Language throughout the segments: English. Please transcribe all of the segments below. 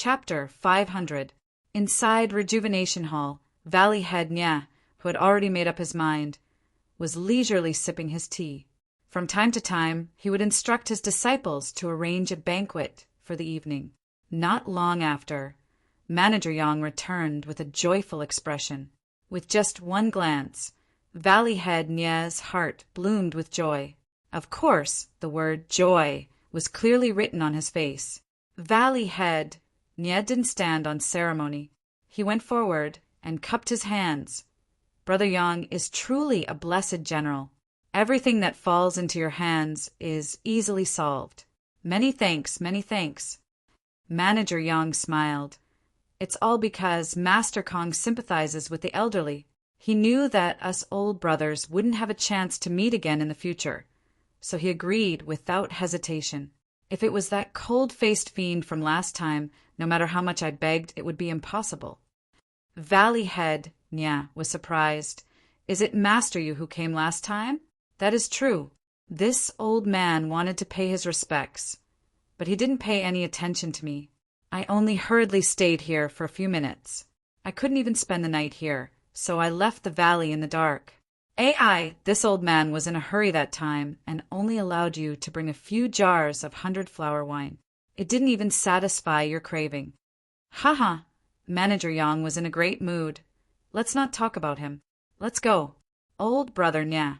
Chapter 500. Inside Rejuvenation Hall, Valley Head Nya, who had already made up his mind, was leisurely sipping his tea. From time to time, he would instruct his disciples to arrange a banquet for the evening. Not long after, Manager Yang returned with a joyful expression. With just one glance, Valley Head Nya's heart bloomed with joy. Of course, the word joy was clearly written on his face. Valley Head Nya didn't stand on ceremony. He went forward and cupped his hands. Brother Yang is truly a blessed general. Everything that falls into your hands is easily solved. Many thanks, many thanks. Manager Yang smiled. It's all because Master Kong sympathizes with the elderly. He knew that us old brothers wouldn't have a chance to meet again in the future, so he agreed without hesitation. If it was that cold-faced fiend from last time, no matter how much I begged, it would be impossible. Valley Head Nya was surprised. Is it Master Yu who came last time? That is true. This old man wanted to pay his respects, but he didn't pay any attention to me. I only hurriedly stayed here for a few minutes. I couldn't even spend the night here, so I left the valley in the dark. This old man was in a hurry that time and only allowed you to bring a few jars of 100-flower wine. It didn't even satisfy your craving. Haha, Manager Yang was in a great mood. Let's not talk about him. Let's go. Old brother Nya,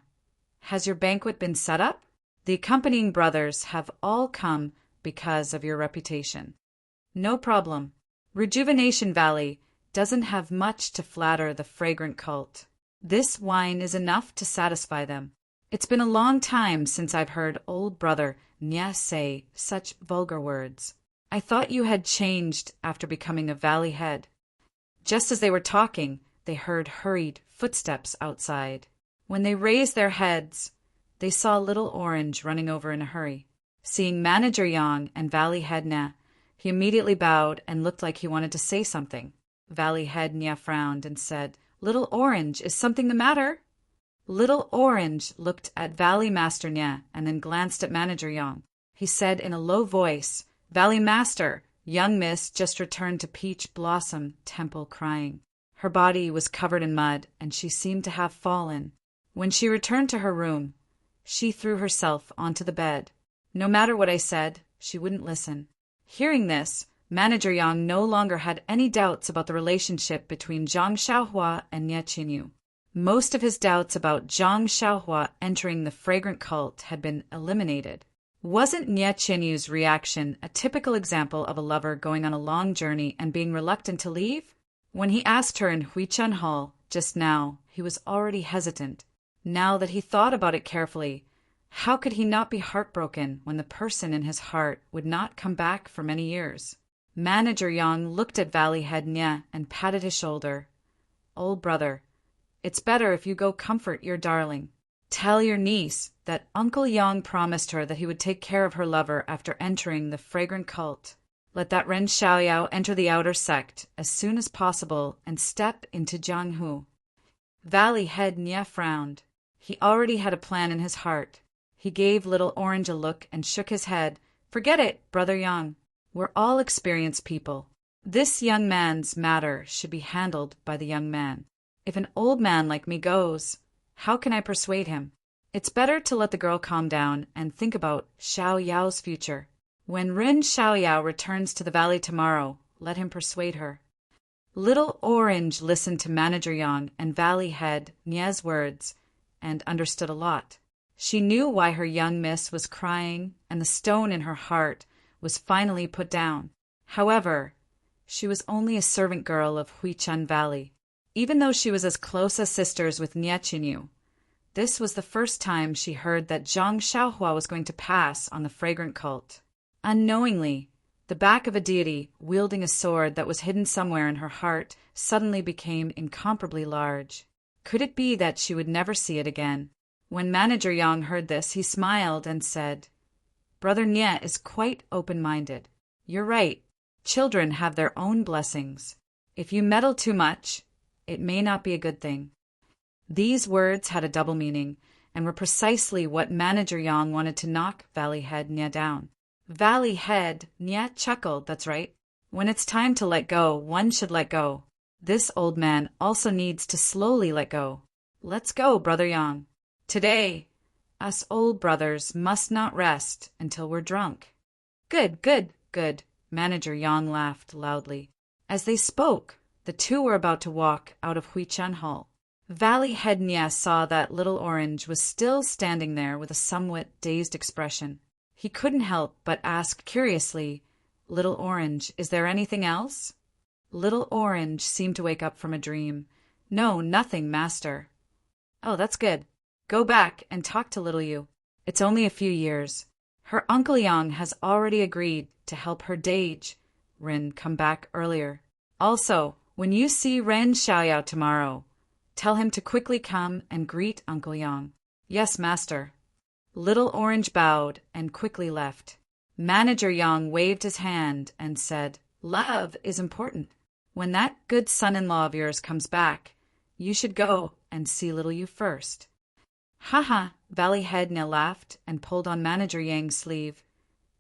has your banquet been set up? The accompanying brothers have all come because of your reputation. No problem. Rejuvenation Valley doesn't have much to flatter the fragrant cult. This wine is enough to satisfy them. It's been a long time since I've heard old brother Nya say such vulgar words. I thought you had changed after becoming a valley head. Just as they were talking, they heard hurried footsteps outside. When they raised their heads, they saw Little Orange running over in a hurry. Seeing Manager Yang and Valley Head Nya, he immediately bowed and looked like he wanted to say something. Valley Head Nya frowned and said, "Little Orange, is something the matter?" Little Orange looked at Valley Master Nya and then glanced at Manager Yang. He said in a low voice, "Valley Master, young miss just returned to Peach Blossom Temple crying. Her body was covered in mud and she seemed to have fallen. When she returned to her room, she threw herself onto the bed. No matter what I said, she wouldn't listen." Hearing this, Manager Yang no longer had any doubts about the relationship between Zhang Xiaohua and Nya Qinyu. Most of his doubts about Zhang Xiaohua entering the fragrant cult had been eliminated. Wasn't Nya Qinyu's reaction a typical example of a lover going on a long journey and being reluctant to leave? When he asked her in Huichan Hall just now, he was already hesitant. Now that he thought about it carefully, how could he not be heartbroken when the person in his heart would not come back for many years? Manager Yang looked at Valley Head Nya and patted his shoulder. "Old brother, it's better if you go comfort your darling. Tell your niece that Uncle Yang promised her that he would take care of her lover after entering the fragrant cult. Let that Ren Xiaoyao enter the outer sect as soon as possible and step into Jianghu." Valley Head Nya frowned. He already had a plan in his heart. He gave Little Orange a look and shook his head. "Forget it, Brother Yang. We're all experienced people. This young man's matter should be handled by the young man. If an old man like me goes, how can I persuade him? It's better to let the girl calm down and think about Xiao Yao's future. When Ren Xiaoyao returns to the valley tomorrow, let him persuade her." Little Orange listened to Manager Yang and Valley Head Nya's words and understood a lot. She knew why her young miss was crying, and the stone in her heart was finally put down. However, she was only a servant girl of Huichan Valley. Even though she was as close as sisters with Nya Qinyu, this was the first time she heard that Zhang Xiaohua was going to pass on the fragrant cult. Unknowingly, the back of a deity wielding a sword that was hidden somewhere in her heart suddenly became incomparably large. Could it be that she would never see it again? When Manager Yang heard this, he smiled and said, "Brother Nya is quite open-minded. You're right. Children have their own blessings. If you meddle too much, it may not be a good thing." These words had a double meaning and were precisely what Manager Yang wanted to knock Valley Head Nya down. Valley Head Nya chuckled, "That's right. When it's time to let go, one should let go. This old man also needs to slowly let go. Let's go, Brother Yang. Today, us old brothers must not rest until we're drunk. Good, good, good. Manager Yang laughed loudly. As they spoke, the two were about to walk out of Huichan Hall. Valley Head Nya saw that Little Orange was still standing there with a somewhat dazed expression. He couldn't help but ask curiously, Little Orange, is there anything else? Little Orange seemed to wake up from a dream. No, nothing, master. Oh, that's good. Go back and talk to Little You. It's only a few years. Her Uncle Yang has already agreed to help her Dage, Rin, come back earlier. Also, when you see Ren Xiaoyao tomorrow, tell him to quickly come and greet Uncle Yang. Yes, master. Little Orange bowed and quickly left. Manager Yang waved his hand and said, Love is important. When that good son-in-law of yours comes back, you should go and see Little You first. Ha! Valley Head Nya laughed and pulled on Manager Yang's sleeve,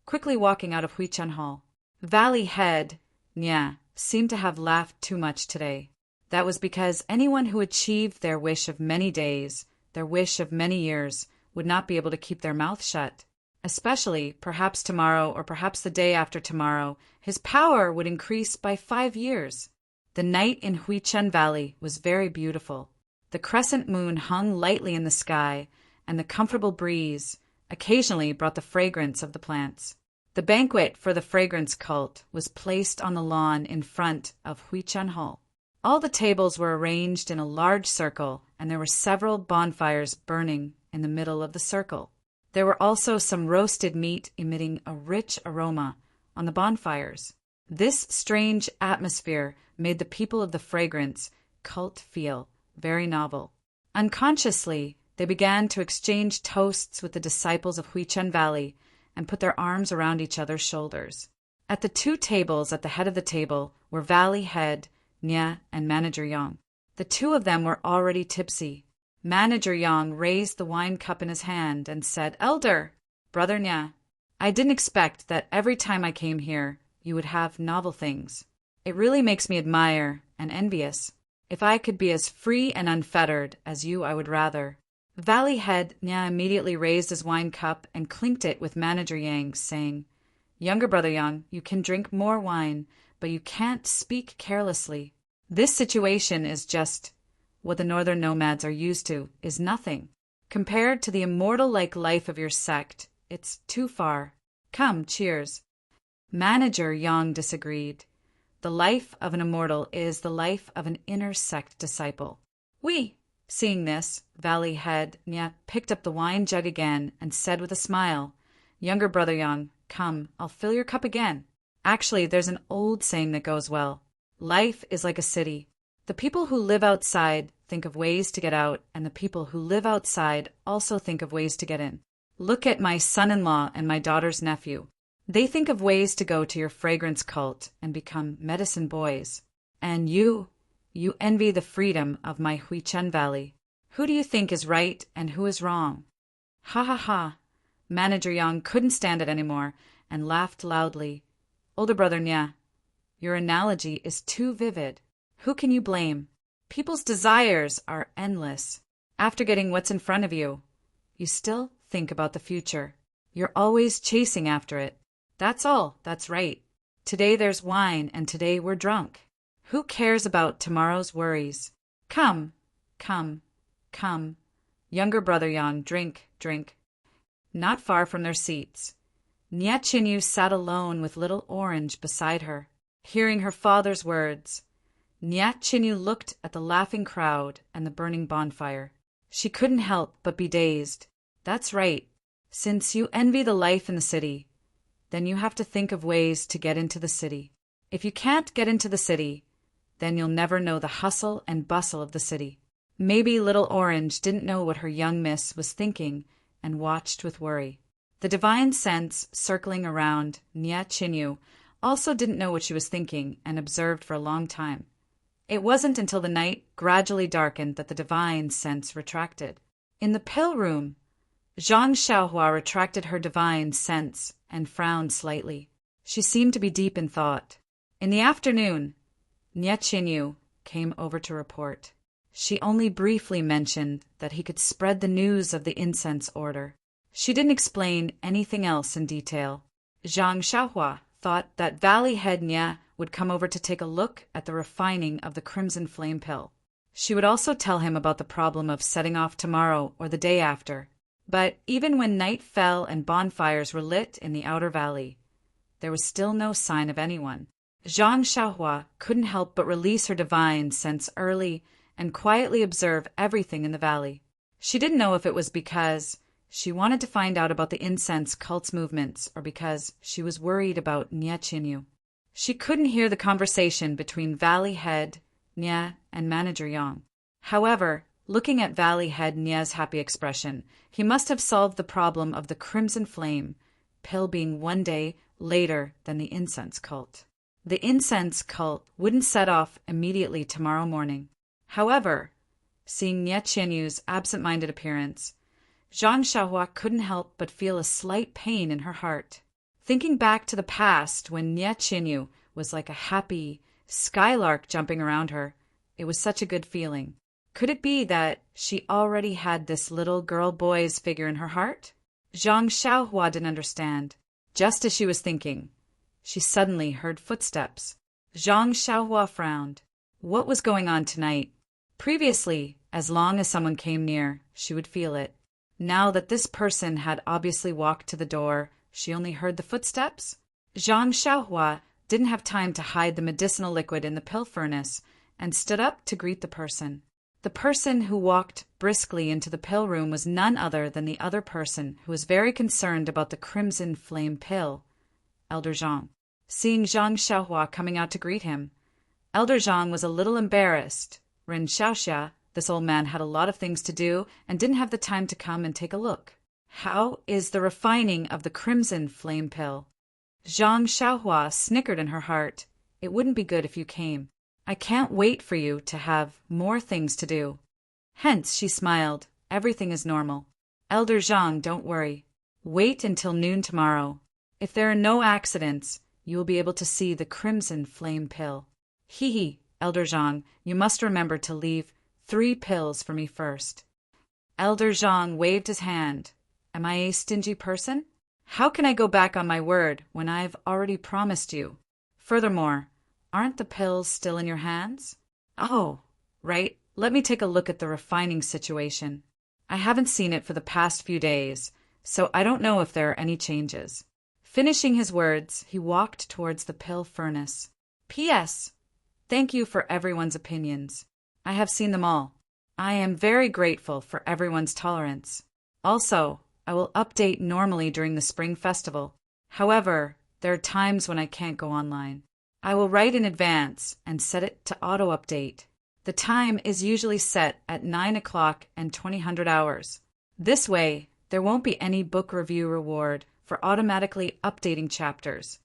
quickly walking out of Huichan Hall. Valley Head Nya seemed to have laughed too much today. That was because anyone who achieved their wish of many days, their wish of many years, would not be able to keep their mouth shut. Especially, perhaps tomorrow or perhaps the day after tomorrow, his power would increase by 5 years. The night in Huichan Valley was very beautiful. The crescent moon hung lightly in the sky, and the comfortable breeze occasionally brought the fragrance of the plants. The banquet for the fragrance cult was placed on the lawn in front of Huichan Hall. All the tables were arranged in a large circle, and there were several bonfires burning in the middle of the circle. There were also some roasted meat emitting a rich aroma on the bonfires. This strange atmosphere made the people of the fragrance cult feel very novel. Unconsciously, they began to exchange toasts with the disciples of Huichan Valley and put their arms around each other's shoulders. At the 2 tables at the head of the table were Valley Head Nya and Manager Yang. The 2 of them were already tipsy. Manager Yang raised the wine cup in his hand and said, Elder, Brother Nya, I didn't expect that every time I came here you would have novel things. It really makes me admire and envious. If I could be as free and unfettered as you, I would rather. Valley Head Nya immediately raised his wine cup and clinked it with Manager Yang, saying, Younger Brother Yang, you can drink more wine, but you can't speak carelessly. This situation is just what the northern nomads are used to, is nothing. Compared to the immortal-like life of your sect, it's too far. Come, cheers. Manager Yang disagreed. The life of an immortal is the life of an inner sect disciple. Oui. Seeing this, Valley Head Nya picked up the wine jug again and said with a smile, Younger Brother Yang, come, I'll fill your cup again. Actually, there's an old saying that goes well. Life is like a city. The people who live outside think of ways to get out, and the people who live outside also think of ways to get in. Look at my son-in-law and my daughter's nephew. They think of ways to go to your fragrance cult and become medicine boys. And you envy the freedom of my Huichan Valley. Who do you think is right and who is wrong? Ha! Manager Yang couldn't stand it anymore and laughed loudly. Older Brother Nya, your analogy is too vivid. Who can you blame? People's desires are endless. After getting what's in front of you, you still think about the future. You're always chasing after it. That's all, that's right. Today there's wine, and today we're drunk. Who cares about tomorrow's worries? Come. Younger Brother Yang, drink. Not far from their seats, Nya Chinyu sat alone with Little Orange beside her. Hearing her father's words, Nya Chinyu looked at the laughing crowd and the burning bonfire. She couldn't help but be dazed. That's right. Since you envy the life in the city, then you have to think of ways to get into the city. If you can't get into the city, then you'll never know the hustle and bustle of the city. Maybe Little Orange didn't know what her young miss was thinking and watched with worry. The divine sense circling around Nya Chinyu also didn't know what she was thinking and observed for a long time. It wasn't until the night gradually darkened that the divine sense retracted. In the pill room, Zhang Xiaohua retracted her divine sense and frowned slightly. She seemed to be deep in thought. In the afternoon, Nie Chinyu came over to report. She only briefly mentioned that he could spread the news of the incense order. She didn't explain anything else in detail. Zhang Xiaohua thought that Valley Head Nie would come over to take a look at the refining of the Crimson Flame Pill. She would also tell him about the problem of setting off tomorrow or the day after. But even when night fell and bonfires were lit in the outer valley, there was still no sign of anyone. Zhang Xiaohua couldn't help but release her divine sense early and quietly observe everything in the valley. She didn't know if it was because she wanted to find out about the incense cult's movements or because she was worried about Nie Chinyu. She couldn't hear the conversation between Valley Head Nie and Manager Yang. However, looking at Valley Head Nie's happy expression, he must have solved the problem of the Crimson Flame Pill being one day later than the incense cult. The incense cult wouldn't set off immediately tomorrow morning. However, seeing Nie Chinyu's absent-minded appearance, Zhang Xiaohua couldn't help but feel a slight pain in her heart. Thinking back to the past when Nie Chinyu was like a happy skylark jumping around her, it was such a good feeling. Could it be that she already had this little girl-boy's figure in her heart? Zhang Xiaohua didn't understand. Just as she was thinking, she suddenly heard footsteps. Zhang Xiaohua frowned. What was going on tonight? Previously, as long as someone came near, she would feel it. Now that this person had obviously walked to the door, she only heard the footsteps? Zhang Xiaohua didn't have time to hide the medicinal liquid in the pill furnace and stood up to greet the person. The person who walked briskly into the pill room was none other than the other person who was very concerned about the Crimson Flame Pill, Elder Zhang. Seeing Zhang Xiaohua coming out to greet him, Elder Zhang was a little embarrassed. Ren Xiaoxia, this old man, had a lot of things to do and didn't have the time to come and take a look. How is the refining of the Crimson Flame Pill? Zhang Xiaohua snickered in her heart. It wouldn't be good if you came. I can't wait for you to have more things to do. Hence, she smiled. Everything is normal. Elder Zhang, don't worry. Wait until noon tomorrow. If there are no accidents, you will be able to see the Crimson Flame Pill. Hee, Elder Zhang, you must remember to leave 3 pills for me first. Elder Zhang waved his hand. Am I a stingy person? How can I go back on my word when I've already promised you? Furthermore, aren't the pills still in your hands? Oh, right. Let me take a look at the refining situation. I haven't seen it for the past few days, so I don't know if there are any changes. Finishing his words, he walked towards the pill furnace. P.S. Thank you for everyone's opinions. I have seen them all. I am very grateful for everyone's tolerance. Also, I will update normally during the Spring Festival. However, there are times when I can't go online. I will write in advance and set it to auto-update. The time is usually set at 9 o'clock and 2000 hours. This way, there won't be any book review reward for automatically updating chapters.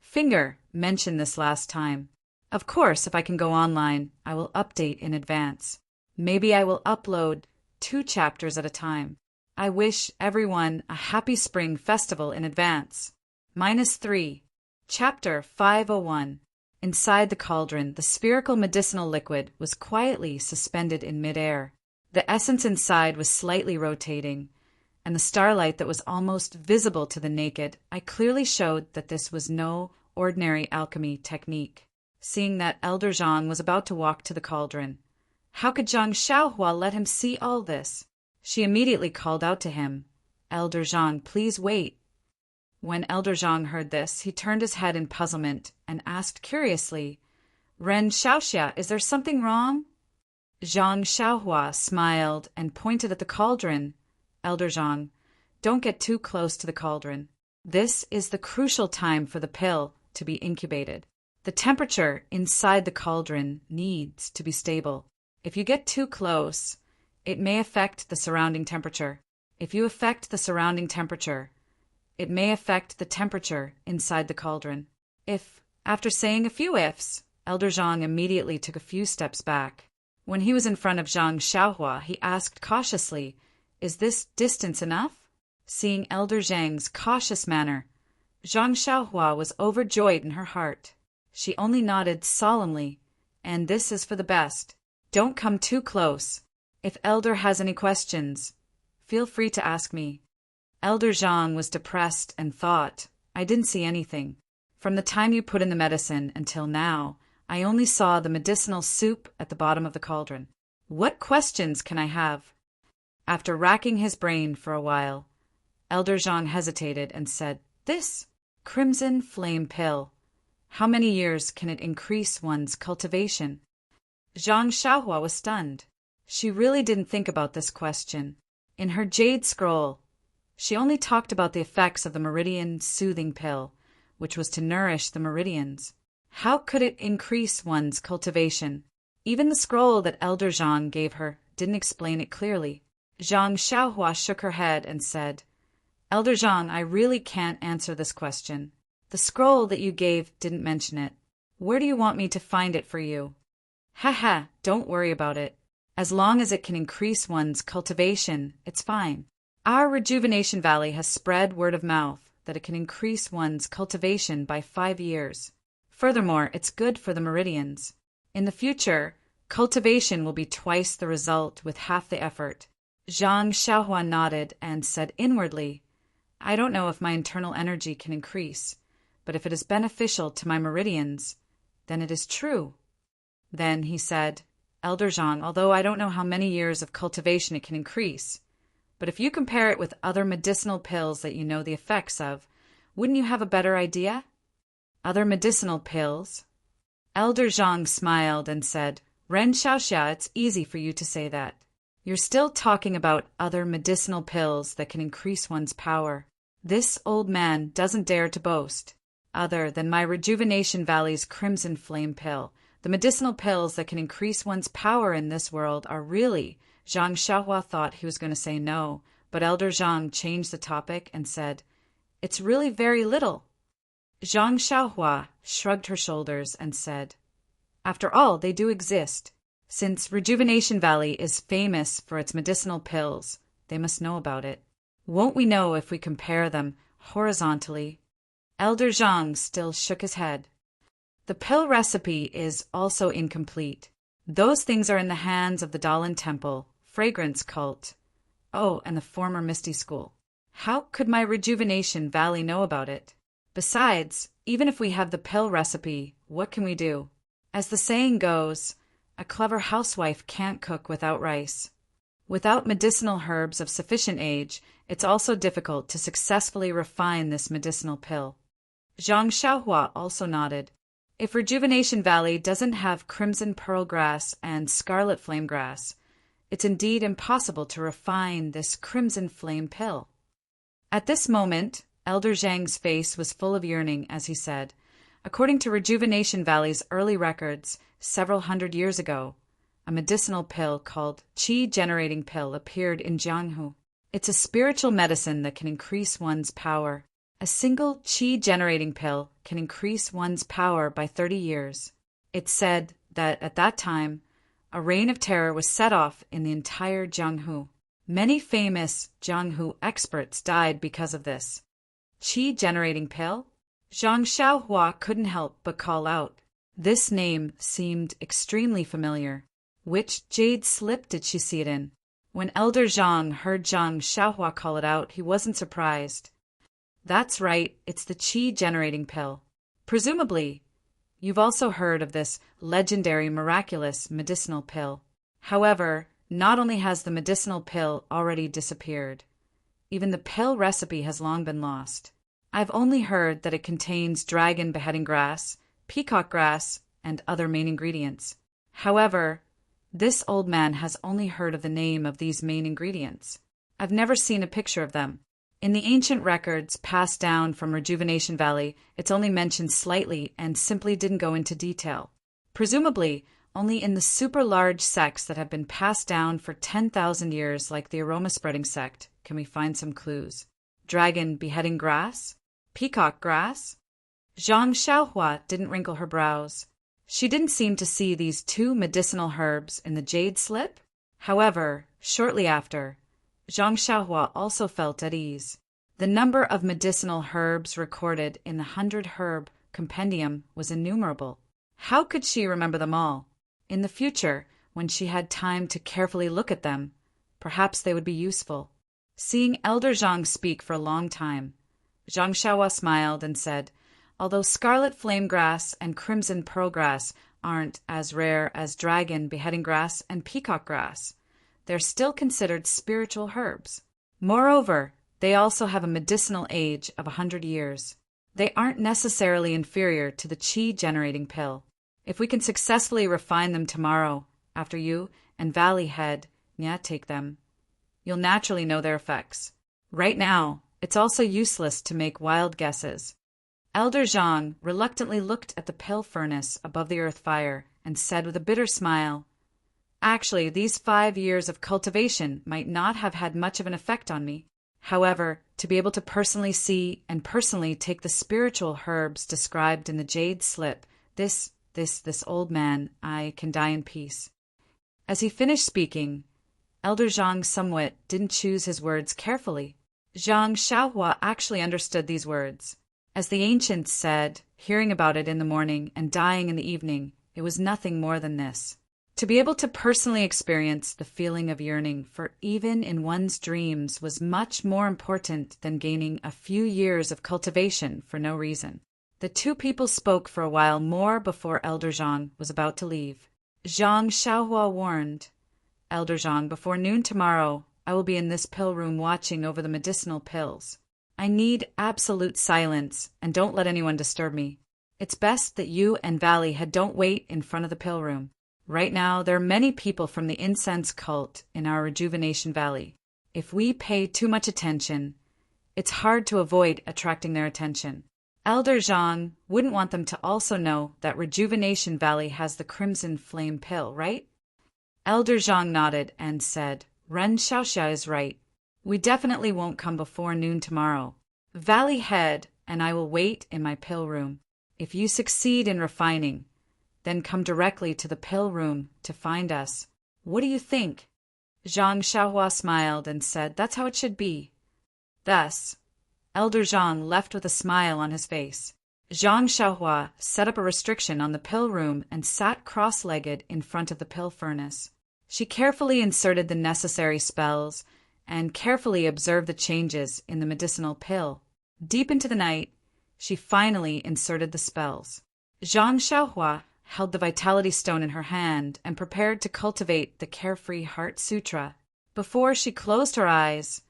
Finger mentioned this last time. Of course, if I can go online, I will update in advance. Maybe I will upload 2 chapters at a time. I wish everyone a happy Spring Festival in advance. -3. Chapter 501. Inside the cauldron, the spherical medicinal liquid was quietly suspended in midair. The essence inside was slightly rotating, and the starlight that was almost visible to the naked eye clearly showed that this was no ordinary alchemy technique. Seeing that Elder Zhang was about to walk to the cauldron, how could Zhang Xiaohua let him see all this? She immediately called out to him, Elder Zhang, please wait. When Elder Zhang heard this, he turned his head in puzzlement and asked curiously, Ren Xiaoxia, is there something wrong? Zhang Xiaohua smiled and pointed at the cauldron. Elder Zhang, don't get too close to the cauldron. This is the crucial time for the pill to be incubated. The temperature inside the cauldron needs to be stable. If you get too close, it may affect the surrounding temperature. If you affect the surrounding temperature, it may affect the temperature inside the cauldron. If, after saying a few ifs, Elder Zhang immediately took a few steps back. When he was in front of Zhang Xiaohua, he asked cautiously, is this distance enough? Seeing Elder Zhang's cautious manner, Zhang Xiaohua was overjoyed in her heart. She only nodded solemnly, and this is for the best. Don't come too close. If Elder has any questions, feel free to ask me. Elder Zhang was depressed and thought, I didn't see anything. From the time you put in the medicine until now, I only saw the medicinal soup at the bottom of the cauldron. What questions can I have? After racking his brain for a while, Elder Zhang hesitated and said, This crimson flame pill. How many years can it increase one's cultivation? Zhang Xiaohua was stunned. She really didn't think about this question. In her jade scroll, she only talked about the effects of the meridian soothing pill, which was to nourish the meridians. How could it increase one's cultivation? Even the scroll that Elder Zhang gave her didn't explain it clearly. Zhang Xiaohua shook her head and said, Elder Zhang, I really can't answer this question. The scroll that you gave didn't mention it. Where do you want me to find it for you? Haha, don't worry about it. As long as it can increase one's cultivation, it's fine. Our Rejuvenation Valley has spread word of mouth that it can increase one's cultivation by 5 years. Furthermore, it's good for the meridians. In the future, cultivation will be twice the result with half the effort. Zhang Xiaohua nodded and said inwardly, I don't know if my internal energy can increase, but if it is beneficial to my meridians, then it is true. Then he said, Elder Zhang, although I don't know how many years of cultivation it can increase, but if you compare it with other medicinal pills that you know the effects of, wouldn't you have a better idea? Other medicinal pills? Elder Zhang smiled and said, Ren Xiaoxia, it's easy for you to say that. You're still talking about other medicinal pills that can increase one's power. This old man doesn't dare to boast. Other than my Rejuvenation Valley's Crimson Flame pill, the medicinal pills that can increase one's power in this world are really… Zhang Xiaohua thought he was going to say no, but Elder Zhang changed the topic and said, It's really very little. Zhang Xiaohua shrugged her shoulders and said, After all, they do exist. Since Rejuvenation Valley is famous for its medicinal pills, they must know about it. Won't we know if we compare them horizontally? Elder Zhang still shook his head. The pill recipe is also incomplete. Those things are in the hands of the Dalan Temple, Fragrance Cult. Oh, and the former Misty School. How could my Rejuvenation Valley know about it? Besides, even if we have the pill recipe, what can we do? As the saying goes, a clever housewife can't cook without rice. Without medicinal herbs of sufficient age, it's also difficult to successfully refine this medicinal pill. Zhang Xiaohua also nodded. If Rejuvenation Valley doesn't have crimson pearl grass and scarlet flame grass, it's indeed impossible to refine this crimson flame pill. At this moment, Elder Zhang's face was full of yearning as he said, According to Rejuvenation Valley's early records, several hundred years ago, a medicinal pill called Qi-generating pill appeared in Jianghu. It's a spiritual medicine that can increase one's power. A single Qi-generating pill can increase one's power by 30 years. It's said that at that time, a reign of terror was set off in the entire Jianghu. Many famous Jianghu experts died because of this. Qi-generating pill? Zhang Xiaohua couldn't help but call out. This name seemed extremely familiar. Which jade slip did she see it in? When Elder Zhang heard Zhang Xiaohua call it out, he wasn't surprised. That's right, it's the Qi-generating pill. Presumably, you've also heard of this legendary miraculous medicinal pill. However, not only has the medicinal pill already disappeared, even the pill recipe has long been lost. I've only heard that it contains dragon beheading grass, peacock grass, and other main ingredients. However, this old man has only heard of the name of these main ingredients. I've never seen a picture of them. In the ancient records passed down from Rejuvenation Valley, it's only mentioned slightly and simply didn't go into detail. Presumably, only in the super large sects that have been passed down for 10,000 years, like the aroma-spreading sect, can we find some clues. Dragon beheading grass? Peacock grass? Zhang Xiaohua didn't wrinkle her brows. She didn't seem to see these two medicinal herbs in the jade slip. However, shortly after, Zhang Xiaohua also felt at ease. The number of medicinal herbs recorded in the 100 herb compendium was innumerable. How could she remember them all? In the future, when she had time to carefully look at them, perhaps they would be useful. Seeing Elder Zhang speak for a long time, Zhang Xiaohua smiled and said, "Although scarlet flame grass and crimson pearl grass aren't as rare as dragon beheading grass and peacock grass, they're still considered spiritual herbs. Moreover, they also have a medicinal age of 100 years. They aren't necessarily inferior to the qi-generating pill. If we can successfully refine them tomorrow, after you and Valley Head take them, you'll naturally know their effects. Right now, it's also useless to make wild guesses." Elder Zhang reluctantly looked at the pill furnace above the earth fire and said with a bitter smile, "Actually, these 5 years of cultivation might not have had much of an effect on me. However, to be able to personally see and personally take the spiritual herbs described in the jade slip, this old man, I can die in peace." As he finished speaking, Elder Zhang somewhat didn't choose his words carefully. Zhang Xiaohua actually understood these words. As the ancients said, hearing about it in the morning and dying in the evening, it was nothing more than this. To be able to personally experience the feeling of yearning for even in one's dreams was much more important than gaining a few years of cultivation for no reason. The two people spoke for a while more before Elder Zhang was about to leave. Zhang Xiaohua warned, "Elder Zhang, before noon tomorrow, I will be in this pill room watching over the medicinal pills. I need absolute silence, and don't let anyone disturb me. It's best that you and Valley Head don't wait in front of the pill room. Right now, there are many people from the incense cult in our Rejuvenation Valley. If we pay too much attention, it's hard to avoid attracting their attention. Elder Zhang wouldn't want them to also know that Rejuvenation Valley has the Crimson Flame pill, right?" Elder Zhang nodded and said, "Ren Xiaoxia is right. We definitely won't come before noon tomorrow. Valley Head and I will wait in my pill room. If you succeed in refining, then come directly to the pill room to find us. What do you think?" Zhang Xiaohua smiled and said, "That's how it should be." Thus, Elder Zhang left with a smile on his face. Zhang Xiaohua set up a restriction on the pill room and sat cross-legged in front of the pill furnace. She carefully inserted the necessary spells and carefully observed the changes in the medicinal pill. Deep into the night, she finally inserted the spells. Zhang Xiaohua held the Vitality Stone in her hand and prepared to cultivate the Carefree Heart Sutra. Before she closed her eyes,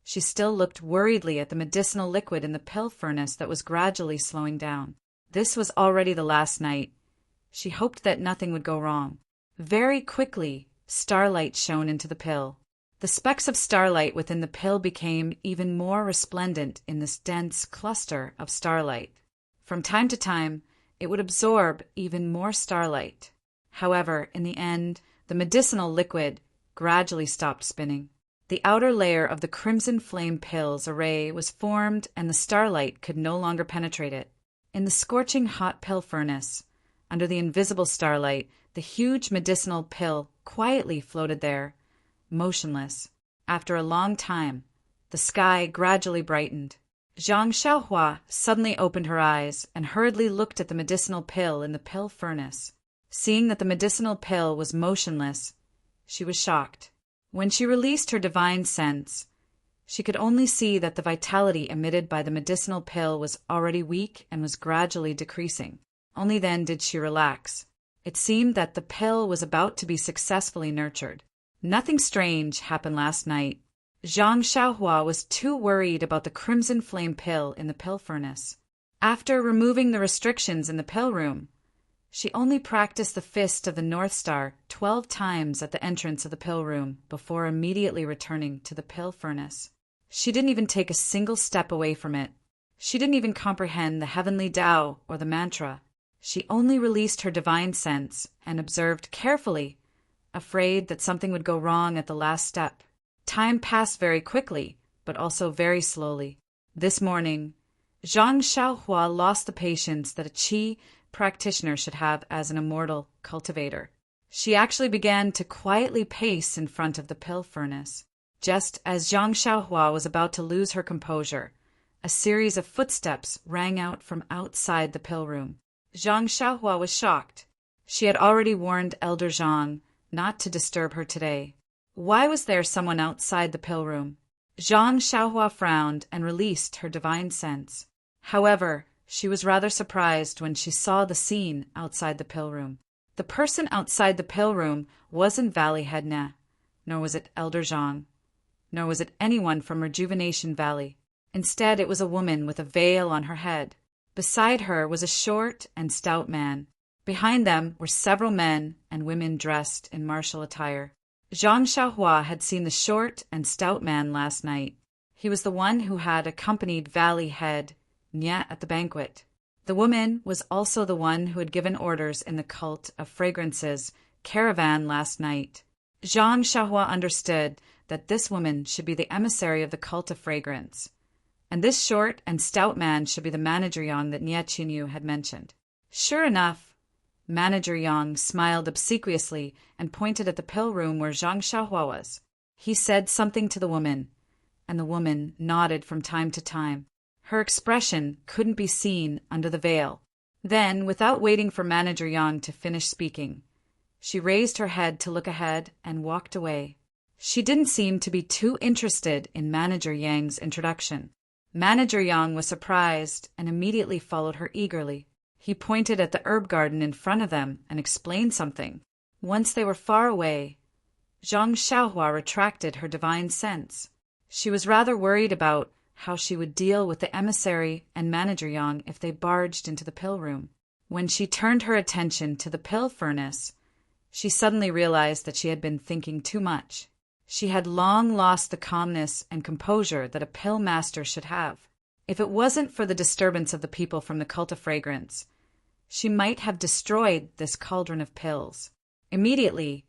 she still looked worriedly at the medicinal liquid in the pill furnace that was gradually slowing down. This was already the last night. She hoped that nothing would go wrong. Very quickly, starlight shone into the pill. The specks of starlight within the pill became even more resplendent in this dense cluster of starlight. From time to time, it would absorb even more starlight. However, in the end, the medicinal liquid gradually stopped spinning. The outer layer of the Crimson Flame Pills array was formed and the starlight could no longer penetrate it. In the scorching hot pill furnace, under the invisible starlight, the huge medicinal pill quietly floated there, motionless. After a long time, the sky gradually brightened. Zhang Xiaohua suddenly opened her eyes and hurriedly looked at the medicinal pill in the pill furnace. Seeing that the medicinal pill was motionless, she was shocked. When she released her divine sense, she could only see that the vitality emitted by the medicinal pill was already weak and was gradually decreasing. Only then did she relax. It seemed that the pill was about to be successfully nurtured. Nothing strange happened last night. Zhang Xiaohua was too worried about the Crimson Flame pill in the pill furnace. After removing the restrictions in the pill room, she only practiced the fist of the North Star 12 times at the entrance of the pill room before immediately returning to the pill furnace. She didn't even take a single step away from it. She didn't even comprehend the heavenly Tao or the mantra. She only released her divine sense and observed carefully, afraid that something would go wrong at the last step. Time passed very quickly, but also very slowly. This morning, Zhang Xiaohua lost the patience that a qi practitioner should have as an immortal cultivator. She actually began to quietly pace in front of the pill furnace. Just as Zhang Xiaohua was about to lose her composure, a series of footsteps rang out from outside the pill room. Zhang Xiaohua was shocked. She had already warned Elder Zhang not to disturb her today. Why was there someone outside the pill room? Zhang Xiaohua frowned and released her divine sense. However, she was rather surprised when she saw the scene outside the pill room. The person outside the pill room wasn't Valley Head Nha, nor was it Elder Zhang, nor was it anyone from Rejuvenation Valley. Instead, it was a woman with a veil on her head. Beside her was a short and stout man. Behind them were several men and women dressed in martial attire. Zhang Xiaohua had seen the short and stout man last night. He was the one who had accompanied Valley Head Nha at the banquet. The woman was also the one who had given orders in the Cult of Fragrances caravan last night. Zhang Xiaohua understood that this woman should be the emissary of the Cult of Fragrance, and this short and stout man should be the Manager Yang that Nha Qinyu had mentioned. Sure enough, Manager Yang smiled obsequiously and pointed at the pill room where Zhang Xiaohua was. He said something to the woman, and the woman nodded from time to time. Her expression couldn't be seen under the veil. Then, without waiting for Manager Yang to finish speaking, she raised her head to look ahead and walked away. She didn't seem to be too interested in Manager Yang's introduction. Manager Yang was surprised and immediately followed her eagerly. He pointed at the herb garden in front of them and explained something. Once they were far away, Zhang Xiaohua retracted her divine sense. She was rather worried about how she would deal with the emissary and Manager Yang if they barged into the pill room. When she turned her attention to the pill furnace, she suddenly realized that she had been thinking too much. She had long lost the calmness and composure that a pill master should have. If it wasn't for the disturbance of the people from the Cult of Fragrance, she might have destroyed this cauldron of pills. Immediately,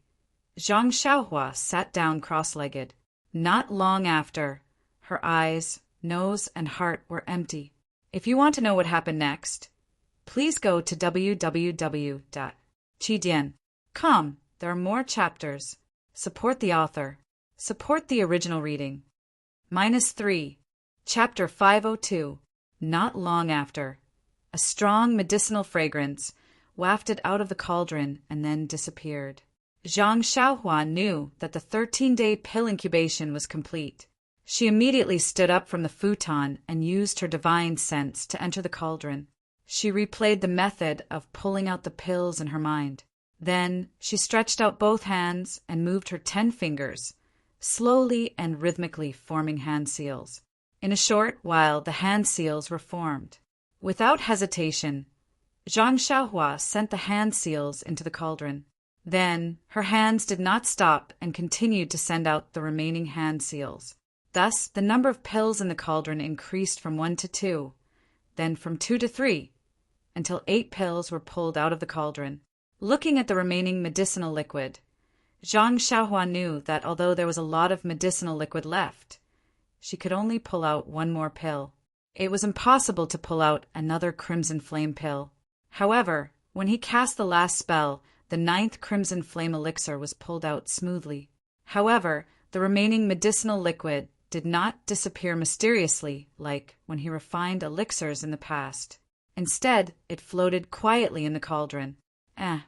Zhang Xiaohua sat down cross-legged. Not long after, her eyes, nose, and heart were empty. If you want to know what happened next, please go to www.qidian.com. There are more chapters. Support the author. Support the original reading. -3. Chapter 502. Not long after. A strong medicinal fragrance wafted out of the cauldron and then disappeared. Zhang Xiaohua knew that the 13-day pill incubation was complete. She immediately stood up from the futon and used her divine sense to enter the cauldron. She replayed the method of pulling out the pills in her mind. Then she stretched out both hands and moved her 10 fingers, slowly and rhythmically forming hand seals. In a short while, the hand seals were formed. Without hesitation, Zhang Xiaohua sent the hand seals into the cauldron. Then her hands did not stop and continued to send out the remaining hand seals. Thus, the number of pills in the cauldron increased from 1 to 2, then from 2 to 3, until 8 pills were pulled out of the cauldron. Looking at the remaining medicinal liquid, Zhang Xiaohua knew that although there was a lot of medicinal liquid left, she could only pull out 1 more pill. It was impossible to pull out another Crimson Flame pill. However, when he cast the last spell, the 9th Crimson Flame elixir was pulled out smoothly. However, the remaining medicinal liquid did not disappear mysteriously like when he refined elixirs in the past. Instead, it floated quietly in the cauldron. Zhang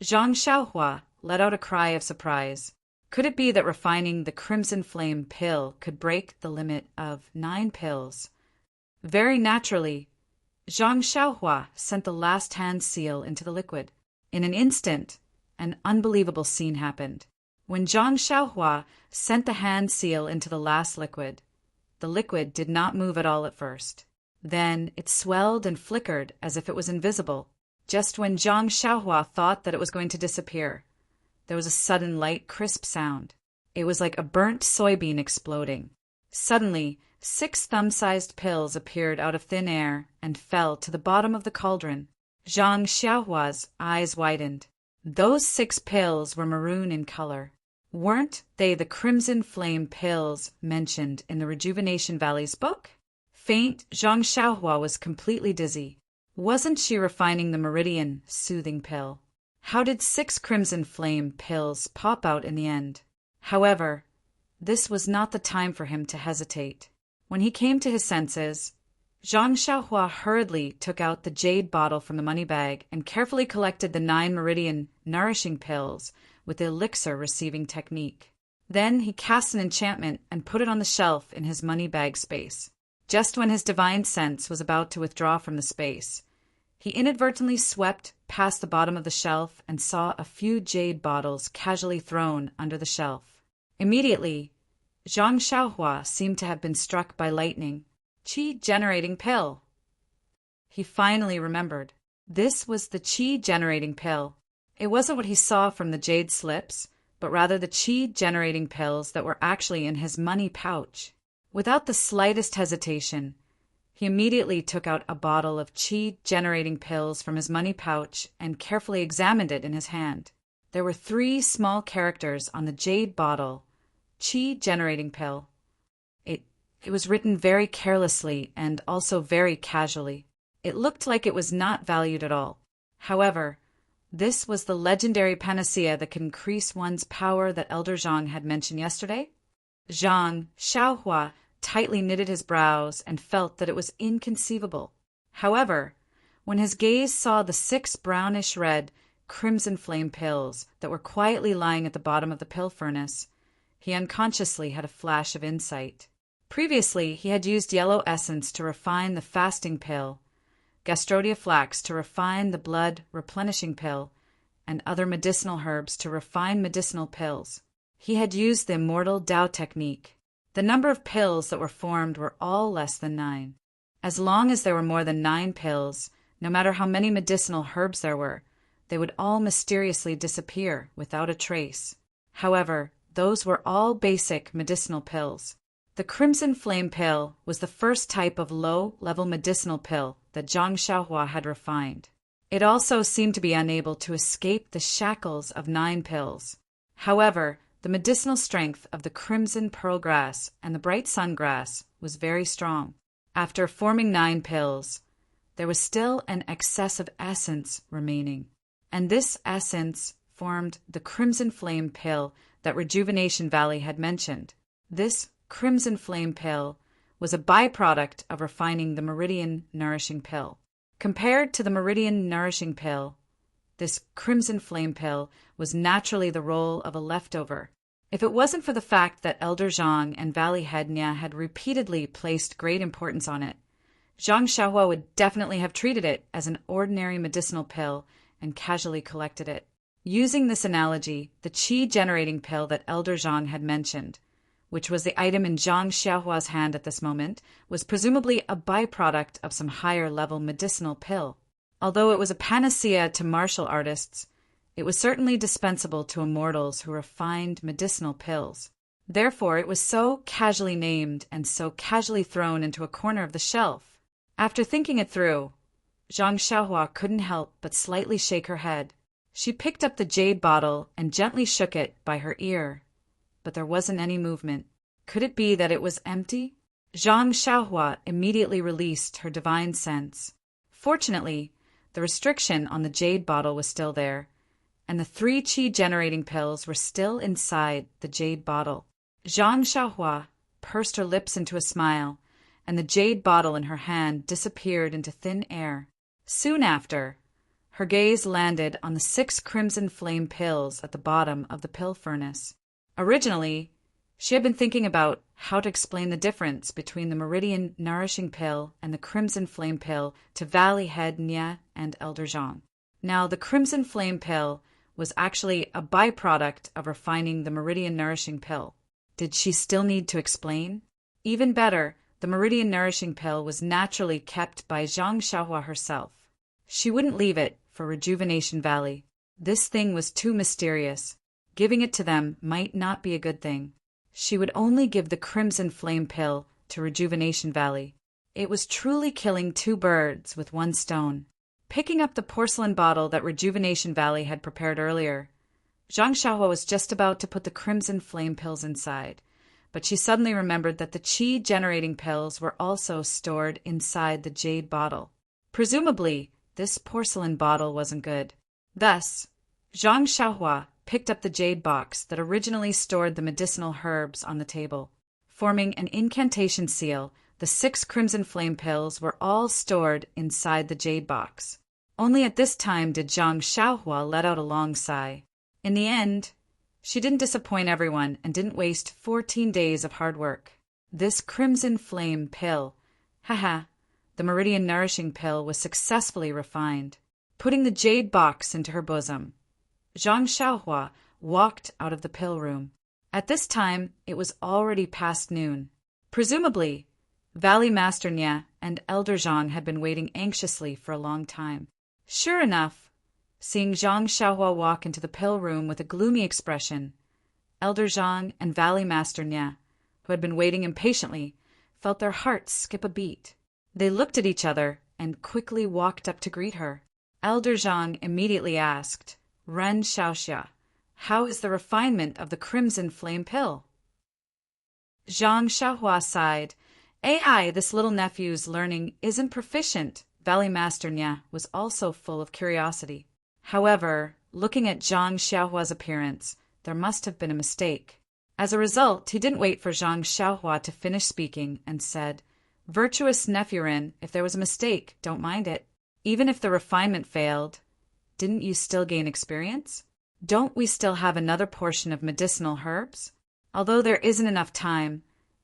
Xiaohua let out a cry of surprise. Could it be that refining the Crimson Flame pill could break the limit of 9 pills? Very naturally, Zhang Xiaohua sent the last hand seal into the liquid. In an instant, an unbelievable scene happened. When Zhang Xiaohua sent the hand seal into the last liquid, the liquid did not move at all at first. Then it swelled and flickered as if it was invisible. Just when Zhang Xiaohua thought that it was going to disappear, there was a sudden light, crisp sound. It was like a burnt soybean exploding. Suddenly, 6 thumb-sized pills appeared out of thin air and fell to the bottom of the cauldron. Zhang Xiaohua's eyes widened. Those 6 pills were maroon in color. Weren't they the Crimson Flame pills mentioned in the Rejuvenation Valley's book? Faint, Zhang Xiaohua was completely dizzy. Wasn't she refining the Meridian Soothing pill? How did 6 Crimson Flame pills pop out in the end? However, this was not the time for him to hesitate. When he came to his senses, Zhang Xiaohua hurriedly took out the jade bottle from the money bag and carefully collected the 9 meridian nourishing pills with the elixir receiving technique. Then he cast an enchantment and put it on the shelf in his money bag space. Just when his divine sense was about to withdraw from the space, he inadvertently swept past the bottom of the shelf and saw a few jade bottles casually thrown under the shelf. Immediately, Zhang Xiaohua seemed to have been struck by lightning. Qi-generating pill. He finally remembered. This was the qi-generating pill. It wasn't what he saw from the jade slips, but rather the qi-generating pills that were actually in his money pouch. Without the slightest hesitation, he immediately took out a bottle of qi-generating pills from his money pouch and carefully examined it in his hand. There were 3 small characters on the jade bottle, qi-generating pill. It was written very carelessly and also very casually. It looked like it was not valued at all. However, this was the legendary panacea that can increase one's power that Elder Zhang had mentioned yesterday. Zhang Xiaohua tightly knitted his brows and felt that it was inconceivable. However, when his gaze saw the 6 brownish-red, crimson flame pills that were quietly lying at the bottom of the pill furnace, he unconsciously had a flash of insight. Previously, he had used yellow essence to refine the fasting pill, gastrodia flax to refine the blood replenishing pill, and other medicinal herbs to refine medicinal pills. He had used the immortal Tao technique. The number of pills that were formed were all less than 9. As long as there were more than 9 pills, no matter how many medicinal herbs there were, they would all mysteriously disappear without a trace. However, those were all basic medicinal pills. The Crimson Flame pill was the first type of low-level medicinal pill that Zhang Xiaohua had refined. It also seemed to be unable to escape the shackles of 9 pills. However, the medicinal strength of the Crimson Pearl Grass and the Bright Sun Grass was very strong. After forming 9 pills, there was still an excess of essence remaining, and this essence formed the Crimson Flame pill that Rejuvenation Valley had mentioned. This Crimson Flame pill was a byproduct of refining the Meridian Nourishing pill. Compared to the Meridian Nourishing pill, this Crimson Flame pill was naturally the role of a leftover. If it wasn't for the fact that Elder Zhang and Valley Head Nya had repeatedly placed great importance on it, Zhang Xiaohua would definitely have treated it as an ordinary medicinal pill and casually collected it. Using this analogy, the qi-generating pill that Elder Zhang had mentioned, which was the item in Zhang Xiaohua's hand at this moment, was presumably a byproduct of some higher-level medicinal pill. Although it was a panacea to martial artists, it was certainly dispensable to immortals who refined medicinal pills. Therefore, it was so casually named and so casually thrown into a corner of the shelf. After thinking it through, Zhang Xiaohua couldn't help but slightly shake her head. She picked up the jade bottle and gently shook it by her ear, but there wasn't any movement. Could it be that it was empty? Zhang Xiaohua immediately released her divine sense. Fortunately, the restriction on the jade bottle was still there, and the 3 qi-generating pills were still inside the jade bottle. Zhang Xiaohua pursed her lips into a smile, and the jade bottle in her hand disappeared into thin air. Soon after, her gaze landed on the 6 crimson flame pills at the bottom of the pill furnace. Originally, she had been thinking about how to explain the difference between the Meridian Nourishing pill and the Crimson Flame pill to Valley Head Nya and Elder Zhang. Now, the Crimson Flame pill was actually a byproduct of refining the Meridian Nourishing pill. Did she still need to explain? Even better, the Meridian Nourishing pill was naturally kept by Zhang Xiaohua herself. She wouldn't leave it for Rejuvenation Valley. This thing was too mysterious. Giving it to them might not be a good thing. She would only give the Crimson Flame pill to Rejuvenation Valley. It was truly killing 2 birds with 1 stone. Picking up the porcelain bottle that Rejuvenation Valley had prepared earlier, Zhang Xiaohua was just about to put the Crimson Flame pills inside, but she suddenly remembered that the qi-generating pills were also stored inside the jade bottle. Presumably, this porcelain bottle wasn't good. Thus, Zhang Xiaohua picked up the jade box that originally stored the medicinal herbs on the table. Forming an incantation seal The 6 crimson flame pills were all stored inside the jade box. Only at this time did Zhang Xiaohua let out a long sigh. In the end, she didn't disappoint everyone and didn't waste 14 days of hard work. This crimson flame pill, the meridian nourishing pill, was successfully refined. Putting the jade box into her bosom, Zhang Xiaohua walked out of the pill room. At this time, it was already past noon. Presumably, Valley Master Nya and Elder Zhang had been waiting anxiously for a long time. Sure enough, seeing Zhang Xiaohua walk into the pill room with a gloomy expression, Elder Zhang and Valley Master Nya, who had been waiting impatiently, felt their hearts skip a beat. They looked at each other and quickly walked up to greet her. Elder Zhang immediately asked, "Ren Xiaoxia, how is the refinement of the crimson flame pill?" Zhang Xiaohua sighed. This little nephew's learning isn't proficient." Valley Master Nya was also full of curiosity. However, looking at Zhang Xiaohua's appearance, there must have been a mistake. As a result, he didn't wait for Zhang Xiaohua to finish speaking and said, "Virtuous nephew Ren, if there was a mistake, don't mind it. Even if the refinement failed, didn't you still gain experience? Don't we still have another portion of medicinal herbs? Although there isn't enough time,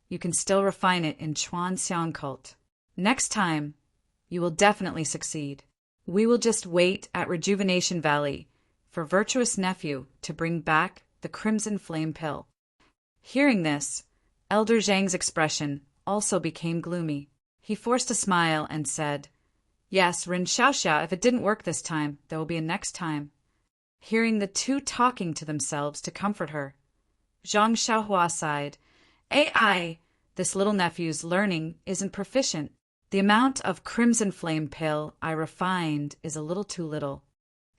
you can still refine it in Chuanxiang cult. Next time, you will definitely succeed. We will just wait at Rejuvenation Valley for Virtuous Nephew to bring back the Crimson Flame Pill." Hearing this, Elder Zhang's expression also became gloomy. He forced a smile and said, "Yes, Rin Xiaoxia, if it didn't work this time, there will be a next time." Hearing the two talking to themselves to comfort her, Zhang Xiaohua sighed. This little nephew's learning isn't proficient. The amount of Crimson Flame Pill I refined is a little too little.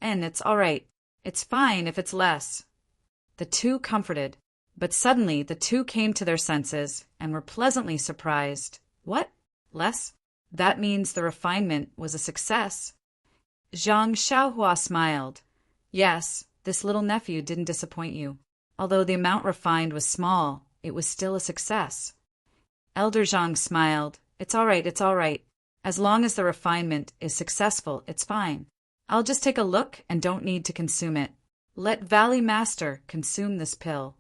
And it's all right. It's fine if it's less." The two comforted, but suddenly the two came to their senses and were pleasantly surprised. "What? Less? That means the refinement was a success." Zhang Xiaohua smiled. "Yes, this little nephew didn't disappoint you. Although the amount refined was small, it was still a success." Elder Zhang smiled. It's all right. As long as the refinement is successful, it's fine. I'll just take a look and don't need to consume it. Let Valley Master consume this pill."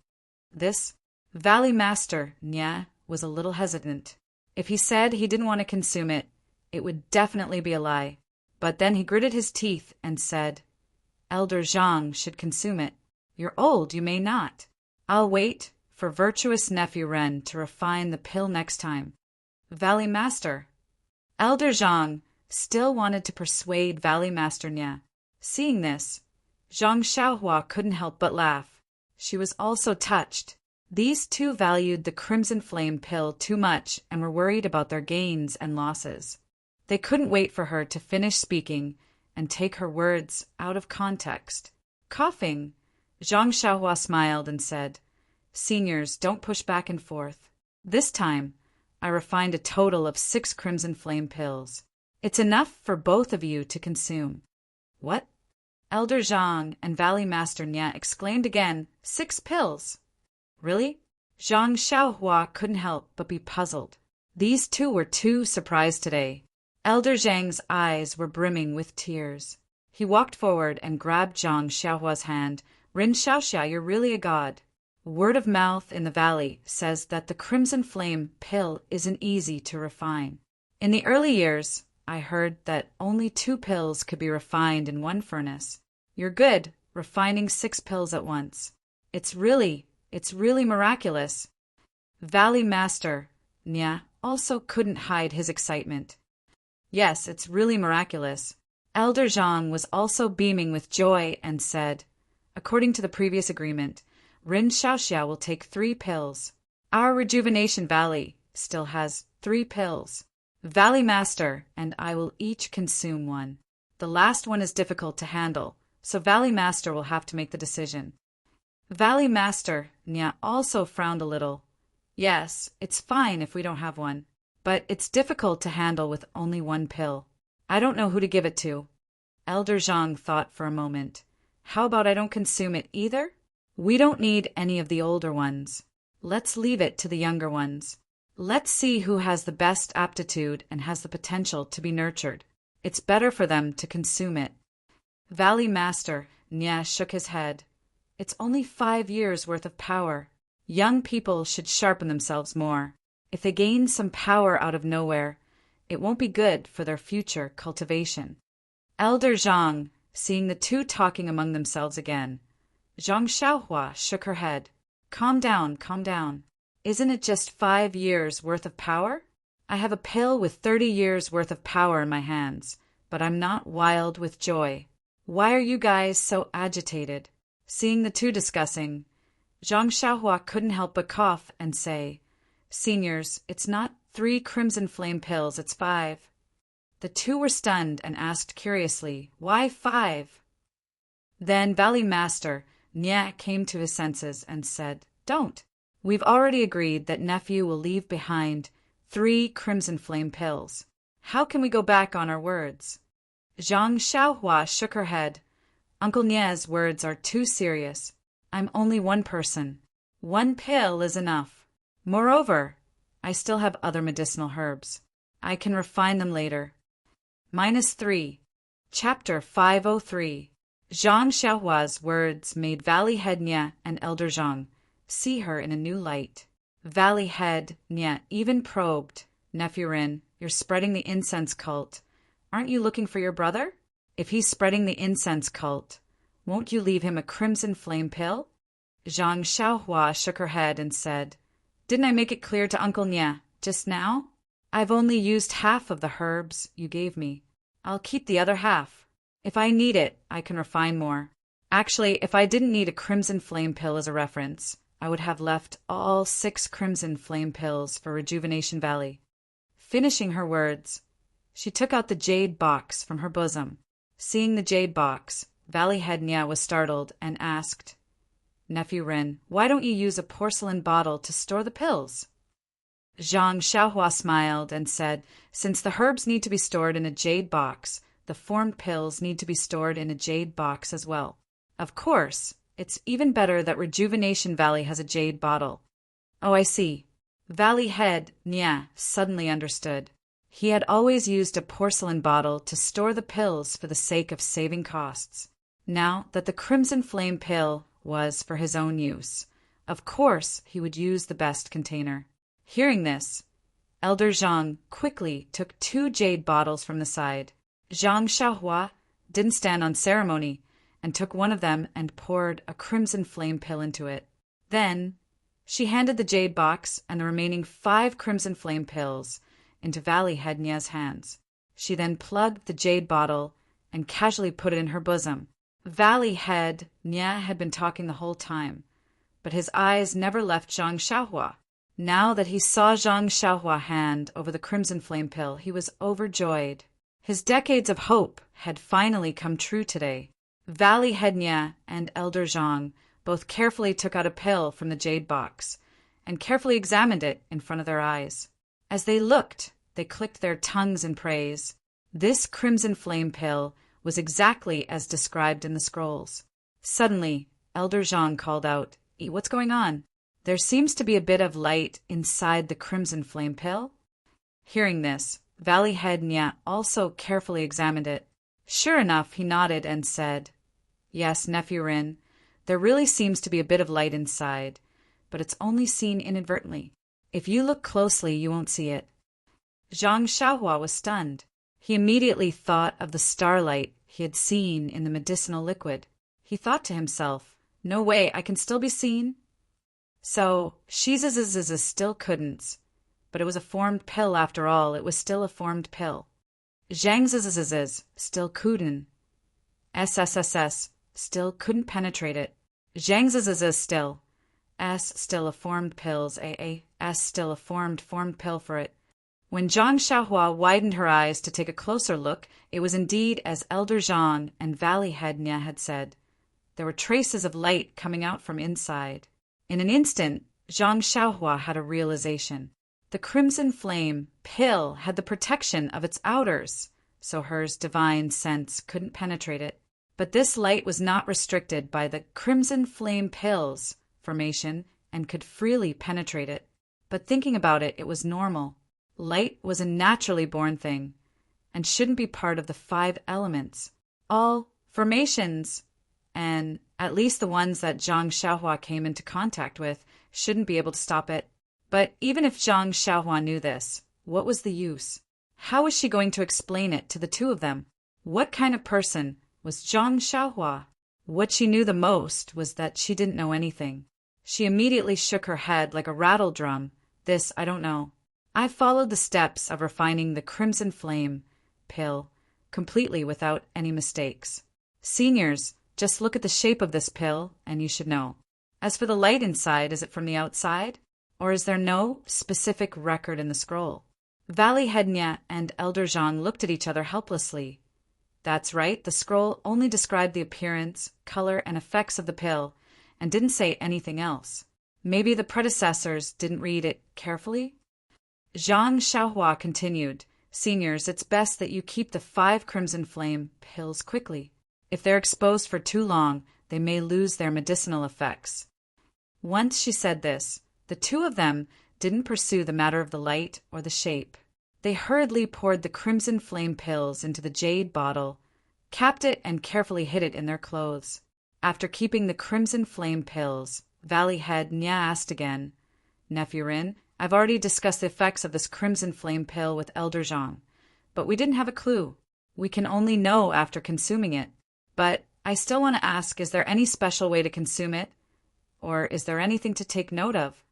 This Valley Master Nya was a little hesitant. If he said he didn't want to consume it, it would definitely be a lie. But then he gritted his teeth and said, "Elder Zhang should consume it. You're old, you may not. I'll wait for Virtuous Nephew Ren to refine the pill next time." Valley Master. Elder Zhang still wanted to persuade Valley Master Nya. Seeing this, Zhang Xiaohua couldn't help but laugh. She was also touched. These two valued the Crimson Flame Pill too much and were worried about their gains and losses. They couldn't wait for her to finish speaking and take her words out of context. Coughing, Zhang Xiaohua smiled and said, "Seniors, don't push back and forth. This time, I refined a total of 6 Crimson Flame Pills. It's enough for both of you to consume." "What?" Elder Zhang and Valley Master Nya exclaimed again. 6 pills? Really? Zhang Xiaohua couldn't help but be puzzled. These two were too surprised today. Elder Zhang's eyes were brimming with tears. He walked forward and grabbed Zhang Xiaohua's hand. "Rin Xiaoxia, you're really a god. Word of mouth in the valley says that the Crimson Flame Pill isn't easy to refine. In the early years, I heard that only 2 pills could be refined in one furnace. You're good, refining 6 pills at once. It's really miraculous." Valley Master Nya also couldn't hide his excitement. "Yes, it's really miraculous." Elder Zhang was also beaming with joy and said, "According to the previous agreement, Rin Xiaoxia will take 3 pills. Our Rejuvenation Valley still has 3 pills. Valley Master and I will each consume 1. The last one is difficult to handle, so Valley Master will have to make the decision." Valley Master Nya also frowned a little. "Yes, it's fine if we don't have one, but it's difficult to handle with only 1 pill. I don't know who to give it to." Elder Zhang thought for a moment. "How about I don't consume it either? We don't need any of the older ones. Let's leave it to the younger ones. Let's see who has the best aptitude and has the potential to be nurtured. It's better for them to consume it. Valley Master Nya shook his head. It's only 5 years' worth of power. Young people should sharpen themselves more. If they gain some power out of nowhere, it won't be good for their future cultivation. Elder Zhang, seeing the two talking among themselves again. Zhang Xiaohua shook her head. Calm down, calm down. Isn't it just 5 years' worth of power? I have a pill with 30 years' worth of power in my hands, but I'm not wild with joy. Why are you guys so agitated? Seeing the two discussing, Zhang Xiaohua couldn't help but cough and say, Seniors, it's not 3 crimson flame pills, it's 5. The two were stunned and asked curiously, Why 5? Then Valley Master Nya came to his senses and said, Don't. We've already agreed that nephew will leave behind 3 crimson flame pills. How can we go back on our words? Zhang Xiaohua shook her head. Uncle Nya's words are too serious. I'm only one person. 1 pill is enough. Moreover, I still have other medicinal herbs. I can refine them later. -3. Chapter 503. Zhang Xiaohua's words made Valley Head Nya and Elder Zhang see her in a new light. Valley Head Nya even probed, Nephew Rin, you're spreading the incense cult. Aren't you looking for your brother? If he's spreading the incense cult, won't you leave him a crimson flame pill? Zhang Xiaohua shook her head and said, Didn't I make it clear to Uncle Nya just now? I've only used half of the herbs you gave me. I'll keep the other half. If I need it, I can refine more. Actually, if I didn't need a crimson flame pill as a reference, I would have left all 6 crimson flame pills for Rejuvenation Valley. Finishing her words, she took out the jade box from her bosom. Seeing the jade box, Valley Head Nya was startled and asked, Nephew Rin, why don't you use a porcelain bottle to store the pills? Zhang Xiaohua smiled and said, Since the herbs need to be stored in a jade box, the formed pills need to be stored in a jade box as well. Of course, it's even better that Rejuvenation Valley has a jade bottle. Oh, I see. Valley Head Nya suddenly understood. He had always used a porcelain bottle to store the pills for the sake of saving costs. Now that the crimson flame pill was for his own use, of course he would use the best container. Hearing this, Elder Zhang quickly took 2 jade bottles from the side. Zhang Xiaohua didn't stand on ceremony and took one of them and poured a crimson flame pill into it. Then she handed the jade box and the remaining 5 crimson flame pills into Valley Head Nya's hands. She then plugged the jade bottle and casually put it in her bosom. Valley Head Nya had been talking the whole time, but his eyes never left Zhang Xiaohua. Now that he saw Zhang Xiaohua hand over the crimson flame pill, he was overjoyed. His decades of hope had finally come true today. Valley Head Nya and Elder Zhang both carefully took out a pill from the jade box and carefully examined it in front of their eyes. As they looked, they clicked their tongues in praise. This crimson flame pill was exactly as described in the scrolls. Suddenly, Elder Zhang called out, What's going on? There seems to be a bit of light inside the crimson flame pill. Hearing this, Valley Head Nya also carefully examined it. Sure enough, he nodded and said, Yes, Nephew Rin, there really seems to be a bit of light inside, but it's only seen inadvertently. If you look closely, you won't see it. Zhang Xiaohua was stunned. He immediately thought of the starlight he had seen in the medicinal liquid. He thought to himself, No way, I can still be seen? So, Shizazazaza still couldn't. But it was a formed pill after all, it was still a formed pill. Zhangzazazaziz still couldn't. SSSS still couldn't penetrate it. Zhangzazaziz still. S still a formed pills, AA. S still a formed pill for it. When Zhang Xiaohua widened her eyes to take a closer look, it was indeed as Elder Zhang and Valley Head Nya had said. There were traces of light coming out from inside. In an instant, Zhang Xiaohua had a realization. The crimson flame pill had the protection of its outers, so hers divine sense couldn't penetrate it. But this light was not restricted by the crimson flame pill's formation and could freely penetrate it. But thinking about it, it was normal. Light was a naturally born thing, and shouldn't be part of the 5 elements. All formations, and at least the ones that Zhang Xiaohua came into contact with, shouldn't be able to stop it. But even if Zhang Xiaohua knew this, what was the use? How was she going to explain it to the two of them? What kind of person was Zhang Xiaohua? What she knew the most was that she didn't know anything. She immediately shook her head like a rattle drum. This, I don't know. I followed the steps of refining the Crimson Flame pill completely without any mistakes. Seniors, just look at the shape of this pill and you should know. As for the light inside, is it from the outside? Or is there no specific record in the scroll? Valley Head Nya and Elder Zhang looked at each other helplessly. That's right, the scroll only described the appearance, color, and effects of the pill, and didn't say anything else. Maybe the predecessors didn't read it carefully? Zhang Xiaohua continued, Seniors, it's best that you keep the 5 Crimson Flame pills quickly. If they're exposed for too long, they may lose their medicinal effects. Once she said this, the two of them didn't pursue the matter of the light or the shape. They hurriedly poured the Crimson Flame pills into the jade bottle, capped it, and carefully hid it in their clothes. After keeping the Crimson Flame pills, Valley Head Nya asked again, Nephew Rin, I've already discussed the effects of this Crimson Flame pill with Elder Zhang, but we didn't have a clue. We can only know after consuming it. But I still want to ask, is there any special way to consume it? Or is there anything to take note of?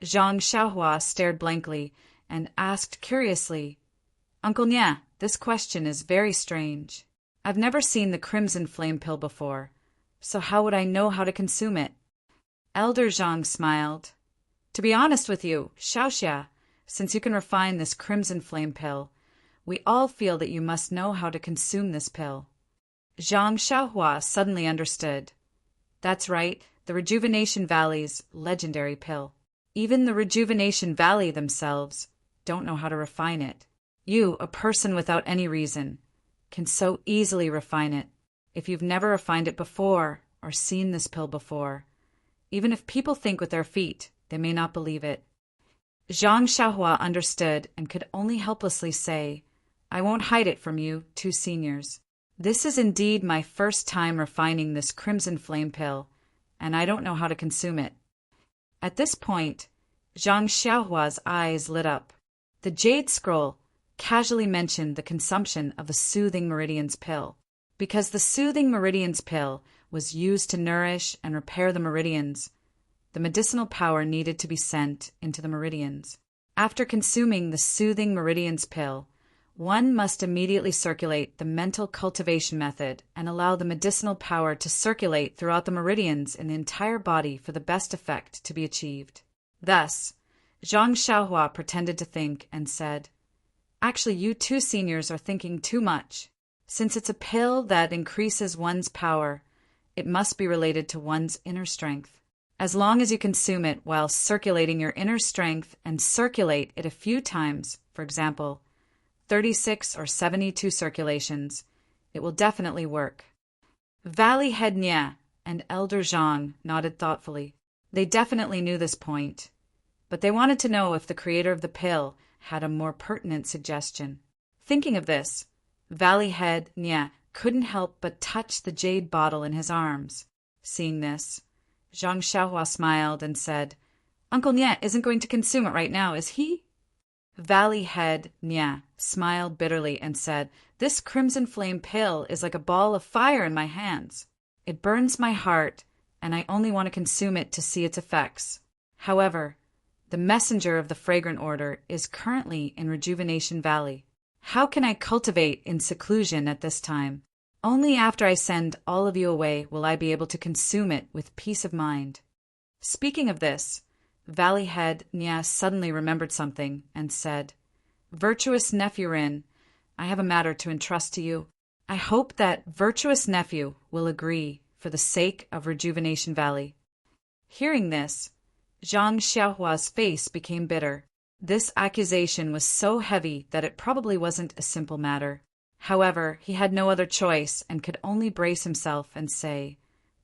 Zhang Xiaohua stared blankly and asked curiously, Uncle Nya, this question is very strange. I've never seen the Crimson Flame pill before, so how would I know how to consume it? Elder Zhang smiled. To be honest with you, Xiaoxia, since you can refine this Crimson Flame pill, we all feel that you must know how to consume this pill. Zhang Xiaohua suddenly understood. That's right, the Rejuvenation Valley's legendary pill. Even the Rejuvenation Valley themselves don't know how to refine it. You, a person without any reason, can so easily refine it. If you've never refined it before or seen this pill before, even if people think with their feet, they may not believe it. Zhang Xiaohua understood and could only helplessly say, I won't hide it from you, 2 seniors. This is indeed my first time refining this Crimson Flame pill, and I don't know how to consume it. At this point, Zhang Xiaohua's eyes lit up. The Jade Scroll casually mentioned the consumption of the Soothing Meridians pill. Because the Soothing Meridians pill was used to nourish and repair the meridians, the medicinal power needed to be sent into the meridians. After consuming the Soothing Meridians pill, one must immediately circulate the mental cultivation method and allow the medicinal power to circulate throughout the meridians in the entire body for the best effect to be achieved. Thus, Zhang Xiaohua pretended to think and said, Actually, you 2 seniors are thinking too much. Since it's a pill that increases one's power, it must be related to one's inner strength. As long as you consume it while circulating your inner strength and circulate it a few times, for example, 36 or 72 circulations, it will definitely work. Valley Head Nya and Elder Zhang nodded thoughtfully. They definitely knew this point, but they wanted to know if the creator of the pill had a more pertinent suggestion. Thinking of this, Valley Head Nya couldn't help but touch the jade bottle in his arms. Seeing this, Zhang Xiaohua smiled and said, Uncle Nya isn't going to consume it right now, is he? Valley Head Nya smiled bitterly and said, This Crimson Flame pill is like a ball of fire in my hands. It burns my heart, and I only want to consume it to see its effects. However, the messenger of the Fragrant Order is currently in Rejuvenation Valley. How can I cultivate in seclusion at this time? Only after I send all of you away will I be able to consume it with peace of mind. Speaking of this, Valley Head Nya suddenly remembered something and said, Virtuous Nephew Rin, I have a matter to entrust to you. I hope that Virtuous Nephew will agree for the sake of Rejuvenation Valley. Hearing this, Zhang Xiaohua's face became bitter. This accusation was so heavy that it probably wasn't a simple matter. However, he had no other choice and could only brace himself and say,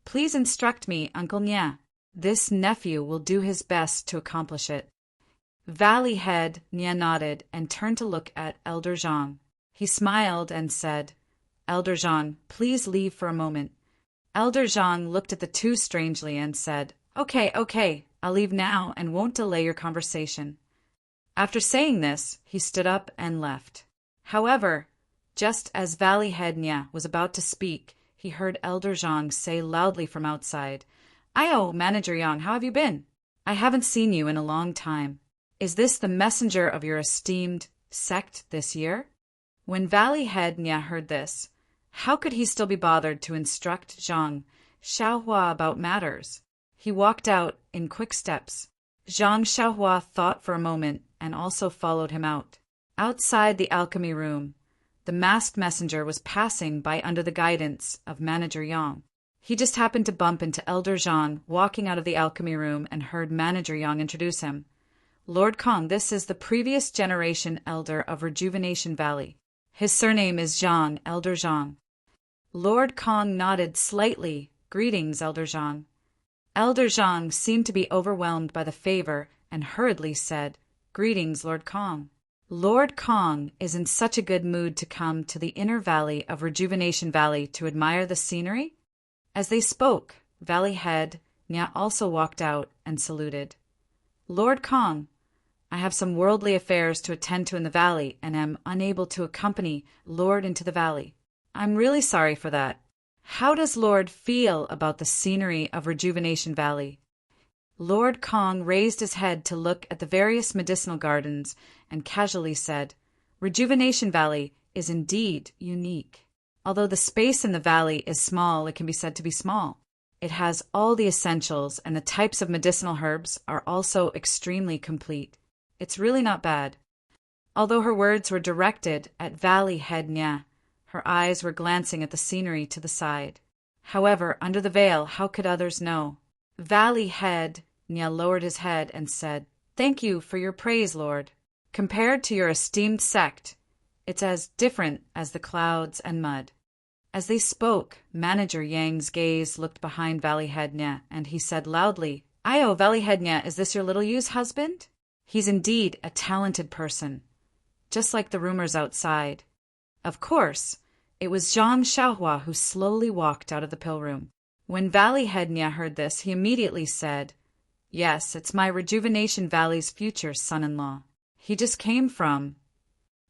Please instruct me, Uncle Nya. This nephew will do his best to accomplish it. Valley Head Nia nodded and turned to look at Elder Zhang. He smiled and said, Elder Zhang, please leave for a moment. Elder Zhang looked at the two strangely and said, Okay, I'll leave now and won't delay your conversation. After saying this, he stood up and left. However, just as Valley Head Nia was about to speak, he heard Elder Zhang say loudly from outside, Ayo, Manager Yang, how have you been? I haven't seen you in a long time. Is this the messenger of your esteemed sect this year? When Valley Head Nia heard this, how could he still be bothered to instruct Zhang Xiaohua about matters? He walked out in quick steps. Zhang Xiaohua thought for a moment and also followed him out. Outside the alchemy room, the masked messenger was passing by under the guidance of Manager Yang. He just happened to bump into Elder Zhang walking out of the alchemy room and heard Manager Yang introduce him. Lord Kong, this is the previous generation elder of Rejuvenation Valley. His surname is Zhang, Elder Zhang. Lord Kong nodded slightly. Greetings, Elder Zhang. Elder Zhang seemed to be overwhelmed by the favor and hurriedly said, Greetings, Lord Kong. Lord Kong is in such a good mood to come to the inner valley of Rejuvenation Valley to admire the scenery? As they spoke, Valley Head Nia also walked out and saluted. Lord Kong, I have some worldly affairs to attend to in the valley and am unable to accompany Lord into the valley. I'm really sorry for that. How does Lord feel about the scenery of Rejuvenation Valley? Lord Kong raised his head to look at the various medicinal gardens and casually said, Rejuvenation Valley is indeed unique. Although the space in the valley is small, it can be said to be small. It has all the essentials, and the types of medicinal herbs are also extremely complete. It's really not bad. Although her words were directed at Valley Head Nia, her eyes were glancing at the scenery to the side. However, under the veil, how could others know? Valley Head Nia lowered his head and said, Thank you for your praise, Lord. Compared to your esteemed sect, it's as different as the clouds and mud. As they spoke, Manager Yang's gaze looked behind Valley Head Nia, and he said loudly, Ayo, Valley Head Nia, is this your little Yu's husband? He's indeed a talented person, just like the rumors outside. Of course, it was Zhang Xiaohua who slowly walked out of the pill room. When Valley Head Nia heard this, he immediately said, Yes, it's my Rejuvenation Valley's future son-in-law. He just came from...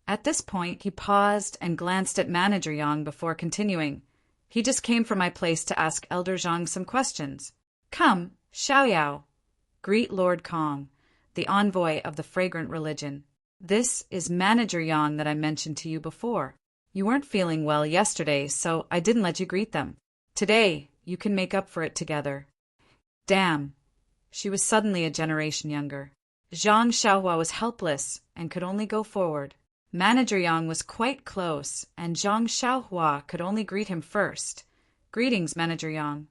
At this point, he paused and glanced at Manager Yang before continuing. He just came from my place to ask Elder Zhang some questions. Come, Xiaoyao. Greet Lord Kong, the envoy of the fragrant religion. This is Manager Yang that I mentioned to you before. You weren't feeling well yesterday, so I didn't let you greet them. Today, you can make up for it together. Damn. She was suddenly a generation younger. Zhang Xiaohua was helpless and could only go forward. Manager Yang was quite close, and Zhang Xiaohua could only greet him first. Greetings, Manager Yang.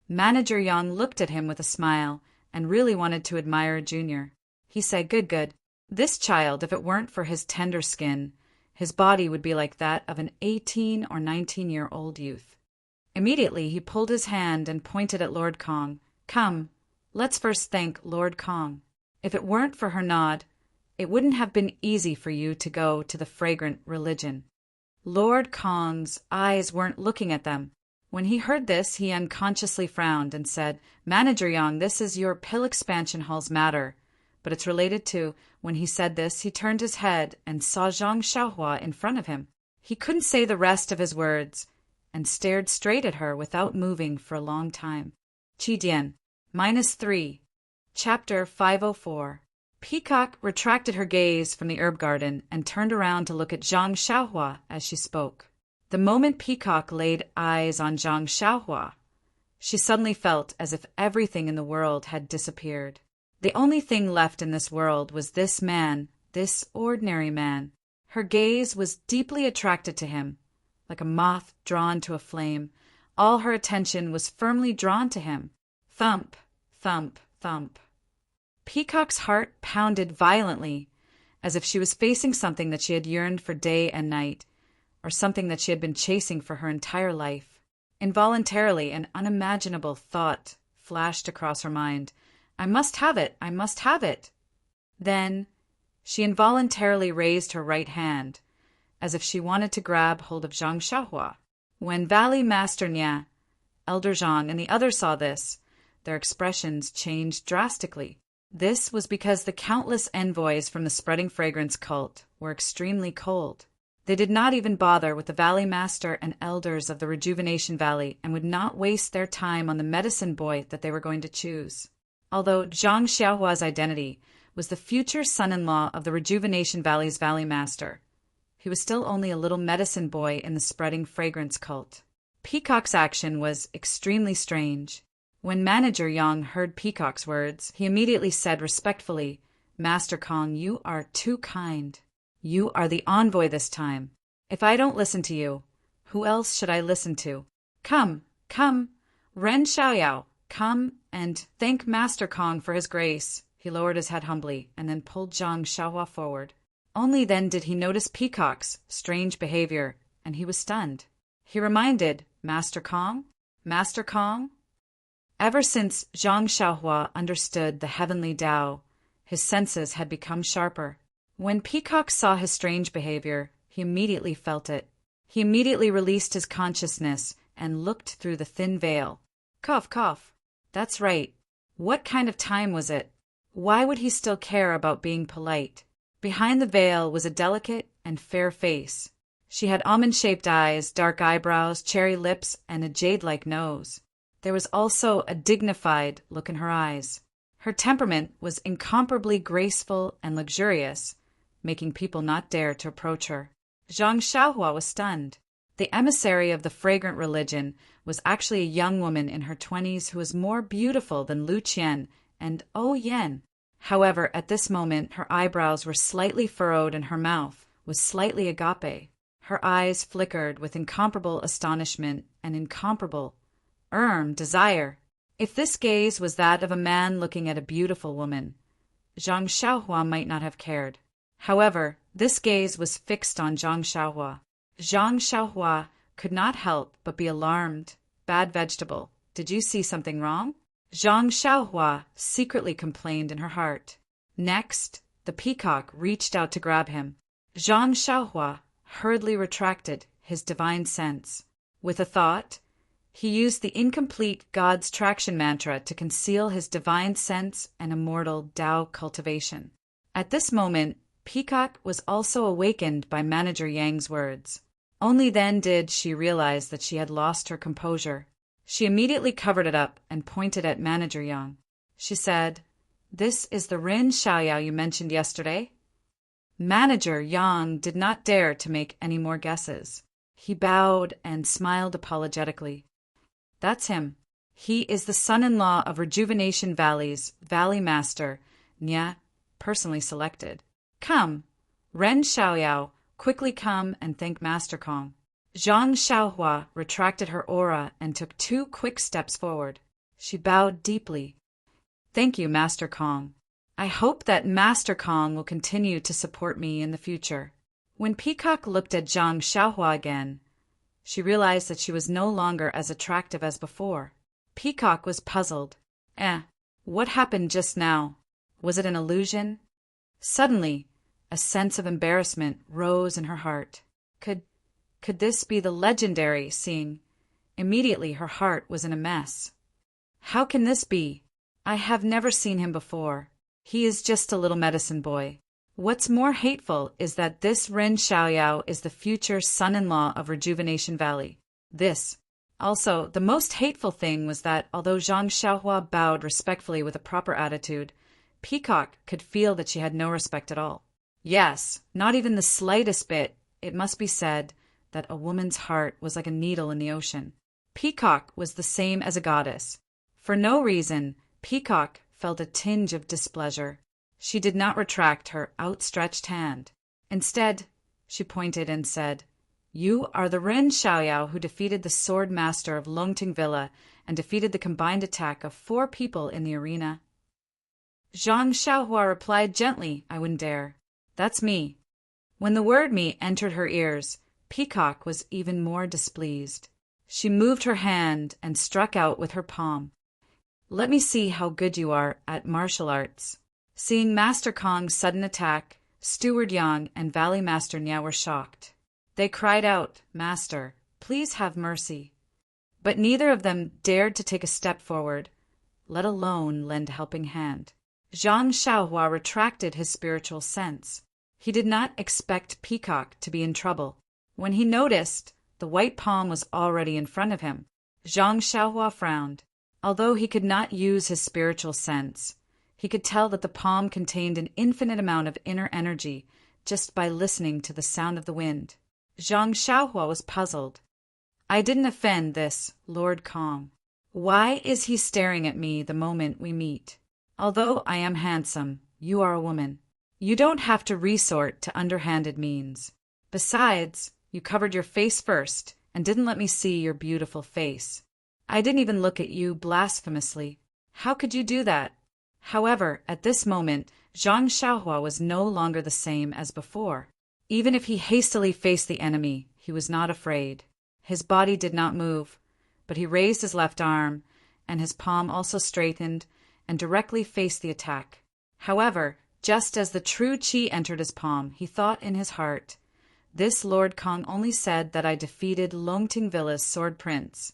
Manager Yang looked at him with a smile and really wanted to admire Junior. He said, Good. This child, if it weren't for his tender skin, his body would be like that of an 18 or 19-year-old youth. Immediately, he pulled his hand and pointed at Lord Kong. Come, let's first thank Lord Kong. If it weren't for her nod, it wouldn't have been easy for you to go to the fragrant religion. Lord Kong's eyes weren't looking at them. When he heard this, he unconsciously frowned and said, Manager Yang, this is your pill expansion hall's matter. But it's related to... When he said this, he turned his head and saw Zhang Xiaohua in front of him. He couldn't say the rest of his words and stared straight at her without moving for a long time. Qidian, -3. Chapter 504. Peacock retracted her gaze from the herb garden and turned around to look at Zhang Xiaohua as she spoke. The moment Peacock laid eyes on Zhang Xiaohua, she suddenly felt as if everything in the world had disappeared. The only thing left in this world was this man, this ordinary man. Her gaze was deeply attracted to him, like a moth drawn to a flame. All her attention was firmly drawn to him. Thump, thump, thump. Peacock's heart pounded violently, as if she was facing something that she had yearned for day and night, or something that she had been chasing for her entire life. Involuntarily, an unimaginable thought flashed across her mind. I must have it! I must have it! Then, she involuntarily raised her right hand, as if she wanted to grab hold of Zhang Xiaohua. When Valley Master Nia, Elder Zhang, and the others saw this, their expressions changed drastically. This was because the countless envoys from the Spreading Fragrance cult were extremely cold. They did not even bother with the Valley Master and elders of the Rejuvenation Valley and would not waste their time on the medicine boy that they were going to choose. Although Zhang Xiaohua's identity was the future son-in-law of the Rejuvenation Valley's Valley Master, he was still only a little medicine boy in the Spreading Fragrance cult. Peacock's action was extremely strange. When Manager Yang heard Peacock's words, he immediately said respectfully, "Master Kong, you are too kind. You are the envoy this time. If I don't listen to you, who else should I listen to? Come, Ren Xiaoyao, come and thank Master Kong for his grace." He lowered his head humbly and then pulled Zhang Xiaohua forward. Only then did he notice Peacock's strange behavior, and he was stunned. He reminded, "Master Kong? Master Kong?" Ever since Zhang Xiaohua understood the heavenly Tao, his senses had become sharper. When Peacock saw his strange behavior, he immediately felt it. He immediately released his consciousness and looked through the thin veil. Cough, cough. That's right. What kind of time was it? Why would he still care about being polite? Behind the veil was a delicate and fair face. She had almond-shaped eyes, dark eyebrows, cherry lips, and a jade-like nose. There was also a dignified look in her eyes. Her temperament was incomparably graceful and luxurious, making people not dare to approach her. Zhang Xiaohua was stunned. The emissary of the fragrant religion was actually a young woman in her 20s who was more beautiful than Lu Qian and O Yan. However, at this moment, her eyebrows were slightly furrowed and her mouth was slightly agape. Her eyes flickered with incomparable astonishment and incomparable desire. If this gaze was that of a man looking at a beautiful woman, Zhang Xiaohua might not have cared. However, this gaze was fixed on Zhang Xiaohua. Zhang Xiaohua could not help but be alarmed. Bad vegetable. Did you see something wrong? Zhang Xiaohua secretly complained in her heart. Next, the peacock reached out to grab him. Zhang Xiaohua hurriedly retracted his divine sense. With a thought, he used the incomplete God's traction mantra to conceal his divine sense and immortal Tao cultivation. At this moment, Peacock was also awakened by Manager Yang's words. Only then did she realize that she had lost her composure. She immediately covered it up and pointed at Manager Yang. She said, "This is the Ren Xiaoyao you mentioned yesterday?" Manager Yang did not dare to make any more guesses. He bowed and smiled apologetically. "That's him. He is the son-in-law of Rejuvenation Valley's Valley Master, Nia, personally selected. Come, Ren Xiaoyao, quickly come and thank Master Kong." Zhang Xiaohua retracted her aura and took 2 quick steps forward. She bowed deeply. "Thank you, Master Kong. I hope that Master Kong will continue to support me in the future." When Peacock looked at Zhang Xiaohua again, she realized that she was no longer as attractive as before. Peacock was puzzled. What happened just now? Was it an illusion? Suddenly, a sense of embarrassment rose in her heart. Could this be the legendary Xing? Immediately her heart was in a mess. How can this be? I have never seen him before. He is just a little medicine boy. What's more hateful is that this Ren Xiaoyao is the future son-in-law of Rejuvenation Valley. Also, the most hateful thing was that although Zhang Xiaohua bowed respectfully with a proper attitude, Peacock could feel that she had no respect at all. Yes, not even the slightest bit. It must be said that a woman's heart was like a needle in the ocean. Peacock was the same as a goddess. For no reason, Peacock felt a tinge of displeasure. She did not retract her outstretched hand. Instead, she pointed and said, "You are the Ren Xiaoyao who defeated the sword master of Longting Villa and defeated the combined attack of 4 people in the arena?" Zhang Xiaohua replied gently, "I wouldn't dare. That's me." When the word "me" entered her ears, Peacock was even more displeased. She moved her hand and struck out with her palm. "Let me see how good you are at martial arts." Seeing Master Kong's sudden attack, Steward Yang and Valley Master Nya were shocked. They cried out, "Master, please have mercy." But neither of them dared to take a step forward, let alone lend a helping hand. Zhang Xiaohua retracted his spiritual sense. He did not expect Peacock to be in trouble. When he noticed the white palm was already in front of him, Zhang Xiaohua frowned. Although he could not use his spiritual sense, he could tell that the palm contained an infinite amount of inner energy just by listening to the sound of the wind. Zhang Xiaohua was puzzled. "I didn't offend this Lord Kong. Why is he staring at me the moment we meet? Although I am handsome, you are a woman. You don't have to resort to underhanded means. Besides, you covered your face first and didn't let me see your beautiful face. I didn't even look at you blasphemously. How could you do that?" However, at this moment, Zhang Xiaohua was no longer the same as before. Even if he hastily faced the enemy, he was not afraid. His body did not move, but he raised his left arm, and his palm also straightened and directly faced the attack. However, just as the true qi entered his palm, he thought in his heart, "This Lord Kong only said that I defeated Longting Villa's sword prince,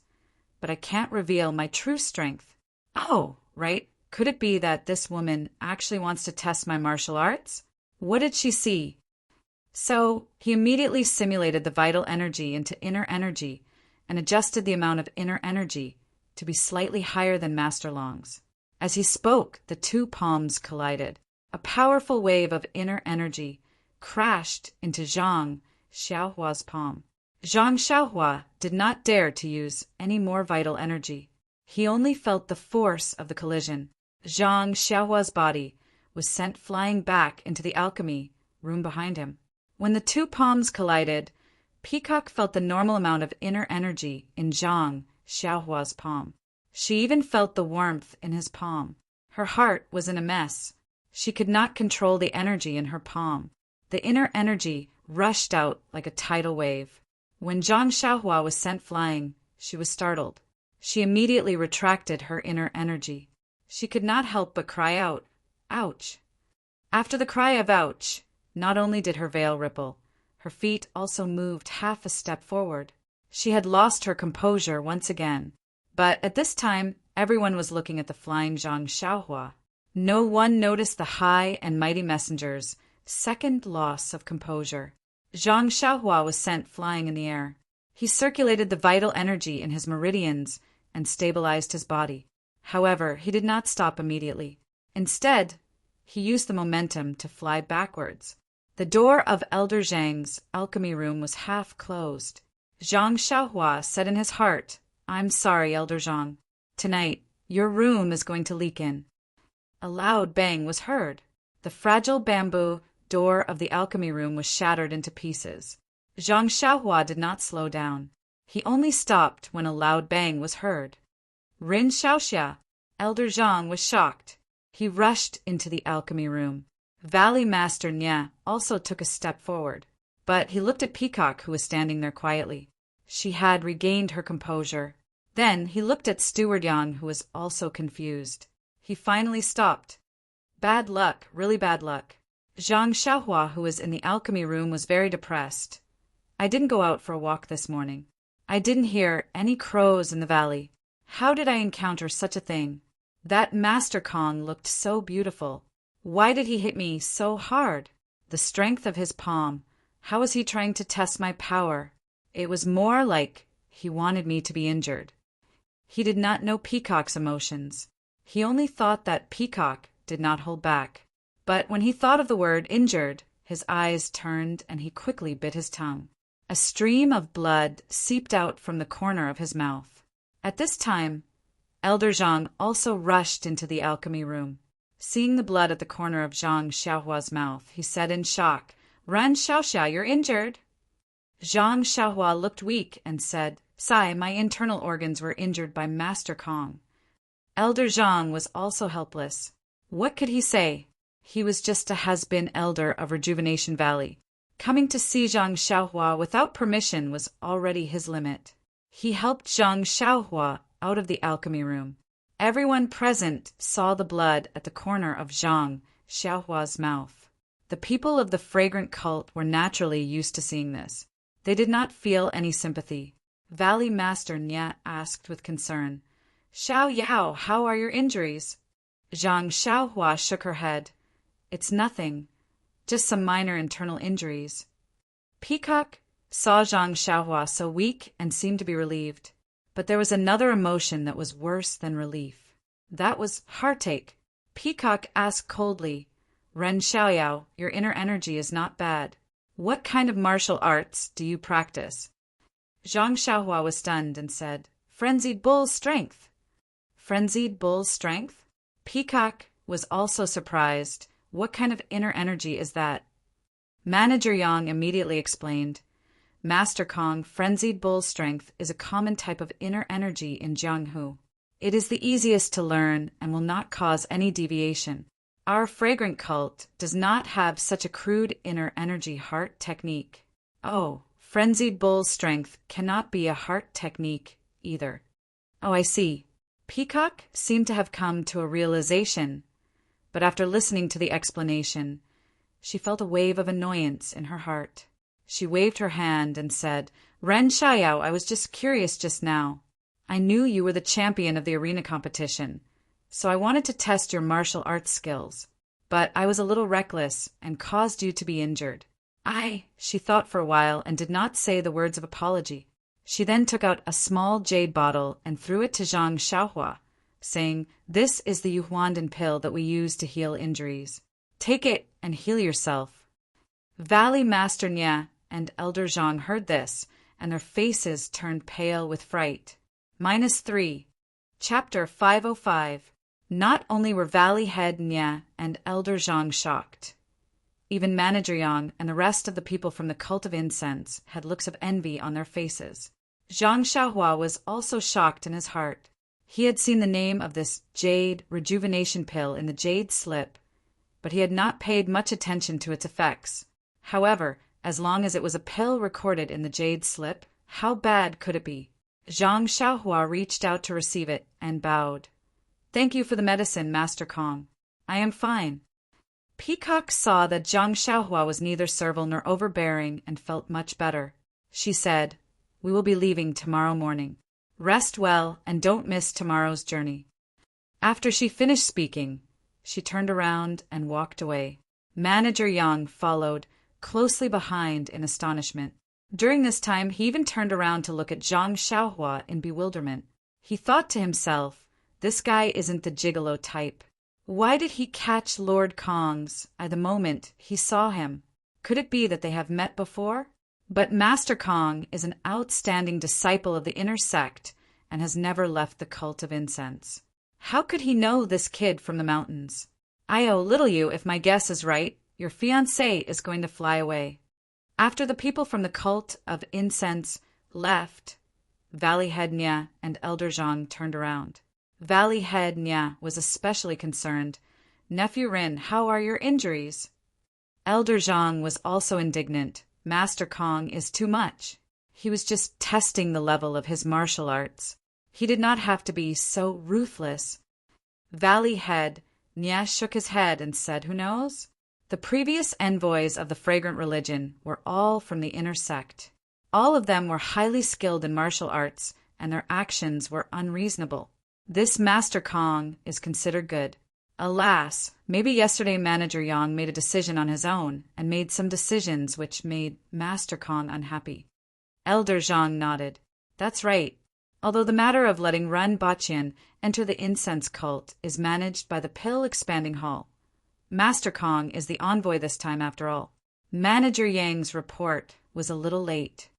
but I can't reveal my true strength. Oh, right. Could it be that this woman actually wants to test my martial arts? What did she see?" So he immediately simulated the vital energy into inner energy and adjusted the amount of inner energy to be slightly higher than Master Long's. As he spoke, the two palms collided. A powerful wave of inner energy crashed into Zhang Xiaohua's palm. Zhang Xiaohua did not dare to use any more vital energy. He only felt the force of the collision. Zhang Xiaohua's body was sent flying back into the alchemy room behind him. When the two palms collided, Peacock felt the normal amount of inner energy in Zhang Xiaohua's palm. She even felt the warmth in his palm. Her heart was in a mess. She could not control the energy in her palm. The inner energy rushed out like a tidal wave. When Zhang Xiaohua was sent flying, she was startled. She immediately retracted her inner energy. She could not help but cry out, "Ouch!" After the cry of ouch, not only did her veil ripple, her feet also moved half a step forward. She had lost her composure once again, but at this time everyone was looking at the flying Zhang Xiaohua. No one noticed the high and mighty messenger's second loss of composure. Zhang Xiaohua was sent flying in the air. He circulated the vital energy in his meridians and stabilized his body. However, he did not stop immediately. Instead, he used the momentum to fly backwards. The door of Elder Zhang's alchemy room was half closed. Zhang Xiaohua said in his heart, "I'm sorry, Elder Zhang. Tonight, your room is going to leak in." A loud bang was heard. The fragile bamboo door of the alchemy room was shattered into pieces. Zhang Xiaohua did not slow down. He only stopped when a loud bang was heard. "Rin Xiaoxia!" Elder Zhang was shocked. He rushed into the alchemy room. Valley Master Nya also took a step forward, but he looked at Peacock, who was standing there quietly. She had regained her composure. Then he looked at Steward Yang, who was also confused. He finally stopped. "Bad luck, really bad luck." Zhang Xiaohua, who was in the alchemy room, was very depressed. "I didn't go out for a walk this morning. I didn't hear any crows in the valley. How did I encounter such a thing? That Master Kong looked so beautiful. Why did he hit me so hard? The strength of his palm. How was he trying to test my power? It was more like he wanted me to be injured." He did not know Peacock's emotions. He only thought that Peacock did not hold back. But when he thought of the word injured, his eyes turned and he quickly bit his tongue. A stream of blood seeped out from the corner of his mouth. At this time, Elder Zhang also rushed into the alchemy room. Seeing the blood at the corner of Zhang Xiaohua's mouth, he said in shock, "Ran Xiaoxia, you're injured." Zhang Xiaohua looked weak and said, "Sai, my internal organs were injured by Master Kong." Elder Zhang was also helpless. What could he say? He was just a has-been elder of Rejuvenation Valley. Coming to see Zhang Xiaohua without permission was already his limit. He helped Zhang Xiaohua out of the alchemy room. Everyone present saw the blood at the corner of Zhang Xiaohua's mouth. The people of the fragrant cult were naturally used to seeing this. They did not feel any sympathy. Valley Master Nya asked with concern, "Xiao Yao, how are your injuries?" Zhang Xiaohua shook her head. "It's nothing, just some minor internal injuries." Peacock saw Zhang Xiaohua so weak and seemed to be relieved. But there was another emotion that was worse than relief. That was heartache. Peacock asked coldly, "Ren Xiaoyao, your inner energy is not bad. What kind of martial arts do you practice?" Zhang Xiaohua was stunned and said, "Frenzied bull's strength." Frenzied bull's strength? Peacock was also surprised. What kind of inner energy is that? Manager Yang immediately explained, "Master Kong, frenzied bull's strength is a common type of inner energy in Jianghu. It is the easiest to learn and will not cause any deviation. Our fragrant cult does not have such a crude inner energy heart technique." "Oh, frenzied bull's strength cannot be a heart technique either." "Oh, I see." Peacock seemed to have come to a realization, but after listening to the explanation, she felt a wave of annoyance in her heart. She waved her hand and said, "Ren Xiaoyao, I was just curious just now. I knew you were the champion of the arena competition, so I wanted to test your martial arts skills. But I was a little reckless and caused you to be injured." She thought for a while and did not say the words of apology. She then took out a small jade bottle and threw it to Zhang Xiaohua, saying, "This is the Yuhuandan pill that we use to heal injuries. Take it and heal yourself." Valley Master Nya and Elder Zhang heard this, and their faces turned pale with fright. -3. Chapter 505. Not only were Valley Head Nya and Elder Zhang shocked. Even Manager Yang and the rest of the people from the Cult of Incense had looks of envy on their faces. Zhang Xiaohua was also shocked in his heart. He had seen the name of this jade rejuvenation pill in the jade slip, but he had not paid much attention to its effects. However, as long as it was a pill recorded in the jade slip, how bad could it be? Zhang Xiaohua reached out to receive it and bowed. "Thank you for the medicine, Master Kong. I am fine." Peacock saw that Zhang Xiaohua was neither servile nor overbearing and felt much better. She said, "We will be leaving tomorrow morning. Rest well and don't miss tomorrow's journey." After she finished speaking, she turned around and walked away. Manager Yang followed closely behind in astonishment. During this time, he even turned around to look at Zhang Xiaohua in bewilderment. He thought to himself, "This guy isn't the gigolo type. Why did he catch Lord Kong's at the moment he saw him? Could it be that they have met before? But Master Kong is an outstanding disciple of the inner sect and has never left the Cult of Incense. How could he know this kid from the mountains? Little you, if my guess is right, your fiancé is going to fly away." After the people from the Cult of Incense left, Valley Head Nya and Elder Zhang turned around. Valley Head Nya was especially concerned. "Nephew Rin, how are your injuries?" Elder Zhang was also indignant. "Master Kong is too much. He was just testing the level of his martial arts. He did not have to be so ruthless." Valley Head Nya shook his head and said, "Who knows?" The previous envoys of the fragrant religion were all from the inner sect. All of them were highly skilled in martial arts, and their actions were unreasonable. This Master Kong is considered good. Alas, maybe yesterday Manager Yang made a decision on his own and made some decisions which made Master Kong unhappy. Elder Zhang nodded. "That's right. Although the matter of letting Ren Baqian enter the incense cult is managed by the Pill Expanding Hall. Master Kong is the envoy this time after all." Manager Yang's report was a little late.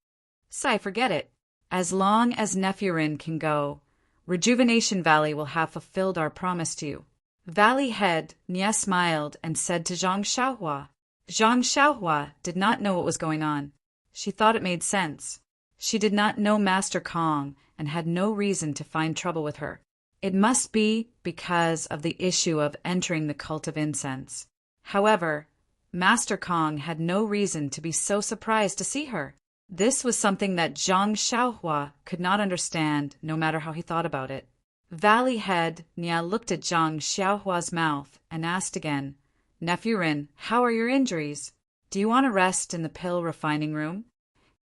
"Sai, forget it. As long as Nephew Rin can go, Rejuvenation Valley will have fulfilled our promise to you." Valley Head Nya smiled and said to Zhang Xiaohua. Zhang Xiaohua did not know what was going on. She thought it made sense. She did not know Master Kong and had no reason to find trouble with her. It must be because of the issue of entering the Cult of Incense. However, Master Kong had no reason to be so surprised to see her. This was something that Zhang Xiaohua could not understand, no matter how he thought about it. Valley Head Nya looked at Zhang Xiaohua's mouth and asked again, Nephew Rin, how are your injuries? Do you want to rest in the pill refining room?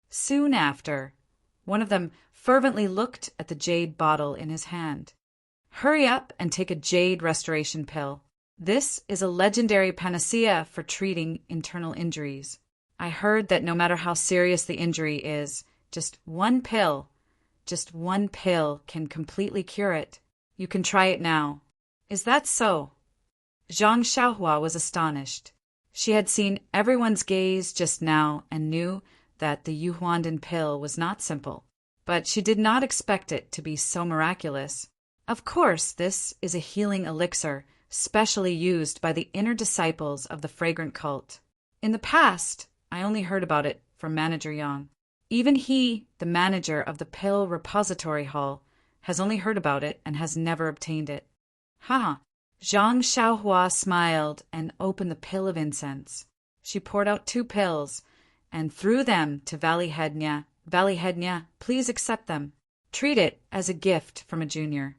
Soon after, one of them fervently looked at the jade bottle in his hand. Hurry up and take a jade restoration pill. This is a legendary panacea for treating internal injuries. I heard that no matter how serious the injury is, just one pill can completely cure it. You can try it now. Is that so? Zhang Xiaohua was astonished. She had seen everyone's gaze just now and knew that the Yuhuandan pill was not simple. But she did not expect it to be so miraculous. Of course, this is a healing elixir specially used by the inner disciples of the fragrant cult. In the past, I only heard about it from Manager Yang. Even he, the manager of the pill repository hall, has only heard about it and has never obtained it. Ha! Zhang Xiaohua smiled and opened the pill of incense. She poured out 2 pills and threw them to Valley Head Nya. Valley Head Nya, please accept them. Treat it as a gift from a junior.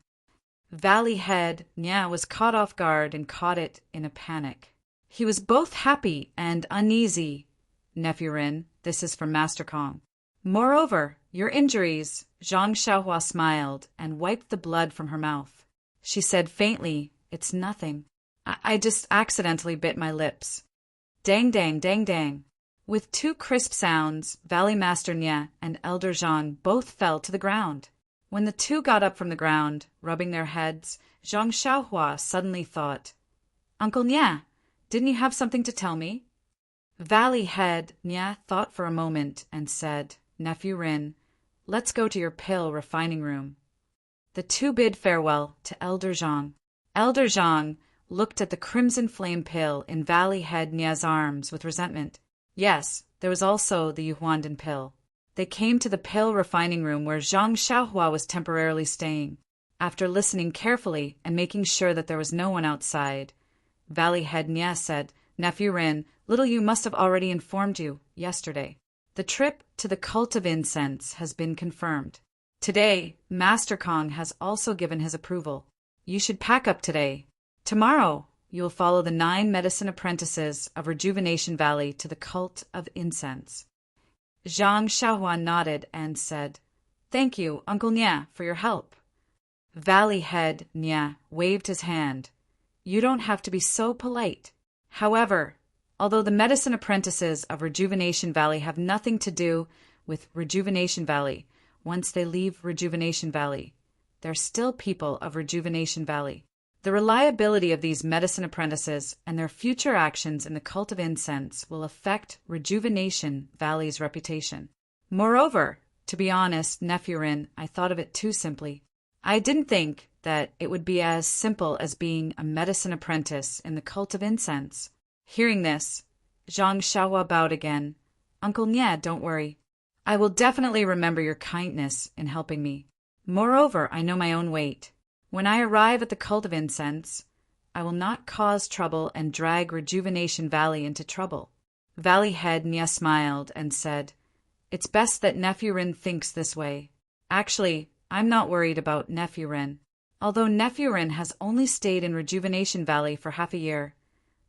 Valley Head Nya was caught off guard and caught it in a panic. He was both happy and uneasy. Nephew Rin, this is from Master Kong. Moreover, your injuries. Zhang Xiaohua smiled and wiped the blood from her mouth. She said faintly, it's nothing. I just accidentally bit my lips. Dang, dang, dang, dang. With 2 crisp sounds, Valley Master Nya and Elder Zhang both fell to the ground. When the 2 got up from the ground, rubbing their heads, Zhang Xiaohua suddenly thought, Uncle Nya, didn't you have something to tell me? Valley Head Nya thought for a moment and said, Nephew Rin, let's go to your pill refining room. The 2 bid farewell to Elder Zhang. Elder Zhang looked at the crimson flame pill in Valley Head Nya's arms with resentment. Yes, there was also the Yuhuandan pill. They came to the pill refining room where Zhang Xiaohua was temporarily staying. After listening carefully and making sure that there was no one outside, Valley Head Nya said, Nephew Rin, little you must have already informed you yesterday. The trip to the Cult of Incense has been confirmed. Today, Master Kong has also given his approval. You should pack up today. Tomorrow, you will follow the 9 medicine apprentices of Rejuvenation Valley to the Cult of Incense. Zhang Xiaohua nodded and said, Thank you, Uncle Nya, for your help. Valley Head Nya waved his hand. You don't have to be so polite. However, although the medicine apprentices of Rejuvenation Valley have nothing to do with Rejuvenation Valley, once they leave Rejuvenation Valley, they're still people of Rejuvenation Valley. The reliability of these medicine apprentices and their future actions in the Cult of Incense will affect Rejuvenation Valley's reputation. Moreover, to be honest, Nephew Rin, I thought of it too simply. I didn't think that it would be as simple as being a medicine apprentice in the Cult of Incense. Hearing this, Zhang Xiaohua bowed again. Uncle Nya, don't worry. I will definitely remember your kindness in helping me. Moreover, I know my own weight. When I arrive at the Cult of Incense, I will not cause trouble and drag Rejuvenation Valley into trouble. Valley Head Nya smiled and said, It's best that Nephew Rin thinks this way. Actually, I'm not worried about Nephew Rin. Although Nephew Rin has only stayed in Rejuvenation Valley for half a year,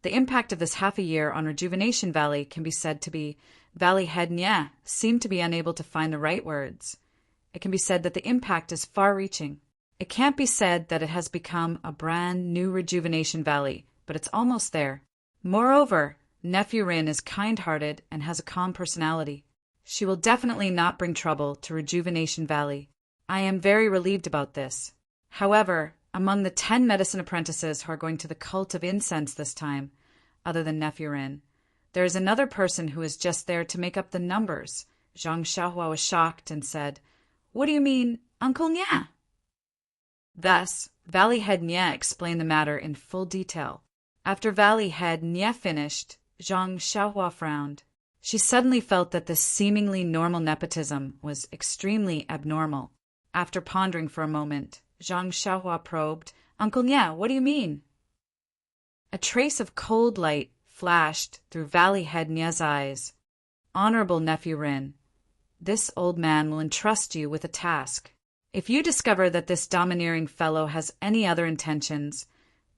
the impact of this half a year on Rejuvenation Valley can be said to be Valley Head Nya seemed to be unable to find the right words. It can be said that the impact is far-reaching. It can't be said that it has become a brand new Rejuvenation Valley, but it's almost there. Moreover, Nephew Rin is kind-hearted and has a calm personality. She will definitely not bring trouble to Rejuvenation Valley. I am very relieved about this. However, among the 10 medicine apprentices who are going to the Cult of Incense this time, other than Nephew Rin, there is another person who is just there to make up the numbers. Zhang Xiaohua was shocked and said, What do you mean, Uncle Nya? Thus, Valley Head Nya explained the matter in full detail. After Valley Head Nya finished, Zhang Xiaohua frowned. She suddenly felt that this seemingly normal nepotism was extremely abnormal. After pondering for a moment, Zhang Xiaohua probed, Uncle Nya, what do you mean? A trace of cold light flashed through Valley Head Nya's eyes. Honorable Nephew Rin, this old man will entrust you with a task. If you discover that this domineering fellow has any other intentions,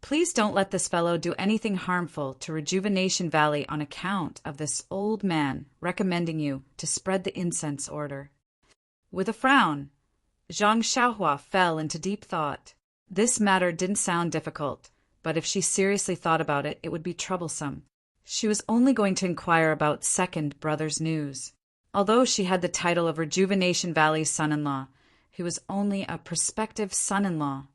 Please don't let this fellow do anything harmful to Rejuvenation Valley on account of this old man recommending you to spread the incense order." With a frown, Zhang Xiaohua fell into deep thought. This matter didn't sound difficult, but if she seriously thought about it, it would be troublesome. She was only going to inquire about second brother's news. Although she had the title of Rejuvenation Valley's son-in-law, he was only a prospective son-in-law.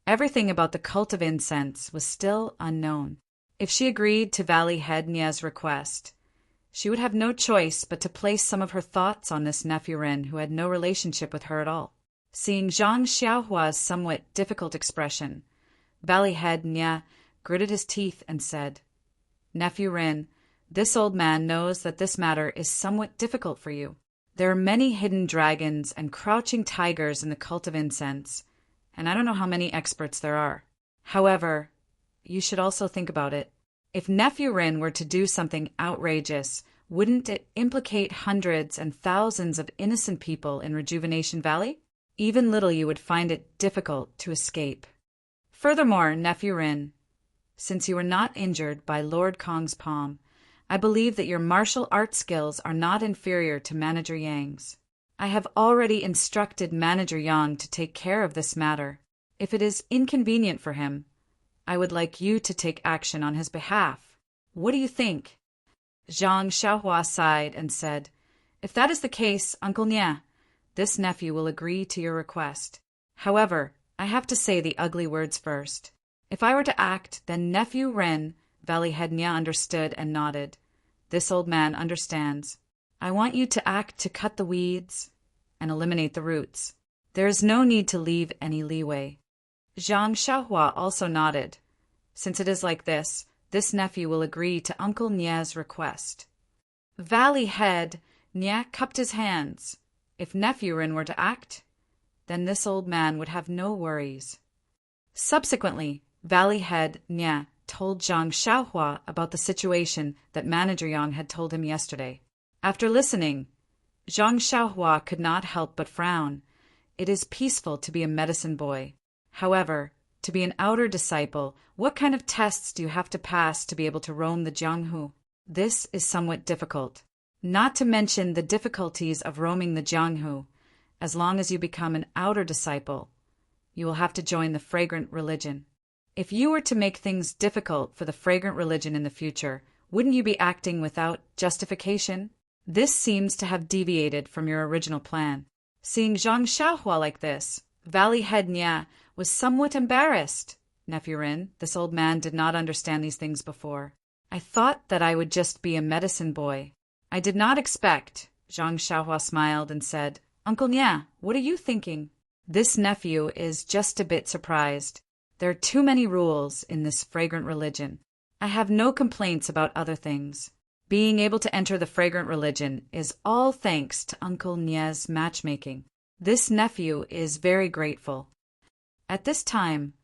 Everything about the cult of incense was still unknown. If she agreed to Valley Head Nia's request, she would have no choice but to place some of her thoughts on this nephew Ren who had no relationship with her at all. Seeing Zhang Xiaohua's somewhat difficult expression, Valley Head Nia gritted his teeth and said, "Nephew Rin, this old man knows that this matter is somewhat difficult for you. There are many hidden dragons and crouching tigers in the cult of incense, and I don't know how many experts there are. However, you should also think about it. If Nephew Rin were to do something outrageous, wouldn't it implicate hundreds and thousands of innocent people in Rejuvenation Valley? Even little you would find it difficult to escape. Furthermore, Nephew Rin, since you were not injured by Lord Kong's palm, I believe that your martial arts skills are not inferior to Manager Yang's. I have already instructed Manager Yang to take care of this matter. If it is inconvenient for him, I would like you to take action on his behalf. What do you think?" Zhang Xiaohua sighed and said, "If that is the case, Uncle Nia, this nephew will agree to your request. However, I have to say the ugly words first. If I were to act, then Nephew Ren," Valley Head Nia understood and nodded. "This old man understands. I want you to act to cut the weeds and eliminate the roots. There is no need to leave any leeway." Zhang Xiaohua also nodded. Since it is like this nephew will agree to Uncle Nia's request. Valley Head Nia cupped his hands. If Nephew Rin were to act, then this old man would have no worries. Subsequently, Valley Head Nia told Zhang Xiaohua about the situation that Manager Yang had told him yesterday. After listening, Zhang Xiaohua could not help but frown. It is peaceful to be a medicine boy. However, to be an outer disciple, what kind of tests do you have to pass to be able to roam the Jianghu? This is somewhat difficult. Not to mention the difficulties of roaming the Jianghu. As long as you become an outer disciple, you will have to join the fragrant religion. If you were to make things difficult for the fragrant religion in the future, wouldn't you be acting without justification? This seems to have deviated from your original plan. Seeing Zhang Xiaohua like this, Valley Head Nia was somewhat embarrassed. Nephew Rin, this old man did not understand these things before. I thought that I would just be a medicine boy. I did not expect. Zhang Xiaohua smiled and said, "Uncle Nia, what are you thinking?" This nephew is just a bit surprised. There are too many rules in this fragrant religion. I have no complaints about other things. Being able to enter the fragrant religion is all thanks to Uncle Nia's matchmaking. This nephew is very grateful. At this time,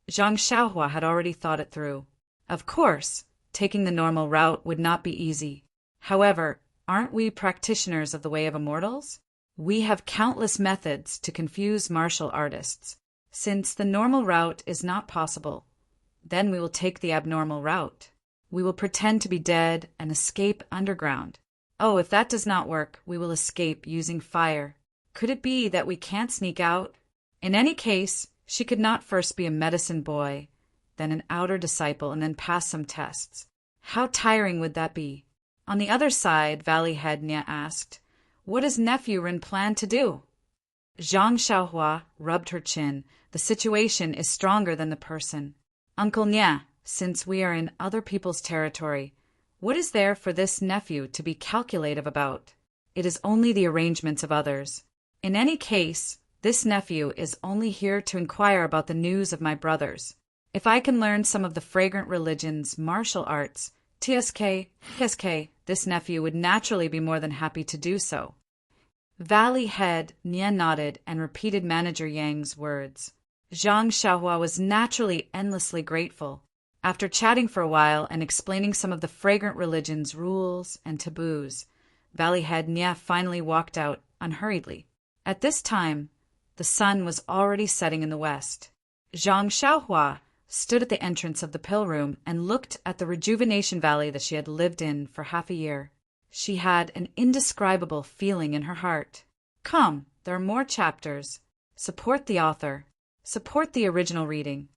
Zhang Xiaohua had already thought it through. Of course, taking the normal route would not be easy. However, aren't we practitioners of the way of immortals? We have countless methods to confuse martial artists. Since the normal route is not possible, then we will take the abnormal route. We will pretend to be dead and escape underground. Oh, if that does not work, we will escape using fire. Could it be that we can't sneak out? In any case, she could not first be a medicine boy, then an outer disciple, and then pass some tests. How tiring would that be? On the other side, Valley Head Nia asked, "What does Nephew Rin plan to do?" Zhang Xiaohua rubbed her chin. The situation is stronger than the person. "Uncle Nia, since we are in other people's territory, what is there for this nephew to be calculative about? It is only the arrangements of others. In any case, this nephew is only here to inquire about the news of my brothers. If I can learn some of the fragrant religion's martial arts, TSK, this nephew would naturally be more than happy to do so." Valley Head Nia nodded and repeated Manager Yang's words. Zhang Xiaohua was naturally endlessly grateful. After chatting for a while and explaining some of the fragrant religion's rules and taboos, Valley Head Nia finally walked out unhurriedly. At this time, the sun was already setting in the west. Zhang Xiaohua stood at the entrance of the pill room and looked at the rejuvenation valley that she had lived in for half a year. She had an indescribable feeling in her heart. Come, there are more chapters. Support the author. Support the original reading.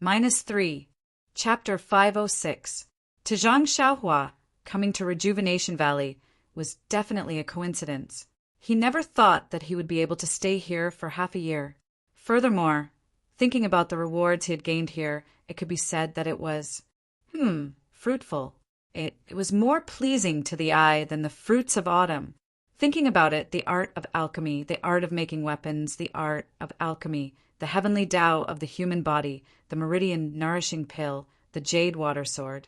-3. Chapter 506. To Zhang Xiaohua, coming to Rejuvenation Valley was definitely a coincidence. He never thought that he would be able to stay here for half a year. Furthermore, thinking about the rewards he had gained here, it could be said that it was, fruitful. It was more pleasing to the eye than the fruits of autumn. Thinking about it, the art of alchemy, the art of making weapons, the art of alchemy, the heavenly Tao of the human body, the meridian nourishing pill, the jade water sword.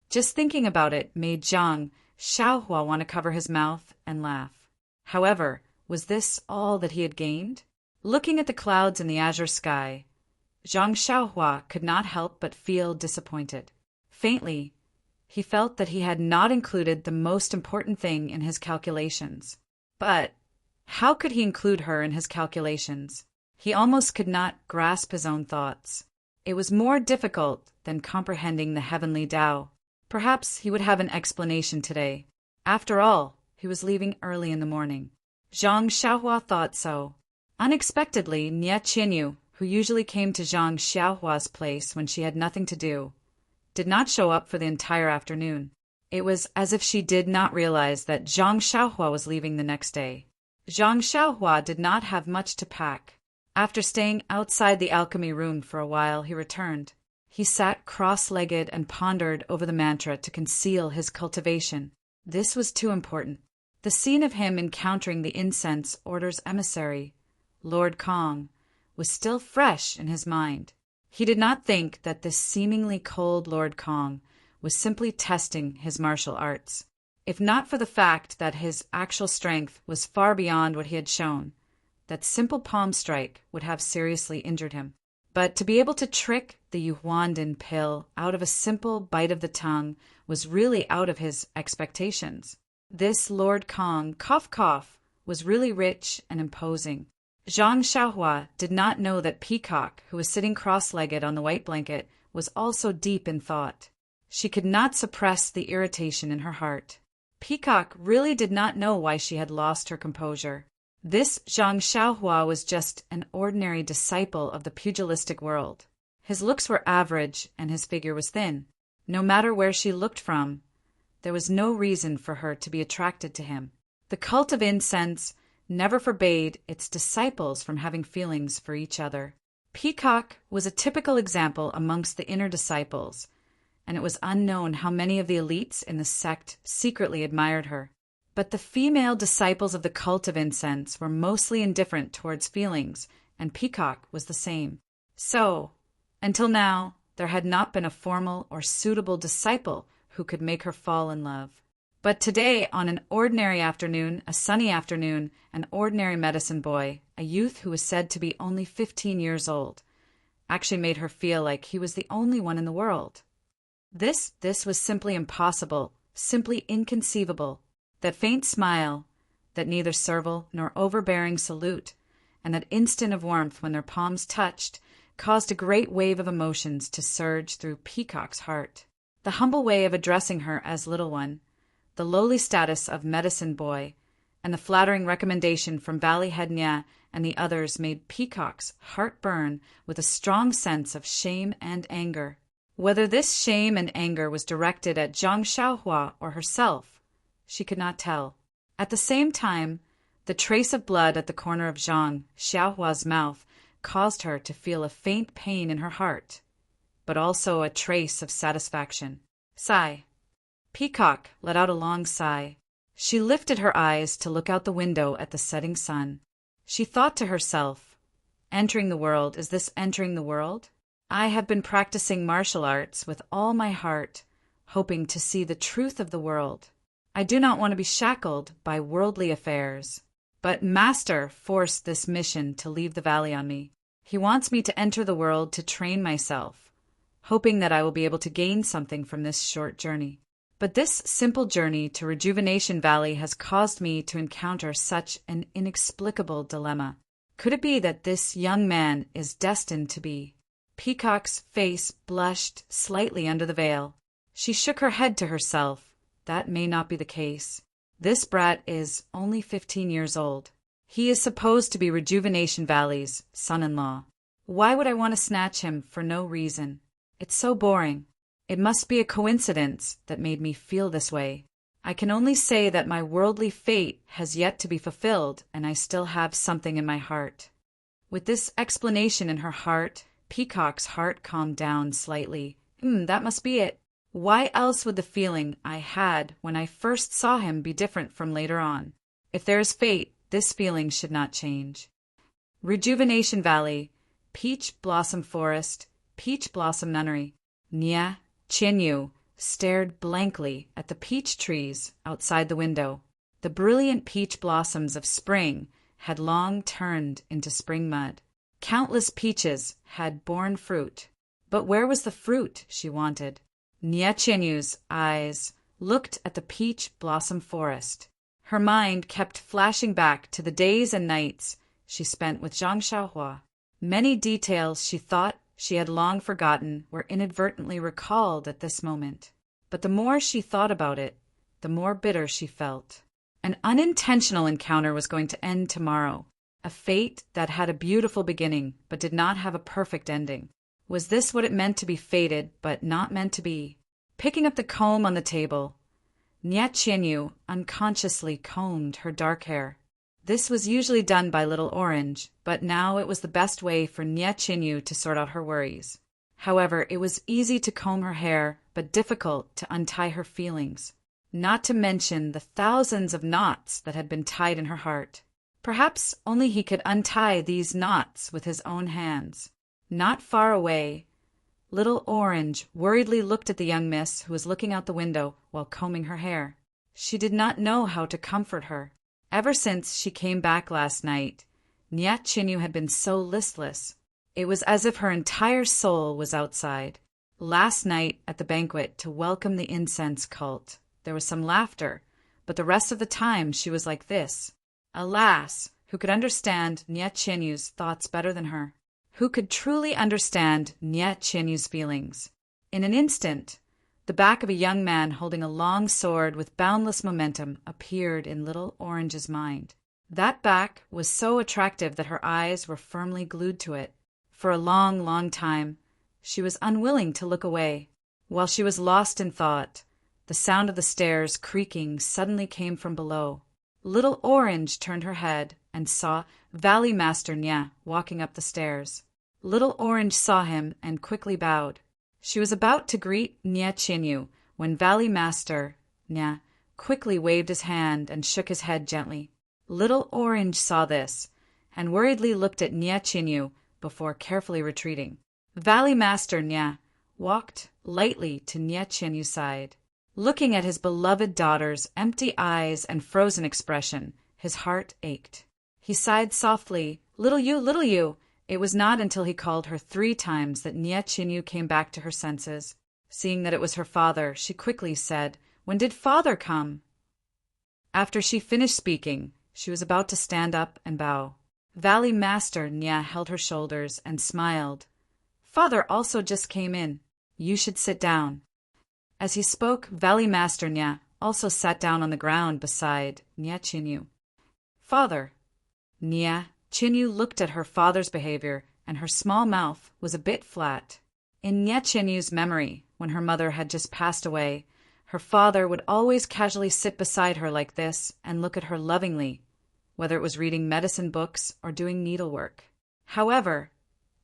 Just thinking about it made Zhang Xiaohua want to cover his mouth and laugh. However, was this all that he had gained? Looking at the clouds in the azure sky, Zhang Xiaohua could not help but feel disappointed. Faintly, he felt that he had not included the most important thing in his calculations. But how could he include her in his calculations? He almost could not grasp his own thoughts. It was more difficult than comprehending the heavenly Tao. Perhaps he would have an explanation today. After all, he was leaving early in the morning. Zhang Xiaohua thought so. Unexpectedly, Nie Qianyu, who usually came to Zhang Xiaohua's place when she had nothing to do, did not show up for the entire afternoon. It was as if she did not realize that Zhang Xiaohua was leaving the next day. Zhang Xiaohua did not have much to pack. After staying outside the alchemy room for a while, he returned. He sat cross-legged and pondered over the mantra to conceal his cultivation. This was too important. The scene of him encountering the incense order's emissary, Lord Kong, was still fresh in his mind. He did not think that this seemingly cold Lord Kong was simply testing his martial arts. If not for the fact that his actual strength was far beyond what he had shown, that simple palm strike would have seriously injured him. But to be able to trick the Yuhuandin pill out of a simple bite of the tongue was really out of his expectations. This Lord Kong, cough, was really rich and imposing. Zhang Xiaohua did not know that Peacock, who was sitting cross-legged on the white blanket, was also deep in thought. She could not suppress the irritation in her heart. Peacock really did not know why she had lost her composure. This Zhang Xiaohua was just an ordinary disciple of the pugilistic world. His looks were average and his figure was thin. No matter where she looked from, there was no reason for her to be attracted to him. The cult of incense never forbade its disciples from having feelings for each other. Peacock was a typical example amongst the inner disciples, and it was unknown how many of the elites in the sect secretly admired her. But the female disciples of the cult of incense were mostly indifferent towards feelings, and Peacock was the same. So, until now, there had not been a formal or suitable disciple who could make her fall in love. But today, on an ordinary afternoon, a sunny afternoon, an ordinary medicine boy, a youth who was said to be only 15 years old, actually made her feel like he was the only one in the world. This was simply impossible, simply inconceivable. That faint smile, that neither servile nor overbearing salute, and that instant of warmth when their palms touched, caused a great wave of emotions to surge through Peacock's heart. The humble way of addressing her as little one, the lowly status of medicine boy, and the flattering recommendation from Valley Head Nya and the others made Peacock's heart burn with a strong sense of shame and anger. Whether this shame and anger was directed at Zhang Xiaohua or herself, she could not tell. At the same time, the trace of blood at the corner of Zhang Xiaohua's mouth caused her to feel a faint pain in her heart, but also a trace of satisfaction. Sigh. Peacock let out a long sigh. She lifted her eyes to look out the window at the setting sun. She thought to herself, entering the world, is this entering the world? I have been practicing martial arts with all my heart, hoping to see the truth of the world. I do not want to be shackled by worldly affairs. But Master forced this mission to leave the valley on me. He wants me to enter the world to train myself, hoping that I will be able to gain something from this short journey. But this simple journey to Rejuvenation Valley has caused me to encounter such an inexplicable dilemma. Could it be that this young man is destined to be Peacock's face blushed slightly under the veil. She shook her head to herself. That may not be the case. This brat is only 15 years old. He is supposed to be Rejuvenation Valley's son-in-law. Why would I want to snatch him for no reason? It's so boring. It must be a coincidence that made me feel this way. I can only say that my worldly fate has yet to be fulfilled, and I still have something in my heart. With this explanation in her heart, Peacock's heart calmed down slightly. That must be it. Why else would the feeling I had when I first saw him be different from later on? If there is fate, this feeling should not change. Rejuvenation Valley, Peach Blossom Forest, Peach Blossom Nunnery. Nya Chenyu stared blankly at the peach trees outside the window. The brilliant peach blossoms of spring had long turned into spring mud. Countless peaches had borne fruit. But where was the fruit she wanted? Nya Chenyu's eyes looked at the peach blossom forest. Her mind kept flashing back to the days and nights she spent with Zhang Xiaohua. Many details she thought she had long forgotten were inadvertently recalled at this moment. But the more she thought about it, the more bitter she felt. An unintentional encounter was going to end tomorrow. A fate that had a beautiful beginning but did not have a perfect ending. Was this what it meant to be fated but not meant to be? Picking up the comb on the table, Nya Chenyu unconsciously combed her dark hair. This was usually done by Little Orange, but now it was the best way for Nya Chenyu to sort out her worries. However, it was easy to comb her hair, but difficult to untie her feelings, not to mention the thousands of knots that had been tied in her heart. Perhaps only he could untie these knots with his own hands. Not far away, Little Orange worriedly looked at the young miss who was looking out the window while combing her hair. She did not know how to comfort her. Ever since she came back last night, Nya Chenyu had been so listless. It was as if her entire soul was outside. Last night at the banquet to welcome the incense cult, there was some laughter, but the rest of the time she was like this. Alas, who could understand Nya Chenyu's thoughts better than her? Who could truly understand Nya Chenyu's feelings? In an instant, the back of a young man holding a long sword with boundless momentum appeared in Little Orange's mind. That back was so attractive that her eyes were firmly glued to it. For a long, long time, she was unwilling to look away. While she was lost in thought, the sound of the stairs creaking suddenly came from below. Little Orange turned her head and saw Valley Master Nya walking up the stairs. Little Orange saw him and quickly bowed. She was about to greet Nya Chenyu when Valley Master Nya quickly waved his hand and shook his head gently. Little Orange saw this and worriedly looked at Nya Chenyu before carefully retreating. Valley Master Nya walked lightly to Nya Chenyu's side. Looking at his beloved daughter's empty eyes and frozen expression, his heart ached. He sighed softly, "Little you, little you." It was not until he called her 3 times that Nya Chenyu came back to her senses. Seeing that it was her father, she quickly said, "When did father come?" After she finished speaking, she was about to stand up and bow. Valley Master Nya held her shoulders and smiled. "Father also just came in. You should sit down." As he spoke, Valley Master Nya also sat down on the ground beside Nya Chenyu. "Father." Nya Chenyu looked at her father's behavior, and her small mouth was a bit flat. In Nya Chenyu's memory, when her mother had just passed away, her father would always casually sit beside her like this and look at her lovingly, whether it was reading medicine books or doing needlework. However,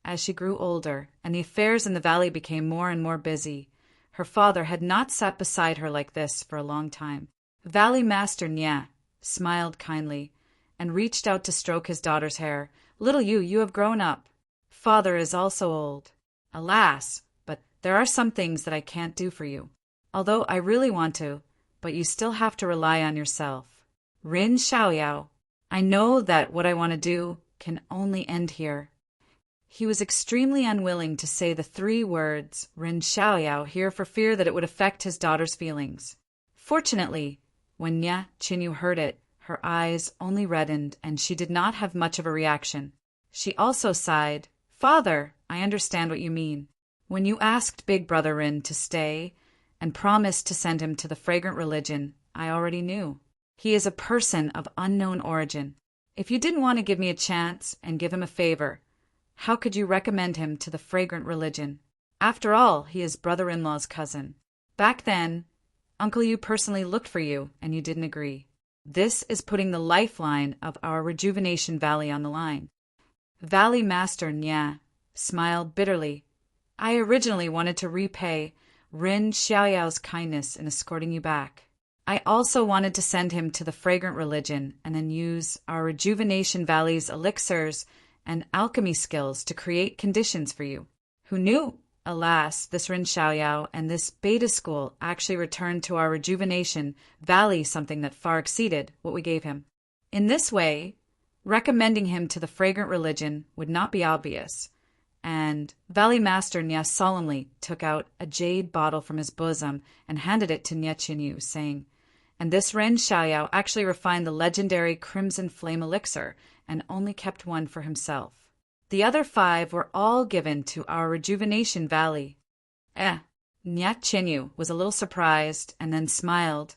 as she grew older and the affairs in the valley became more and more busy, her father had not sat beside her like this for a long time. Valley Master Nya smiled kindly and reached out to stroke his daughter's hair. "Little you, you have grown up. Father is also old. Alas, but there are some things that I can't do for you. Although I really want to, but you still have to rely on yourself. Rin Xiaoyao, I know that what I want to do can only end here." He was extremely unwilling to say the 3 words Rin Xiaoyao here for fear that it would affect his daughter's feelings. Fortunately, when Nya Chenyu heard it, her eyes only reddened and she did not have much of a reaction. She also sighed, Father, I understand what you mean. When you asked Big Brother Rin to stay and promised to send him to the fragrant religion, I already knew. He is a person of unknown origin. If you didn't want to give me a chance and give him a favor, how could you recommend him to the fragrant religion? After all, he is brother-in-law's cousin. Back then, Uncle Yu personally looked for you, and you didn't agree. This is putting the lifeline of our Rejuvenation Valley on the line. Valley Master Nya smiled bitterly. I originally wanted to repay Rin Xiaoyao's kindness in escorting you back. I also wanted to send him to the fragrant religion and then use our Rejuvenation Valley's elixirs and alchemy skills to create conditions for you. Who knew? Alas, this Rin Xiaoyao and this beta school actually returned to our Rejuvenation Valley something that far exceeded what we gave him. In this way, recommending him to the fragrant religion would not be obvious, and Valley Master Nya solemnly took out a jade bottle from his bosom and handed it to Nye Qinyu, saying, and this Ren Xiaoyao actually refined the legendary Crimson Flame Elixir and only kept one for himself. The other 5 were all given to our Rejuvenation Valley. Nye Qinyu was a little surprised and then smiled.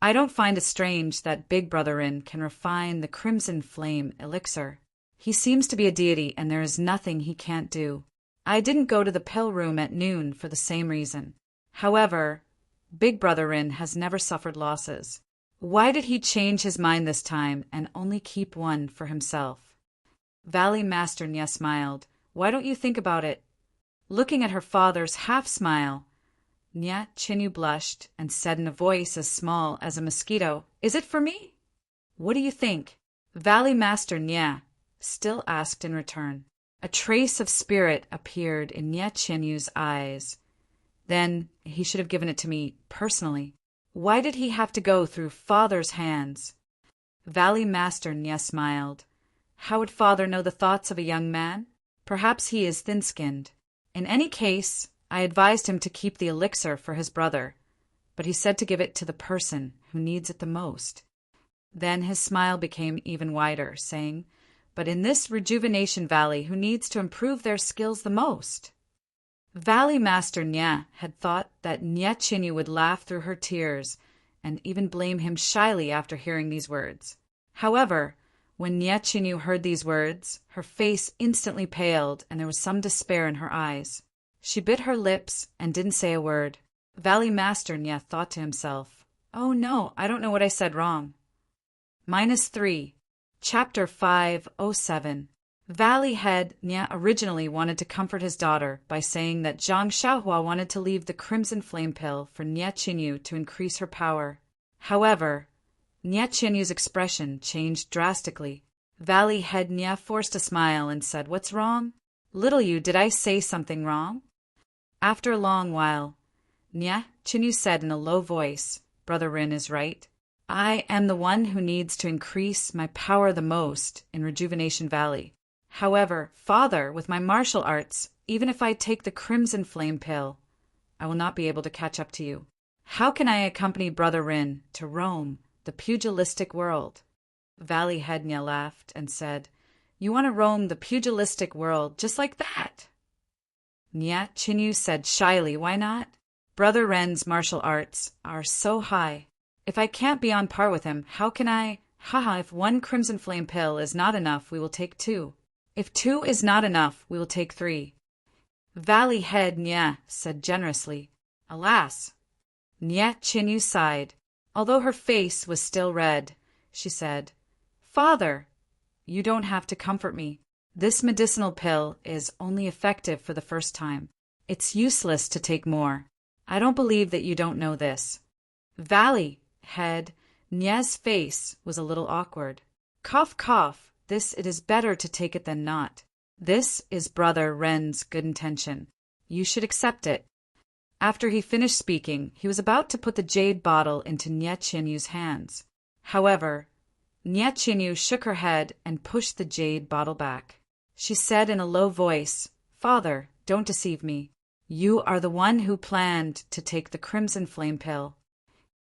I don't find it strange that Big Brother Rin can refine the Crimson Flame Elixir. He seems to be a deity and there is nothing he can't do. I didn't go to the pill room at noon for the same reason. However, Big Brother Rin has never suffered losses. Why did he change his mind this time and only keep one for himself? Valley Master Nya smiled. Why don't you think about it? Looking at her father's half-smile, Nye Qinyu blushed and said in a voice as small as a mosquito, Is it for me? What do you think? Valley Master Nya still asked in return. A trace of spirit appeared in Nye Qinyu's eyes. Then he should have given it to me personally. Why did he have to go through Father's hands? Valley Master Nya smiled. How would Father know the thoughts of a young man? Perhaps he is thin-skinned. In any case, I advised him to keep the elixir for his brother, but he said to give it to the person who needs it the most. Then his smile became even wider, saying, But in this Rejuvenation Valley, who needs to improve their skills the most? Valley Master Nya had thought that Nye Qinyu would laugh through her tears and even blame him shyly after hearing these words. However, when Nye Qinyu heard these words, her face instantly paled and there was some despair in her eyes. She bit her lips and didn't say a word. Valley Master Nya thought to himself, Oh no, I don't know what I said wrong. -3. Chapter 507. Valley Head Nya originally wanted to comfort his daughter by saying that Zhang Xiaohua wanted to leave the Crimson Flame Pill for Nye Qinyu to increase her power. However, Nye Qinyu's expression changed drastically. Valley Head Nya forced a smile and said, What's wrong? Little you, did I say something wrong? After a long while, Nye Qinyu said in a low voice, Brother Rin is right. I am the one who needs to increase my power the most in Rejuvenation Valley. However, Father, with my martial arts, even if I take the Crimson Flame Pill, I will not be able to catch up to you. How can I accompany Brother Rin to Rome, the pugilistic world? Valley Head Nya laughed and said, You want to roam the pugilistic world just like that? Nye Qinyu said shyly, Why not? Brother Ren's martial arts are so high. If I can't be on par with him, how can I? Haha, if 1 Crimson Flame Pill is not enough, we will take 2. If 2 is not enough, we will take 3. Valley Head Nya said generously. Alas! Nye Qinyu sighed. Although her face was still red, she said, Father, you don't have to comfort me. This medicinal pill is only effective for the first time. It's useless to take more. I don't believe that you don't know this. Valley Head Nya's face was a little awkward. Cough, cough. It is better to take it than not. This is Brother Ren's good intention. You should accept it. After he finished speaking, he was about to put the jade bottle into Nye Qinyu's hands. However, Nye Qinyu shook her head and pushed the jade bottle back. She said in a low voice, Father, don't deceive me. You are the one who planned to take the Crimson Flame Pill.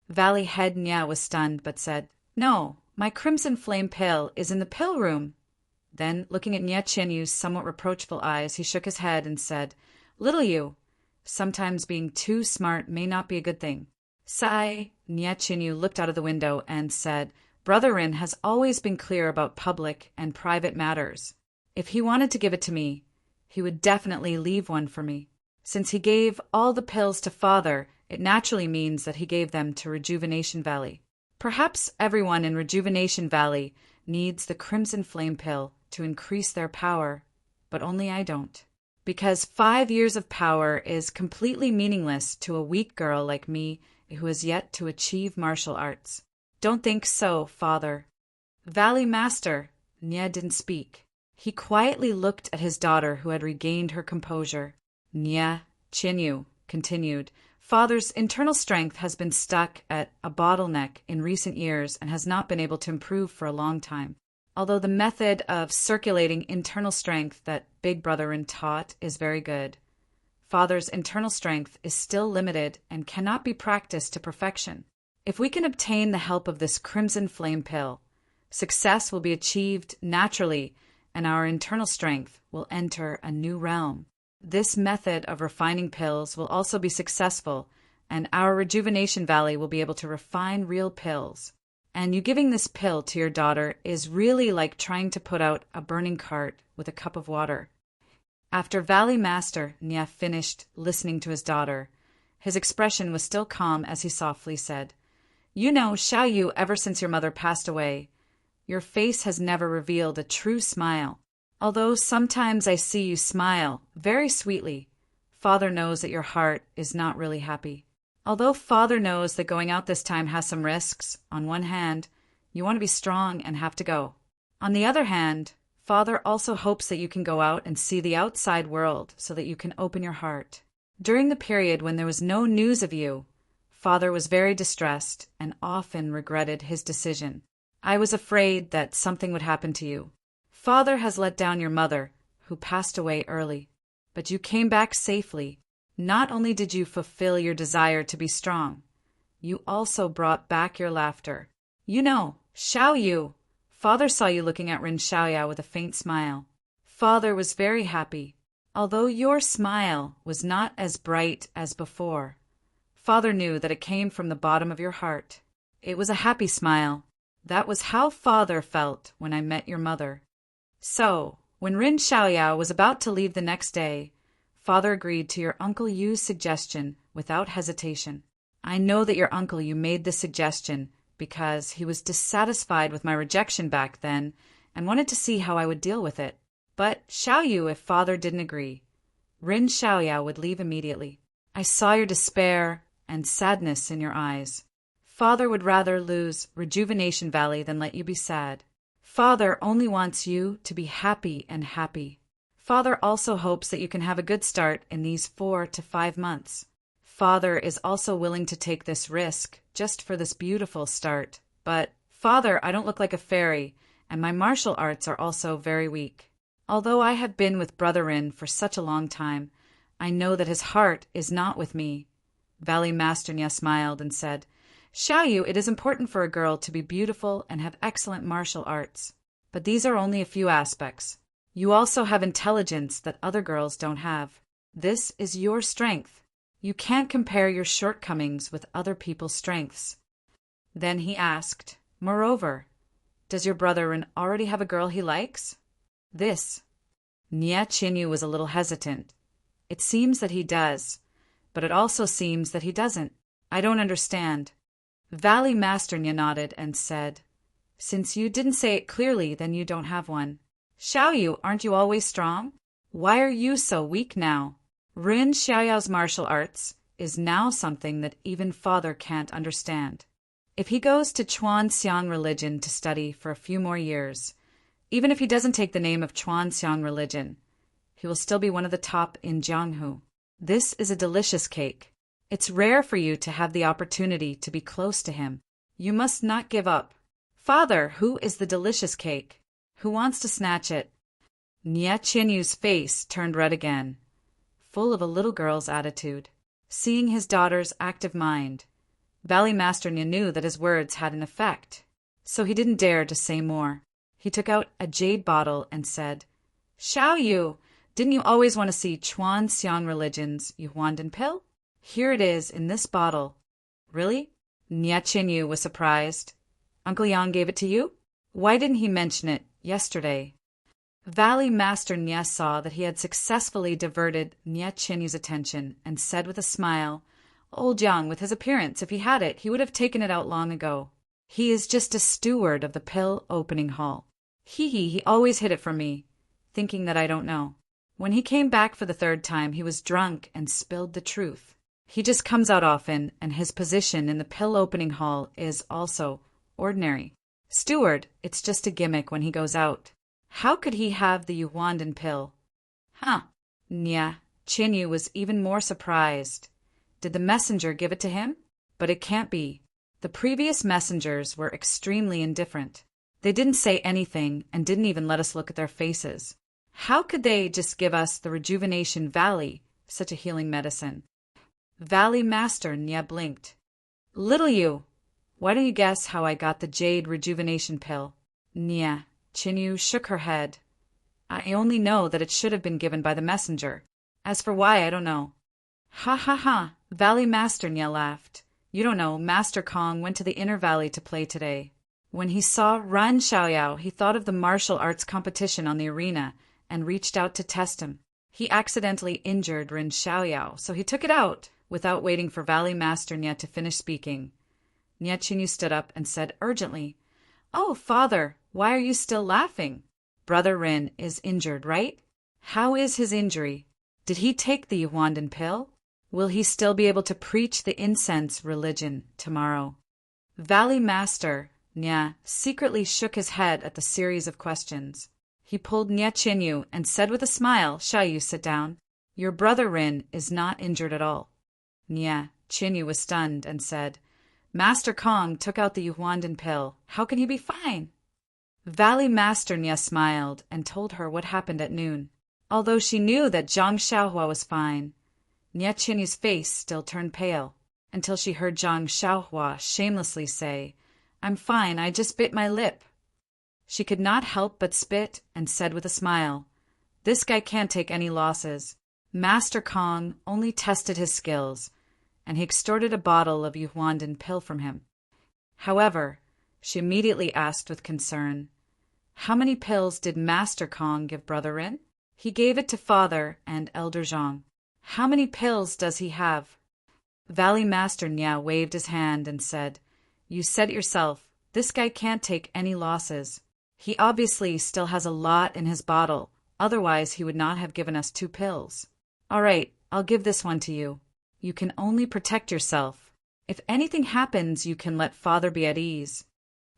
Valley Head Nya was stunned but said, No, my Crimson Flame Pill is in the pill room. Then, looking at Nye Chinyu's somewhat reproachful eyes, he shook his head and said, "Little you, sometimes being too smart may not be a good thing." Sigh, Nye Chinyu looked out of the window and said, "Brother Rin has always been clear about public and private matters. If he wanted to give it to me, he would definitely leave one for me. Since he gave all the pills to Father, it naturally means that he gave them to Rejuvenation Valley. Perhaps everyone in Rejuvenation Valley needs the Crimson Flame Pill to increase their power, but only I don't. Because 5 years of power is completely meaningless to a weak girl like me who has yet to achieve martial arts." "Don't think so, Father." "Valley Master," Nye didn't speak. He quietly looked at his daughter who had regained her composure. Nye Chinyu continued, "Father's internal strength has been stuck at a bottleneck in recent years and has not been able to improve for a long time. Although the method of circulating internal strength that Big Brother Rin taught is very good, Father's internal strength is still limited and cannot be practiced to perfection. If we can obtain the help of this Crimson Flame Pill, success will be achieved naturally and our internal strength will enter a new realm. This method of refining pills will also be successful, and our Rejuvenation Valley will be able to refine real pills. And you giving this pill to your daughter is really like trying to put out a burning cart with a cup of water." After Valley Master Nye finished listening to his daughter, his expression was still calm as he softly said, "You know, Xiaoyu, ever since your mother passed away, your face has never revealed a true smile. Although sometimes I see you smile very sweetly, Father knows that your heart is not really happy. Although Father knows that going out this time has some risks, on one hand, you want to be strong and have to go. On the other hand, Father also hopes that you can go out and see the outside world so that you can open your heart. During the period when there was no news of you, Father was very distressed and often regretted his decision. I was afraid that something would happen to you. Father has let down your mother, who passed away early, but you came back safely. Not only did you fulfill your desire to be strong, you also brought back your laughter. You know, Xiaoyu, Father saw you looking at Rin Xiaoyao with a faint smile. Father was very happy. Although your smile was not as bright as before, Father knew that it came from the bottom of your heart. It was a happy smile. That was how Father felt when I met your mother. So, when Rin Xiaoyao was about to leave the next day, Father agreed to your Uncle Yu's suggestion without hesitation. I know that your Uncle Yu made this suggestion because he was dissatisfied with my rejection back then and wanted to see how I would deal with it. But Xiaoyu, if Father didn't agree, Rin Xiaoyao would leave immediately. I saw your despair and sadness in your eyes. Father would rather lose Rejuvenation Valley than let you be sad. Father only wants you to be happy and happy. Father also hopes that you can have a good start in these 4 to 5 months. Father is also willing to take this risk just for this beautiful start. But, Father, I don't look like a fairy, and my martial arts are also very weak. Although I have been with Brother Rin for such a long time, I know that his heart is not with me." Valley Master Nye smiled and said, "Xiaoyu, it is important for a girl to be beautiful and have excellent martial arts. But these are only a few aspects. You also have intelligence that other girls don't have. This is your strength. You can't compare your shortcomings with other people's strengths." Then he asked, "Moreover, does your brother Rin already have a girl he likes?" This. Nye Chinyu was a little hesitant. "It seems that he does, but it also seems that he doesn't. I don't understand." Valley Master Nye nodded and said, "Since you didn't say it clearly, then you don't have one. Xiaoyu, aren't you always strong? Why are you so weak now? Rin Xiaoyao's martial arts is now something that even Father can't understand. If he goes to Chuanxiang religion to study for a few more years, even if he doesn't take the name of Chuanxiang religion, he will still be one of the top in Jianghu. This is a delicious cake. It's rare for you to have the opportunity to be close to him. You must not give up. Father, who is the delicious cake? Who wants to snatch it?" Nye Chinyu's face turned red again, full of a little girl's attitude. Seeing his daughter's active mind, Valley Master Nye knew that his words had an effect, so he didn't dare to say more. He took out a jade bottle and said, "Xiao Yu, didn't you always want to see Chuan Xiang religion's Yuhuandan pill? Here it is in this bottle." "Really?" Nie Qinyu was surprised. "Uncle Yang gave it to you? Why didn't he mention it yesterday?" Valley Master Nie saw that he had successfully diverted Nie Qinyu's attention and said with a smile, "Old Yang, with his appearance, if he had it, he would have taken it out long ago. He is just a steward of the pill opening hall. He always hid it from me, thinking that I don't know. When he came back for the third time, he was drunk and spilled the truth. He just comes out often, and his position in the pill opening hall is also ordinary. Steward, it's just a gimmick when he goes out. How could he have the Yuhuandan pill?" "Huh." Nie Qinyu was even more surprised. "Did the messenger give it to him? But it can't be. The previous messengers were extremely indifferent. They didn't say anything and didn't even let us look at their faces. How could they just give us the Rejuvenation Valley, such a healing medicine?" Valley Master Nie blinked. "Little you, why don't you guess how I got the Jade Rejuvenation Pill?" Nie Qinyu shook her head. "I only know that it should have been given by the messenger. As for why, I don't know." "Ha ha ha!" Valley Master Nie laughed. "You don't know, Master Kong went to the Inner Valley to play today. When he saw Ran Xiaoyao, he thought of the martial arts competition on the arena and reached out to test him. He accidentally injured Rin Xiaoyao, so he took it out." Without waiting for Valley Master Nie to finish speaking, Nie Qinyu stood up and said urgently, "Oh, father, why are you still laughing? Brother Rin is injured, right? How is his injury? Did he take the Yuhuandan pill? Will he still be able to preach the incense religion tomorrow?" Valley Master Nie secretly shook his head at the series of questions. He pulled Nie Qinyu and said with a smile, "Shall you sit down? Your brother Rin is not injured at all." Nie Qinyu was stunned and said, "Master Kong took out the Yuhuandan pill. How can he be fine?" Valley Master Nie smiled and told her what happened at noon. Although she knew that Zhang Xiaohua was fine, Nie Qinyu's face still turned pale, until she heard Zhang Xiaohua shamelessly say, "I'm fine, I just bit my lip." She could not help but spit and said with a smile, "This guy can't take any losses. Master Kong only tested his skills, and he extorted a bottle of Yuhuandan pill from him." However, she immediately asked with concern, "How many pills did Master Kong give Brother Rin?" "He gave it to Father and Elder Zhang." "How many pills does he have?" Valley Master Nie waved his hand and said, "You said it yourself, this guy can't take any losses. He obviously still has a lot in his bottle, otherwise he would not have given us 2 pills. All right, I'll give this one to you. You can only protect yourself. If anything happens, you can let Father be at ease."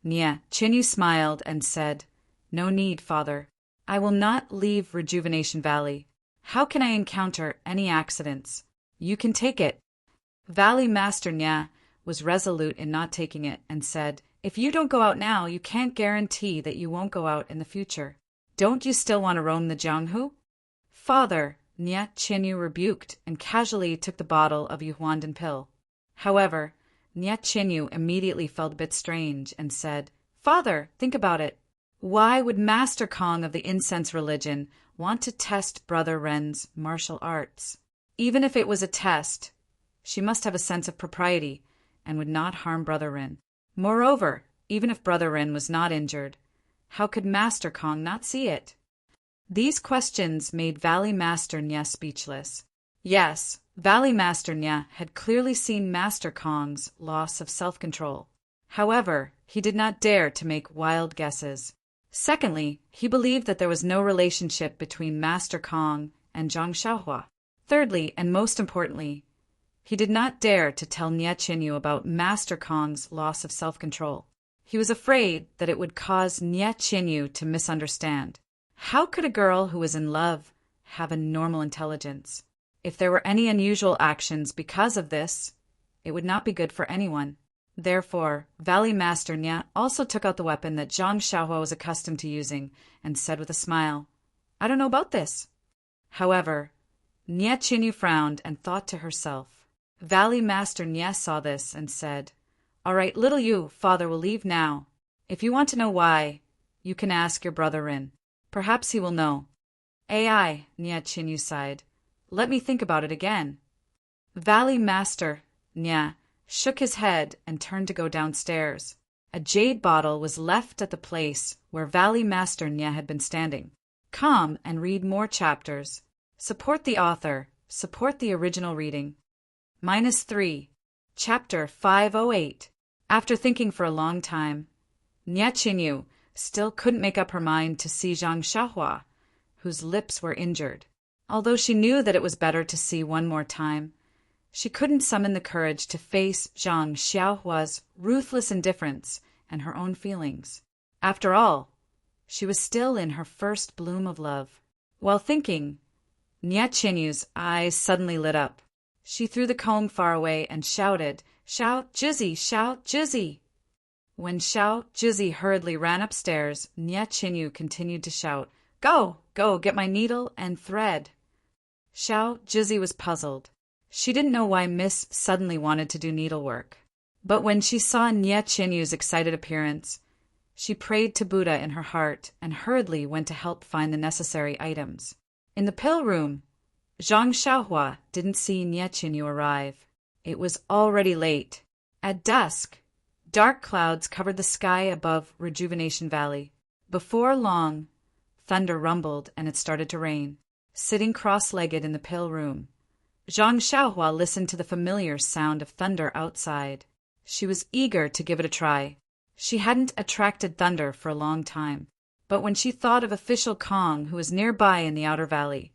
Nie Qinyu smiled and said, "No need, Father. I will not leave Rejuvenation Valley. How can I encounter any accidents? You can take it." Valley Master Nie was resolute in not taking it and said, "If you don't go out now, you can't guarantee that you won't go out in the future. Don't you still want to roam the Jianghu?" "Father," Nie Qinyu rebuked and casually took the bottle of Yuhuandan pill. However, Nie Qinyu immediately felt a bit strange and said, "Father, think about it. Why would Master Kong of the incense religion want to test Brother Ren's martial arts? Even if it was a test, she must have a sense of propriety and would not harm Brother Ren. Moreover, even if Brother Ren was not injured, how could Master Kong not see it?" These questions made Valley Master Nie speechless. Yes, Valley Master Nie had clearly seen Master Kong's loss of self-control. However, he did not dare to make wild guesses. Secondly, he believed that there was no relationship between Master Kong and Zhang Xiaohua. Thirdly, and most importantly, he did not dare to tell Nie Qinyu about Master Kong's loss of self-control. He was afraid that it would cause Nie Qinyu to misunderstand. How could a girl who was in love have a normal intelligence? If there were any unusual actions because of this, it would not be good for anyone. Therefore, Valley Master Nie also took out the weapon that Zhang Xiaohua was accustomed to using and said with a smile, "I don't know about this." However, Nie Qinyu frowned and thought to herself. Valley Master Nie saw this and said, "All right, little you, Father will leave now. If you want to know why, You can ask your brother Rin. Perhaps he will know. Ai, Nya Chinyu sighed. Let me think about it again. Valley Master, Nya, shook his head and turned to go downstairs. A jade bottle was left at the place where Valley Master Nya had been standing. Come and read more chapters. Support the author. Support the original reading. -3. Chapter 508. After thinking for a long time, Nya Chinyu still couldn't make up her mind to see Zhang Xiaohua, whose lips were injured. Although she knew that it was better to see one more time, she couldn't summon the courage to face Zhang Xiaohua's ruthless indifference and her own feelings. After all, she was still in her first bloom of love. While thinking, Nya Chinyu's eyes suddenly lit up. She threw the comb far away and shouted, "Shout, Jizzy! Shout, Jizzy!" When Xiao Jizzy hurriedly ran upstairs, Nya Chinyu continued to shout, "Go! Go, get my needle and thread!" Xiao Jizzy was puzzled. She didn't know why Miss suddenly wanted to do needlework. But when she saw Nya Chinyu's excited appearance, she prayed to Buddha in her heart and hurriedly went to help find the necessary items. In the pill room, Zhang Xiaohua didn't see Nya Chinyu arrive. It was already late. At dusk, dark clouds covered the sky above Rejuvenation Valley. Before long, thunder rumbled and it started to rain. Sitting cross-legged in the pill room, Zhang Xiaohua listened to the familiar sound of thunder outside. She was eager to give it a try. She hadn't attracted thunder for a long time, but when she thought of official Kong, who was nearby in the outer valley,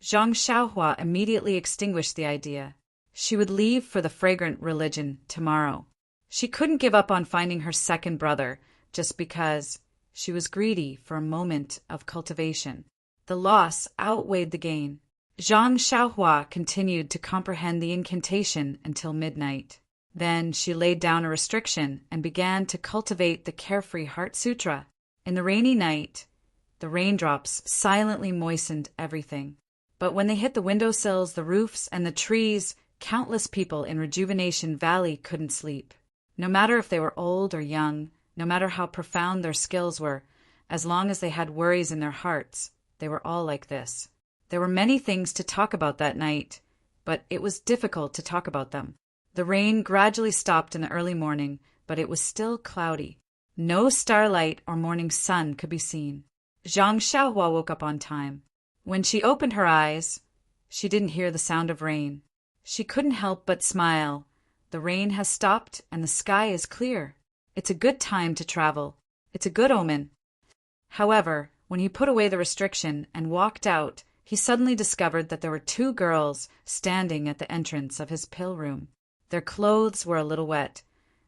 Zhang Xiaohua immediately extinguished the idea. She would leave for the fragrant religion tomorrow. She couldn't give up on finding her second brother just because she was greedy for a moment of cultivation. The loss outweighed the gain. Zhang Xiaohua continued to comprehend the incantation until midnight. Then she laid down a restriction and began to cultivate the Carefree Heart Sutra. In the rainy night, the raindrops silently moistened everything. But when they hit the windowsills, the roofs, and the trees, countless people in Rejuvenation Valley couldn't sleep. No matter if they were old or young, no matter how profound their skills were, as long as they had worries in their hearts, they were all like this. There were many things to talk about that night, but it was difficult to talk about them. The rain gradually stopped in the early morning, but it was still cloudy. No starlight or morning sun could be seen. Zhang Xiaohua woke up on time. When she opened her eyes, she didn't hear the sound of rain. She couldn't help but smile. The rain has stopped and the sky is clear. It's a good time to travel. It's a good omen. However, when he put away the restriction and walked out, he suddenly discovered that there were two girls standing at the entrance of his pill room. Their clothes were a little wet,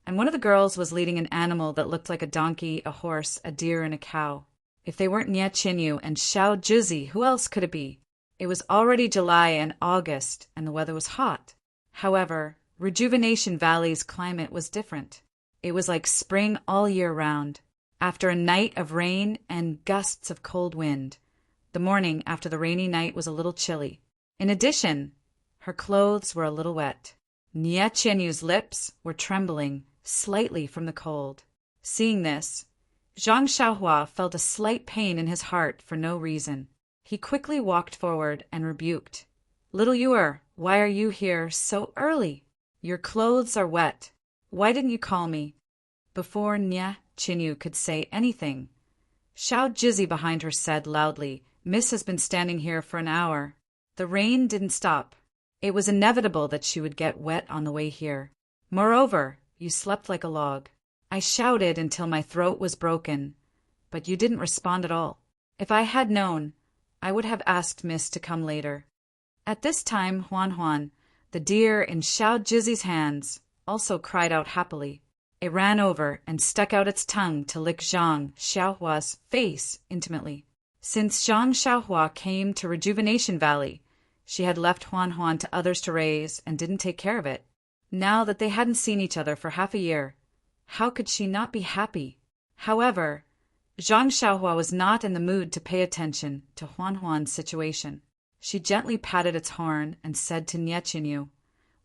and one of the girls was leading an animal that looked like a donkey, a horse, a deer, and a cow. If they weren't Nya Chinyu and Xiao Jizzy, who else could it be? It was already July and August, and the weather was hot. However, Rejuvenation Valley's climate was different. It was like spring all year round. After a night of rain and gusts of cold wind, the morning after the rainy night was a little chilly. In addition, her clothes were a little wet. Nya Chinyu's lips were trembling slightly from the cold. Seeing this, Zhang Xiaohua felt a slight pain in his heart for no reason. He quickly walked forward and rebuked. "Little Yuer, why are you here so early? Your clothes are wet. Why didn't you call me?" Before Nya Chinyu could say anything, Xiao Jizzy behind her said loudly, "Miss has been standing here for an hour." The rain didn't stop. It was inevitable that she would get wet on the way here. Moreover, you slept like a log. I shouted until my throat was broken, but you didn't respond at all. If I had known, I would have asked Miss to come later. At this time, Huan Huan, the deer in Xiao Jizzy's hands, also cried out happily. It ran over and stuck out its tongue to lick Zhang Xiaohua's face intimately. Since Zhang Xiaohua came to Rejuvenation Valley, she had left Huan Huan to others to raise and didn't take care of it. Now that they hadn't seen each other for half a year, how could she not be happy? However, Zhang Xiaohua was not in the mood to pay attention to Huan Huan's situation. She gently patted its horn and said to Nya Chinyu,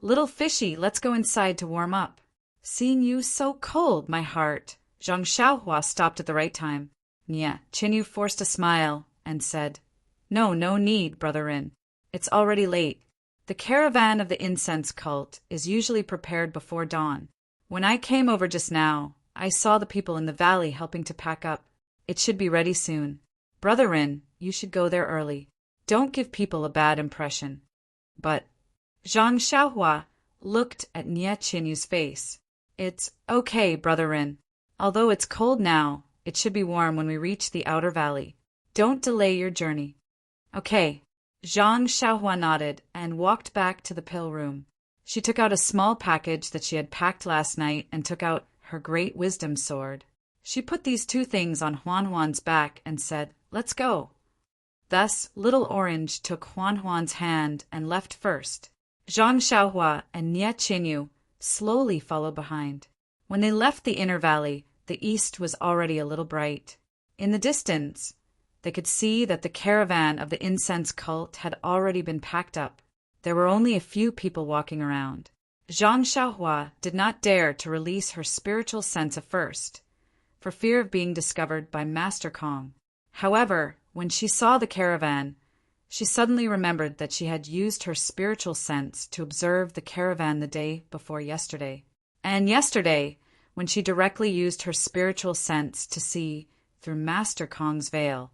"Little fishy, let's go inside to warm up." "Seeing you so cold, my heart." Zhang Xiaohua stopped at the right time. Nia Chinyu forced a smile and said, No need, Brother Rin. It's already late. The caravan of the incense cult is usually prepared before dawn. When I came over just now, I saw the people in the valley helping to pack up. It should be ready soon. Brother Rin, you should go there early. Don't give people a bad impression. But Zhang Xiaohua looked at Nia Qinyu's face. It's okay, Brother Rin. Although it's cold now, it should be warm when we reach the outer valley. Don't delay your journey. Okay. Zhang Xiaohua nodded and walked back to the pill room. She took out a small package that she had packed last night and took out her great wisdom sword. She put these two things on Huan Huan's back and said, Let's go. Thus, Little Orange took Huan Huan's hand and left first. Zhang Xiaohua and Nia Qinyu slowly followed behind. When they left the inner valley, the east was already a little bright. In the distance, they could see that the caravan of the incense cult had already been packed up. There were only a few people walking around. Zhang Xiaohua did not dare to release her spiritual sense at first, for fear of being discovered by Master Kong. However, when she saw the caravan, she suddenly remembered that she had used her spiritual sense to observe the caravan the day before yesterday. And yesterday, when she directly used her spiritual sense to see through Master Kong's veil,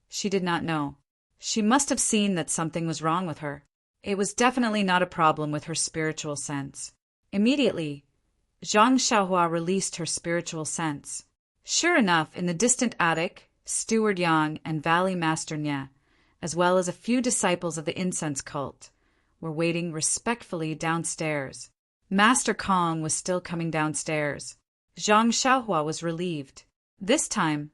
she did not know. She must have seen that something was wrong with her. It was definitely not a problem with her spiritual sense. Immediately, Zhang Xiaohua released her spiritual sense. Sure enough, in the distant attic, Steward Yang and Valley Master Nia, as well as a few disciples of the incense cult, were waiting respectfully downstairs. Master Kong was still coming downstairs. Zhang Xiaohua was relieved. This time,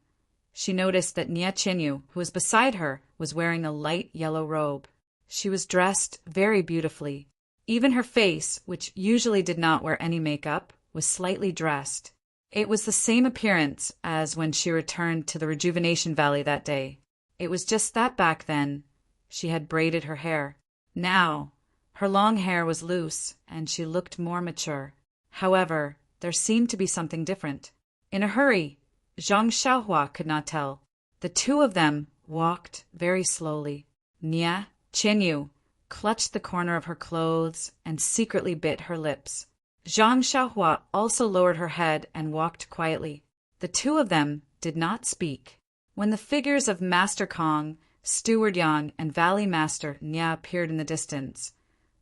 she noticed that Nia Qinyu, who was beside her, was wearing a light yellow robe. She was dressed very beautifully. Even her face, which usually did not wear any makeup, was slightly dressed. It was the same appearance as when she returned to the Rejuvenation Valley that day. It was just that back then she had braided her hair. Now, her long hair was loose, and she looked more mature. However, there seemed to be something different. In a hurry, Zhang Xiaohua could not tell. The two of them walked very slowly. Nia Qinyu clutched the corner of her clothes and secretly bit her lips. Zhang Xiaohua also lowered her head and walked quietly. The two of them did not speak. When the figures of Master Kong, Steward Yang, and Valley Master Nia appeared in the distance,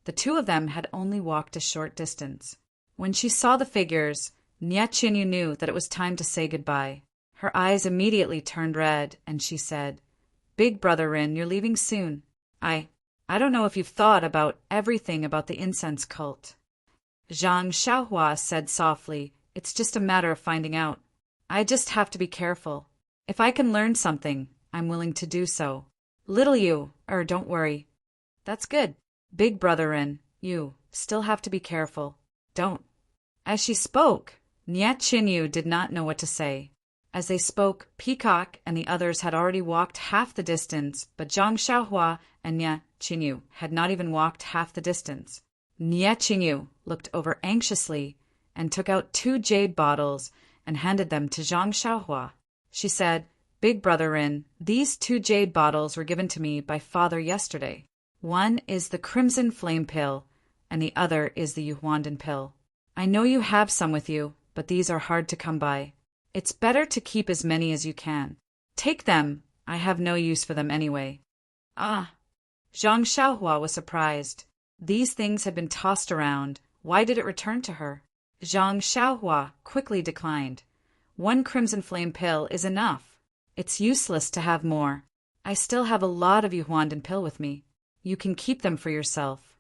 the two of them had only walked a short distance. When she saw the figures, Nia Qinyu knew that it was time to say goodbye. Her eyes immediately turned red, and she said, Big Brother Rin, you're leaving soon. I don't know if you've thought about everything about the incense cult. Zhang Xiaohua said softly, It's just a matter of finding out. I just have to be careful. If I can learn something, I'm willing to do so. Little you, don't worry. That's good. Big Brother Rin, you still have to be careful. Don't. As she spoke, Nia Qinyu did not know what to say. As they spoke, Peacock and the others had already walked half the distance, but Zhang Xiaohua and Nia Qinyu had not even walked half the distance. Nia Qinyu looked over anxiously and took out 2 jade bottles and handed them to Zhang Xiaohua. She said, Big Brother Rin, these 2 jade bottles were given to me by Father yesterday. One is the Crimson Flame Pill, and the other is the Yuhuandan Pill. I know you have some with you, but these are hard to come by. It's better to keep as many as you can. Take them. I have no use for them anyway. Ah! Zhang Xiaohua was surprised. These things had been tossed around. Why did it return to her? Zhang Xiaohua quickly declined. 1 Crimson Flame Pill is enough. It's useless to have more. I still have a lot of Yuhuandan Pill with me. You can keep them for yourself.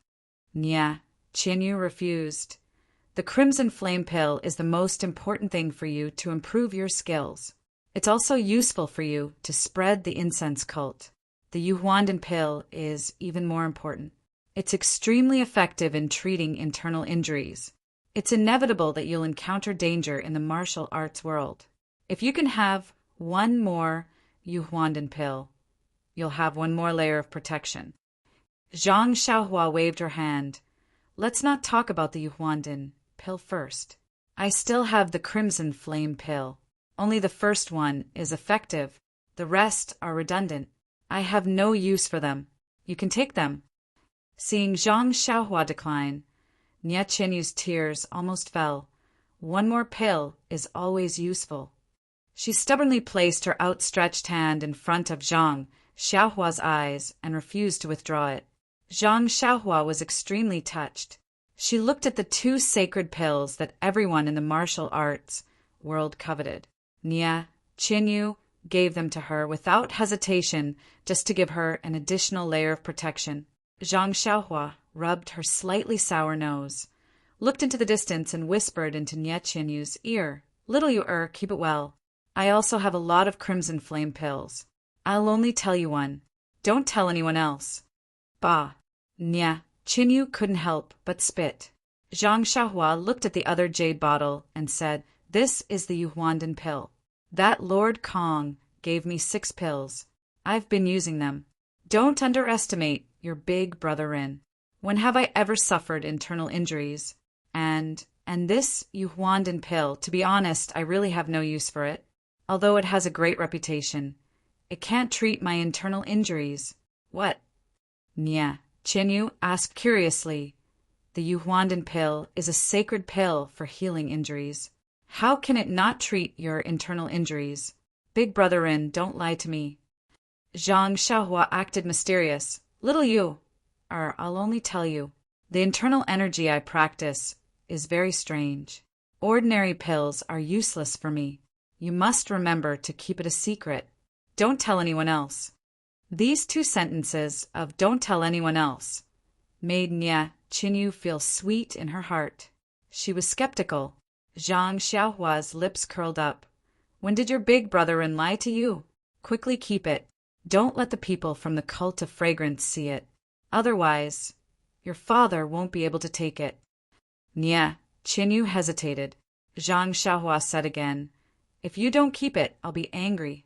Nia Qinyu refused. The Crimson Flame Pill is the most important thing for you to improve your skills. It's also useful for you to spread the incense cult. The Yuhuandan Pill is even more important. It's extremely effective in treating internal injuries. It's inevitable that you'll encounter danger in the martial arts world. If you can have 1 more Yuhuandan Pill, you'll have 1 more layer of protection. Zhang Xiaohua waved her hand. Let's not talk about the Yuhuandan Pill first. I still have the Crimson Flame Pill. Only the first one is effective. The rest are redundant. I have no use for them. You can take them." Seeing Zhang Xiaohua decline, Nie Qianyu's tears almost fell. One more pill is always useful. She stubbornly placed her outstretched hand in front of Zhang Xiaohua's eyes and refused to withdraw it. Zhang Xiaohua was extremely touched. She looked at the two sacred pills that everyone in the martial arts world coveted. Nie Qianyu gave them to her without hesitation, just to give her an additional layer of protection. Zhang Xiaohua rubbed her slightly sour nose, looked into the distance and whispered into Nie Qianyu's ear, "Little you keep it well. I also have a lot of crimson flame pills. I'll only tell you one. Don't tell anyone else." Bah! Nie Qianyu couldn't help but spit. Zhang Xiaohua looked at the other jade bottle and said, "This is the Yuhuandan pill. That Lord Kong gave me 6 pills. I've been using them. Don't underestimate your big brother Rin. When have I ever suffered internal injuries? And this Yuhuandan pill, to be honest, I really have no use for it. Although it has a great reputation, it can't treat my internal injuries." "What?" Nie Qianyu asked curiously. "The Yuhuandan pill is a sacred pill for healing injuries. How can it not treat your internal injuries? Big brother Rin, don't lie to me." Zhang Xiaohua acted mysterious. "Little you, I'll only tell you. The internal energy I practice is very strange. Ordinary pills are useless for me. You must remember to keep it a secret. Don't tell anyone else." These 2 sentences of "don't tell anyone else" made Nie Qianyu feel sweet in her heart. She was skeptical. Zhang Xiaohua's lips curled up. "When did your big brother Rin lie to you? Quickly keep it. Don't let the people from the cult of fragrance see it. Otherwise, your father won't be able to take it." Nie Qianyu hesitated. Zhang Xiaohua said again, "If you don't keep it, I'll be angry."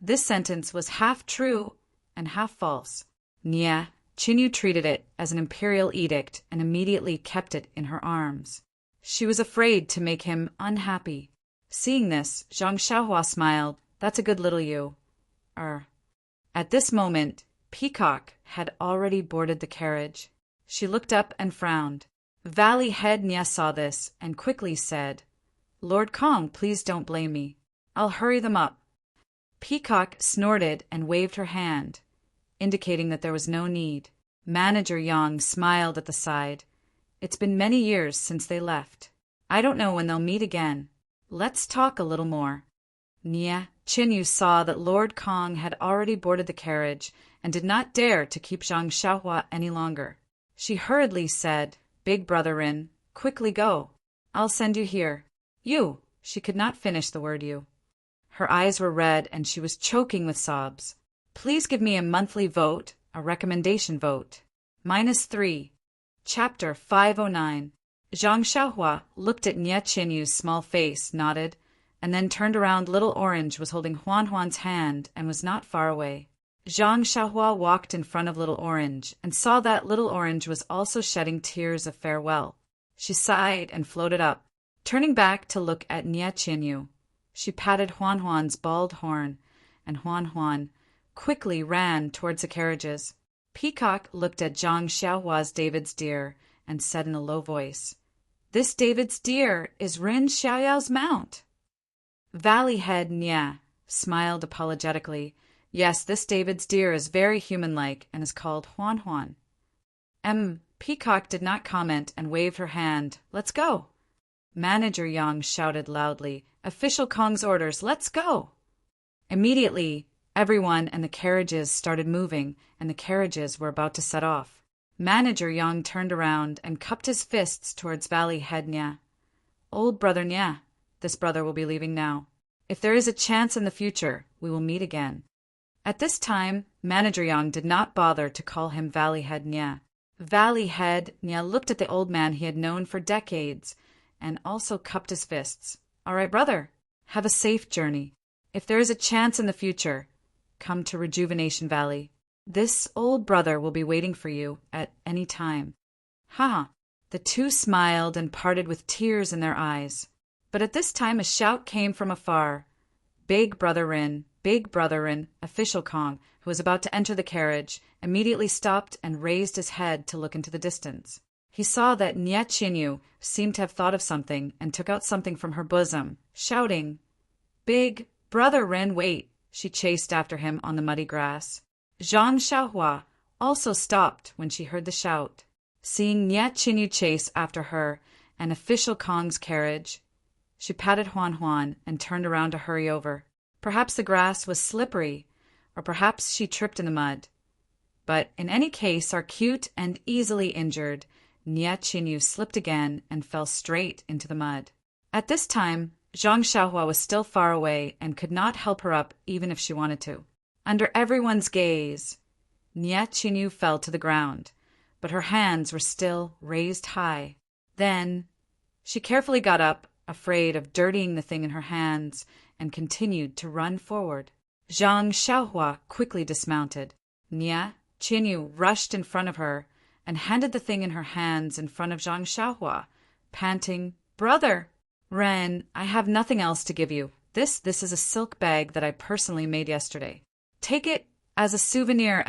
This sentence was half true and half false. Nie Qianyu treated it as an imperial edict and immediately kept it in her arms. She was afraid to make him unhappy. Seeing this, Zhang Xiaohua smiled. "That's a good little you." At this moment, Peacock had already boarded the carriage. She looked up and frowned. Valley Head Nie saw this and quickly said, "Lord Kong, please don't blame me. I'll hurry them up." Peacock snorted and waved her hand, indicating that there was no need. Manager Yang smiled at the side. "It's been many years since they left. I don't know when they'll meet again. Let's talk a little more." Nie Qianyu saw that Lord Kong had already boarded the carriage and did not dare to keep Zhang Xiaohua any longer. She hurriedly said, "Big brother Rin, quickly go. I'll send you here." "You." She could not finish the word "you." Her eyes were red and she was choking with sobs. "Please give me a monthly vote, a recommendation vote. -3. Chapter 509. Zhang Xiaohua looked at Nie Qianyu's small face, nodded, and then turned around. Little Orange was holding Huan's hand and was not far away. Zhang Xiaohua walked in front of Little Orange and saw that Little Orange was also shedding tears of farewell. She sighed and floated up. Turning back to look at Nie Qianyu, she patted Huan's bald horn, and Huan quickly ran towards the carriages. Peacock looked at Zhang Xiaohua's David's deer and said in a low voice, "This David's deer is Rin Xiaoyao's mount." Valley Head Nie smiled apologetically. "Yes, this David's deer is very human-like and is called Huan." Peacock did not comment and waved her hand. "Let's go." Manager Yang shouted loudly, "Official Kong's orders, let's go!" Immediately, everyone and the carriages started moving, and the carriages were about to set off. Manager Yang turned around and cupped his fists towards Valley Head Nie. "Old brother Nie, this brother will be leaving now. If there is a chance in the future, we will meet again." At this time, Manager Yang did not bother to call him Valley Head Nie. Valley Head Nie looked at the old man he had known for decades and also cupped his fists. "All right, brother, have a safe journey. If there is a chance in the future, come to Rejuvenation Valley. This old brother will be waiting for you at any time." Ha! The two smiled and parted with tears in their eyes. But at this time a shout came from afar. Big Brother Rin, official Kong, who was about to enter the carriage, immediately stopped and raised his head to look into the distance. He saw that Nye Chinyu seemed to have thought of something and took out something from her bosom, shouting, "Big Brother Rin, wait!" She chased after him on the muddy grass. Zhang Xiaohua also stopped when she heard the shout. Seeing Nye Chinyu chase after her and official Kong's carriage, she patted Huan Huan and turned around to hurry over. Perhaps the grass was slippery, or perhaps she tripped in the mud. But in any case, our cute and easily injured Nye Chinyu slipped again and fell straight into the mud. At this time, Zhang Xiaohua was still far away and could not help her up even if she wanted to. Under everyone's gaze, Nye Chinyu fell to the ground, but her hands were still raised high. Then she carefully got up, afraid of dirtying the thing in her hands, and continued to run forward. Zhang Xiaohua quickly dismounted. Nye Chinyu rushed in front of her and handed the thing in her hands in front of Zhang Xiaohua, panting, "Brother Ren, I have nothing else to give you. This is a silk bag that I personally made yesterday. Take it as a souvenir,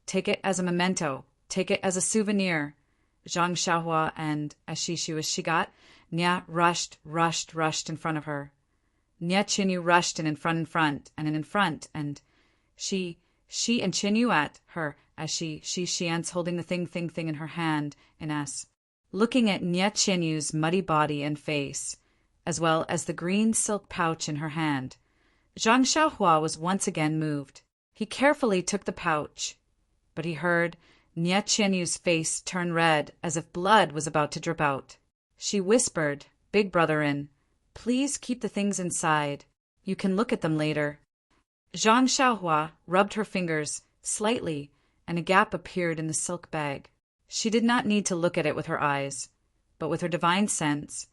Take it as a memento. Take it as a souvenir." Zhang Xiaohua and as she got, Nye rushed in front of her. Nye Chinyu rushed in front, and she and Chinyu at her as she ends holding the thing in her hand in S. Looking at Nye Chinyu's muddy body and face, as well as the green silk pouch in her hand, Zhang Xiaohua was once again moved. He carefully took the pouch, but he heard Nye Chinyu's face turn red as if blood was about to drip out. She whispered, "Big Brother Rin, please keep the things inside. You can look at them later." Zhang Xiaohua rubbed her fingers slightly, and a gap appeared in the silk bag. She did not need to look at it with her eyes, but with her divine sense,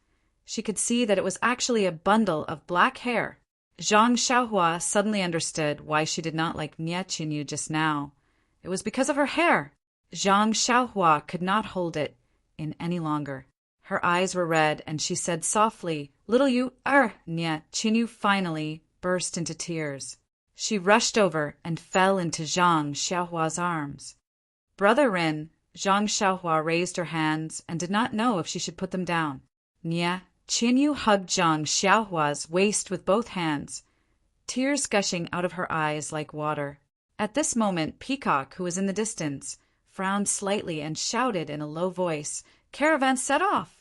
she could see that it was actually a bundle of black hair. Zhang Xiaohua suddenly understood why she did not like Nye Chinyu just now. It was because of her hair. Zhang Xiaohua could not hold it in any longer. Her eyes were red, and she said softly, "Little you, Nye Chinyu finally burst into tears. She rushed over and fell into Zhang Xiaohua's arms. "Brother Rin," Zhang Xiaohua raised her hands and did not know if she should put them down. Nye Chinyu hugged Zhang Xiaohua's waist with both hands, tears gushing out of her eyes like water. At this moment, Peacock, who was in the distance, frowned slightly and shouted in a low voice, "Caravan set off!"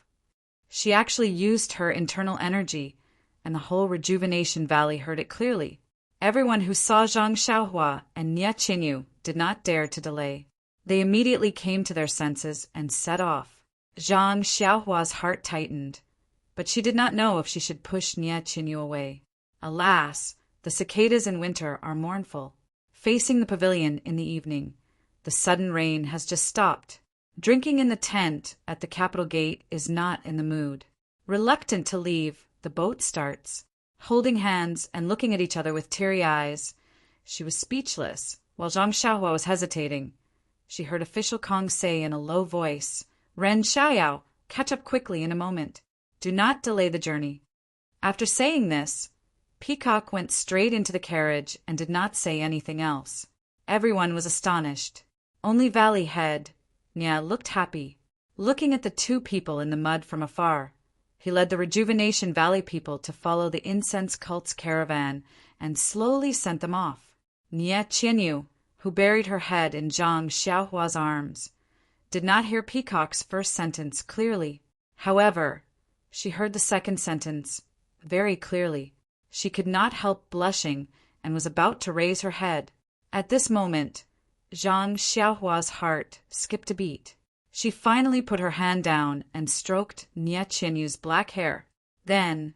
She actually used her internal energy, and the whole Rejuvenation Valley heard it clearly. Everyone who saw Zhang Xiaohua and Nye Chinyu did not dare to delay. They immediately came to their senses and set off. Zhang Xiaohua's heart tightened, but she did not know if she should push Nye Chinyu away. Alas, the cicadas in winter are mournful. Facing the pavilion in the evening, the sudden rain has just stopped. Drinking in the tent at the capital gate is not in the mood. Reluctant to leave, the boat starts. Holding hands and looking at each other with teary eyes, she was speechless, while Zhang Xiaohua was hesitating. She heard official Kong say in a low voice, "Ren Xiaoyao, catch up quickly in a moment. Do not delay the journey." After saying this, Peacock went straight into the carriage and did not say anything else. Everyone was astonished. Only Valley Head, Nye, looked happy, looking at the two people in the mud from afar. He led the Rejuvenation Valley people to follow the incense cult's caravan and slowly sent them off. Nye Chinyu, who buried her head in Zhang Xiaohua's arms, did not hear Peacock's first sentence clearly. However, she heard the second sentence very clearly. She could not help blushing and was about to raise her head. At this moment, Zhang Xiaohua's heart skipped a beat. She finally put her hand down and stroked Nye Chinyu's black hair. Then,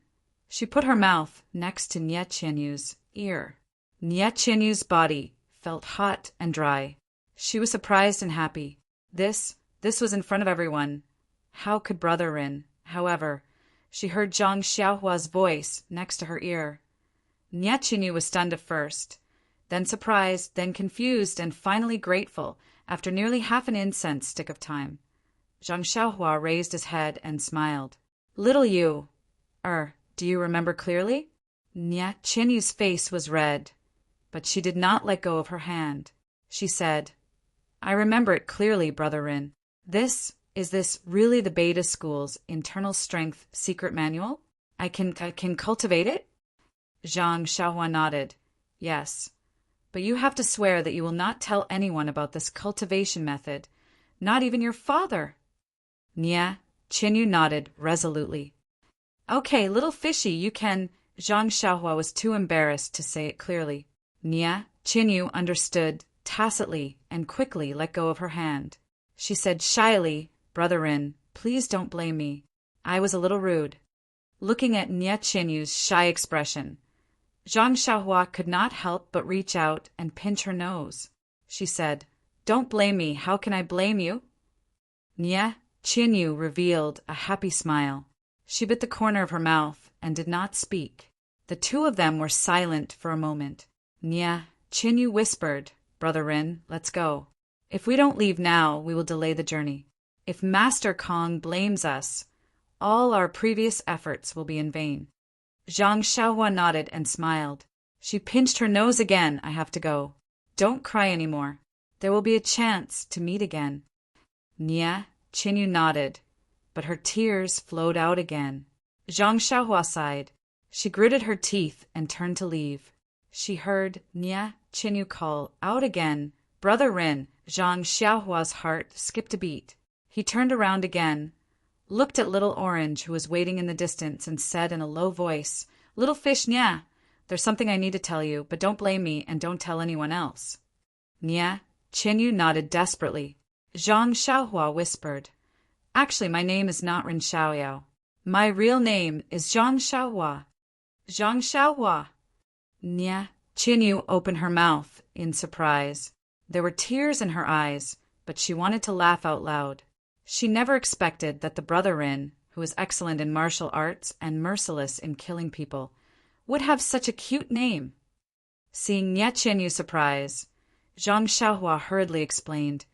she put her mouth next to Nye Chinyu's ear. Nye Chinyu's body felt hot and dry. She was surprised and happy. This was in front of everyone. How could Brother Rin? However, she heard Zhang Xiaohua's voice next to her ear. Nye Chinyu was stunned at first, then surprised, then confused, and finally grateful after nearly half an incense stick of time. Zhang Xiaohua raised his head and smiled. "Little you, do you remember clearly?" Nya Chinyu's face was red, but she did not let go of her hand. She said, I remember it clearly, Brother Rin. Is this really the Beta School's internal strength secret manual? I can cultivate it? Zhang Xiaohua nodded. Yes. But you have to swear that you will not tell anyone about this cultivation method, not even your father. Nya Qinyu nodded resolutely. Okay, little fishy, you can. Zhang Xiaohua was too embarrassed to say it clearly. Nya Qinyu understood tacitly and quickly let go of her hand. She said shyly, Brother Rin, please don't blame me. I was a little rude. Looking at Nya Qinyu's shy expression, Zhang Xiaohua could not help but reach out and pinch her nose. She said, Don't blame me, how can I blame you? Nya Qinyu revealed a happy smile. She bit the corner of her mouth and did not speak. The two of them were silent for a moment. Nya Qinyu whispered, Brother Rin, let's go. If we don't leave now, we will delay the journey. If Master Kong blames us, all our previous efforts will be in vain. Zhang Xiaohua nodded and smiled. She pinched her nose again. I have to go. Don't cry anymore. There will be a chance to meet again. Nya Qinyu nodded, but her tears flowed out again. Zhang Xiaohua sighed. She gritted her teeth and turned to leave. She heard Nya Qinyu call out again, Brother Rin. Zhang Xiaohua's heart skipped a beat. He turned around again, looked at Little Orange, who was waiting in the distance, and said in a low voice, Little fish Nya, there's something I need to tell you, but don't blame me and don't tell anyone else. Nya Qinyu nodded desperately. Zhang Xiaohua whispered, Actually, my name is not Rin Xiaoyao. My real name is Zhang Xiaohua. Zhang Xiaohua. Nya Qinyu opened her mouth in surprise. There were tears in her eyes, but she wanted to laugh out loud. She never expected that the Brother Rin, who was excellent in martial arts and merciless in killing people, would have such a cute name. Seeing Nya Qinyu's surprise, Zhang Xiaohua hurriedly explained,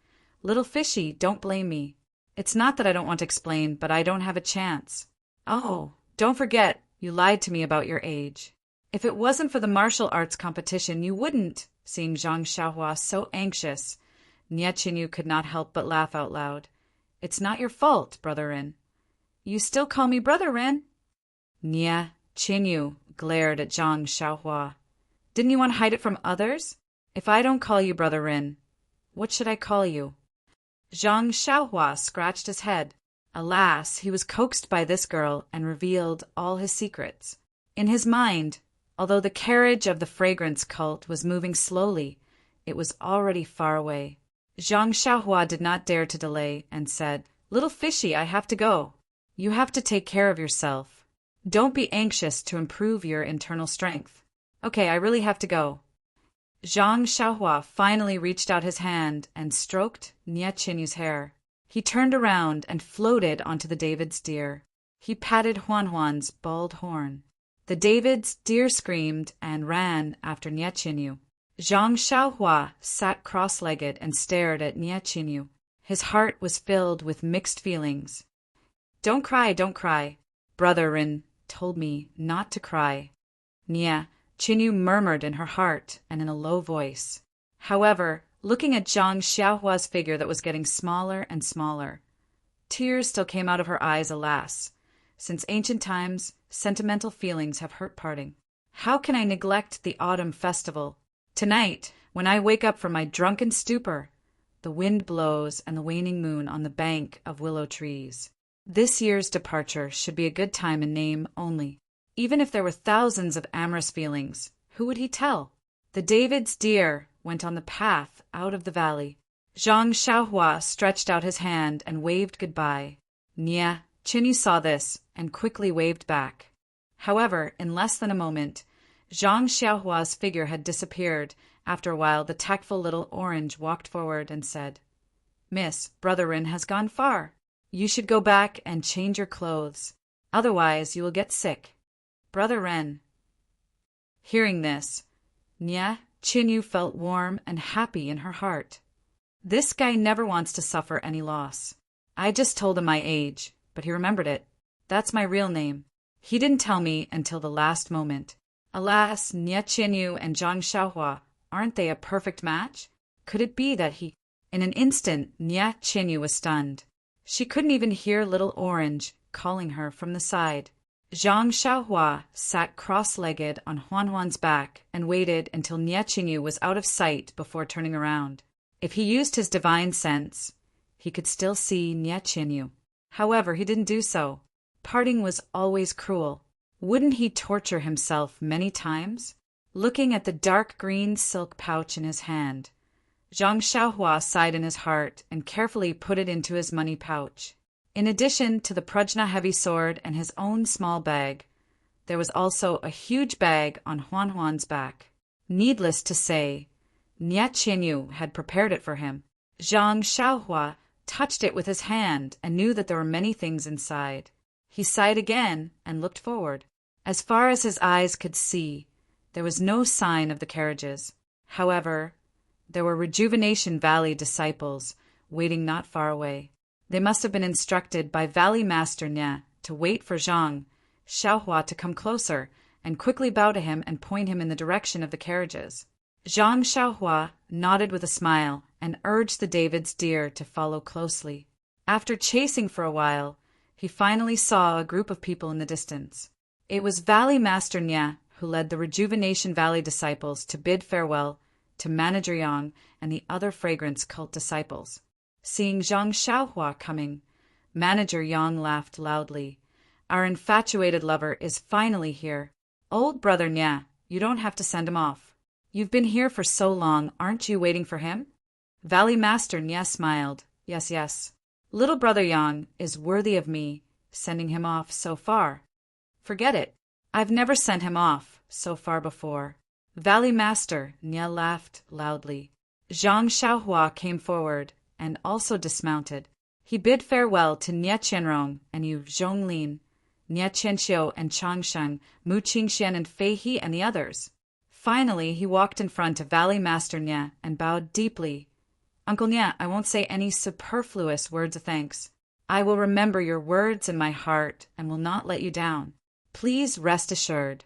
Little fishy, don't blame me. It's not that I don't want to explain, but I don't have a chance. Oh, don't forget, you lied to me about your age. If it wasn't for the martial arts competition, you wouldn't. Seeing Zhang Xiaohua so anxious, Nya Qinyu could not help but laugh out loud. It's not your fault, Brother Rin. You still call me Brother Rin? Nya Qinyu glared at Zhang Xiaohua. Didn't you want to hide it from others? If I don't call you Brother Rin, what should I call you? Zhang Xiaohua scratched his head. Alas, he was coaxed by this girl and revealed all his secrets. In his mind, although the carriage of the fragrance cult was moving slowly, it was already far away. Zhang Xiaohua did not dare to delay and said, Little fishy, I have to go. You have to take care of yourself. Don't be anxious to improve your internal strength. Okay, I really have to go. Zhang Xiaohua finally reached out his hand and stroked Nya Qinyu's hair. He turned around and floated onto the David's deer. He patted Huan's bald horn. The David's deer screamed and ran after Nya Qinyu. Zhang Xiaohua sat cross-legged and stared at Nya Qinyu. His heart was filled with mixed feelings. Don't cry, don't cry. Brother Rin told me not to cry. Nya Qinyu murmured in her heart and in a low voice. However, looking at Zhang Xiaohua's figure that was getting smaller and smaller, tears still came out of her eyes, alas. Since ancient times, sentimental feelings have hurt parting. How can I neglect the autumn festival? Tonight, when I wake up from my drunken stupor, the wind blows and the waning moon on the bank of willow trees. This year's departure should be a good time in name only. Even if there were thousands of amorous feelings, who would he tell? The David's deer went on the path out of the valley. Zhang Xiaohua stretched out his hand and waved goodbye. Nya Qinyu saw this and quickly waved back. However, in less than a moment, Zhang Xiaohua's figure had disappeared. After a while, the tactful Little Orange walked forward and said, Miss, Brother Rin has gone far. You should go back and change your clothes. Otherwise, you will get sick. Brother Ren. Hearing this, Nya Qinyu felt warm and happy in her heart. This guy never wants to suffer any loss. I just told him my age, but he remembered it. That's my real name. He didn't tell me until the last moment. Alas, Nie Qianyu and Zhang Xiaohua, aren't they a perfect match? Could it be that he— In an instant, Nie Qianyu was stunned. She couldn't even hear little Orange calling her from the side. Zhang Xiaohua sat cross-legged on Huan's back and waited until Nie Qianyu was out of sight before turning around. If he used his divine sense, he could still see Nie Qianyu. However, he didn't do so. Parting was always cruel. Wouldn't he torture himself many times? Looking at the dark green silk pouch in his hand, Zhang Xiaohua sighed in his heart and carefully put it into his money pouch. In addition to the Prajna heavy sword and his own small bag, there was also a huge bag on Huan's back. Needless to say, Nie Qianyu had prepared it for him. Zhang Xiaohua touched it with his hand and knew that there were many things inside. He sighed again and looked forward. As far as his eyes could see, there was no sign of the carriages. However, there were Rejuvenation Valley disciples waiting not far away. They must have been instructed by Valley Master Nie to wait for Zhang Xiaohua to come closer and quickly bow to him and point him in the direction of the carriages. Zhang Xiaohua nodded with a smile and urged the David's deer to follow closely. After chasing for a while, he finally saw a group of people in the distance. It was Valley Master Nie who led the Rejuvenation Valley disciples to bid farewell to Manager Yang and the other fragrance cult disciples. Seeing Zhang Xiaohua coming, Manager Yang laughed loudly. Our infatuated lover is finally here. Old brother Nie, you don't have to send him off. You've been here for so long, aren't you waiting for him? Valley Master Nie smiled. Yes, yes. Little brother Yang is worthy of me sending him off so far. Forget it. I've never sent him off so far before. Valley Master Nie laughed loudly. Zhang Xiaohua came forward and also dismounted. He bid farewell to Nie Qianrong and Yu Zhonglin, Nie Qianxiu and Changshan, Mu Qingxian and Fei He and the others. Finally, he walked in front of Valley Master Nie and bowed deeply. Uncle Nie, I won't say any superfluous words of thanks. I will remember your words in my heart and will not let you down. Please rest assured.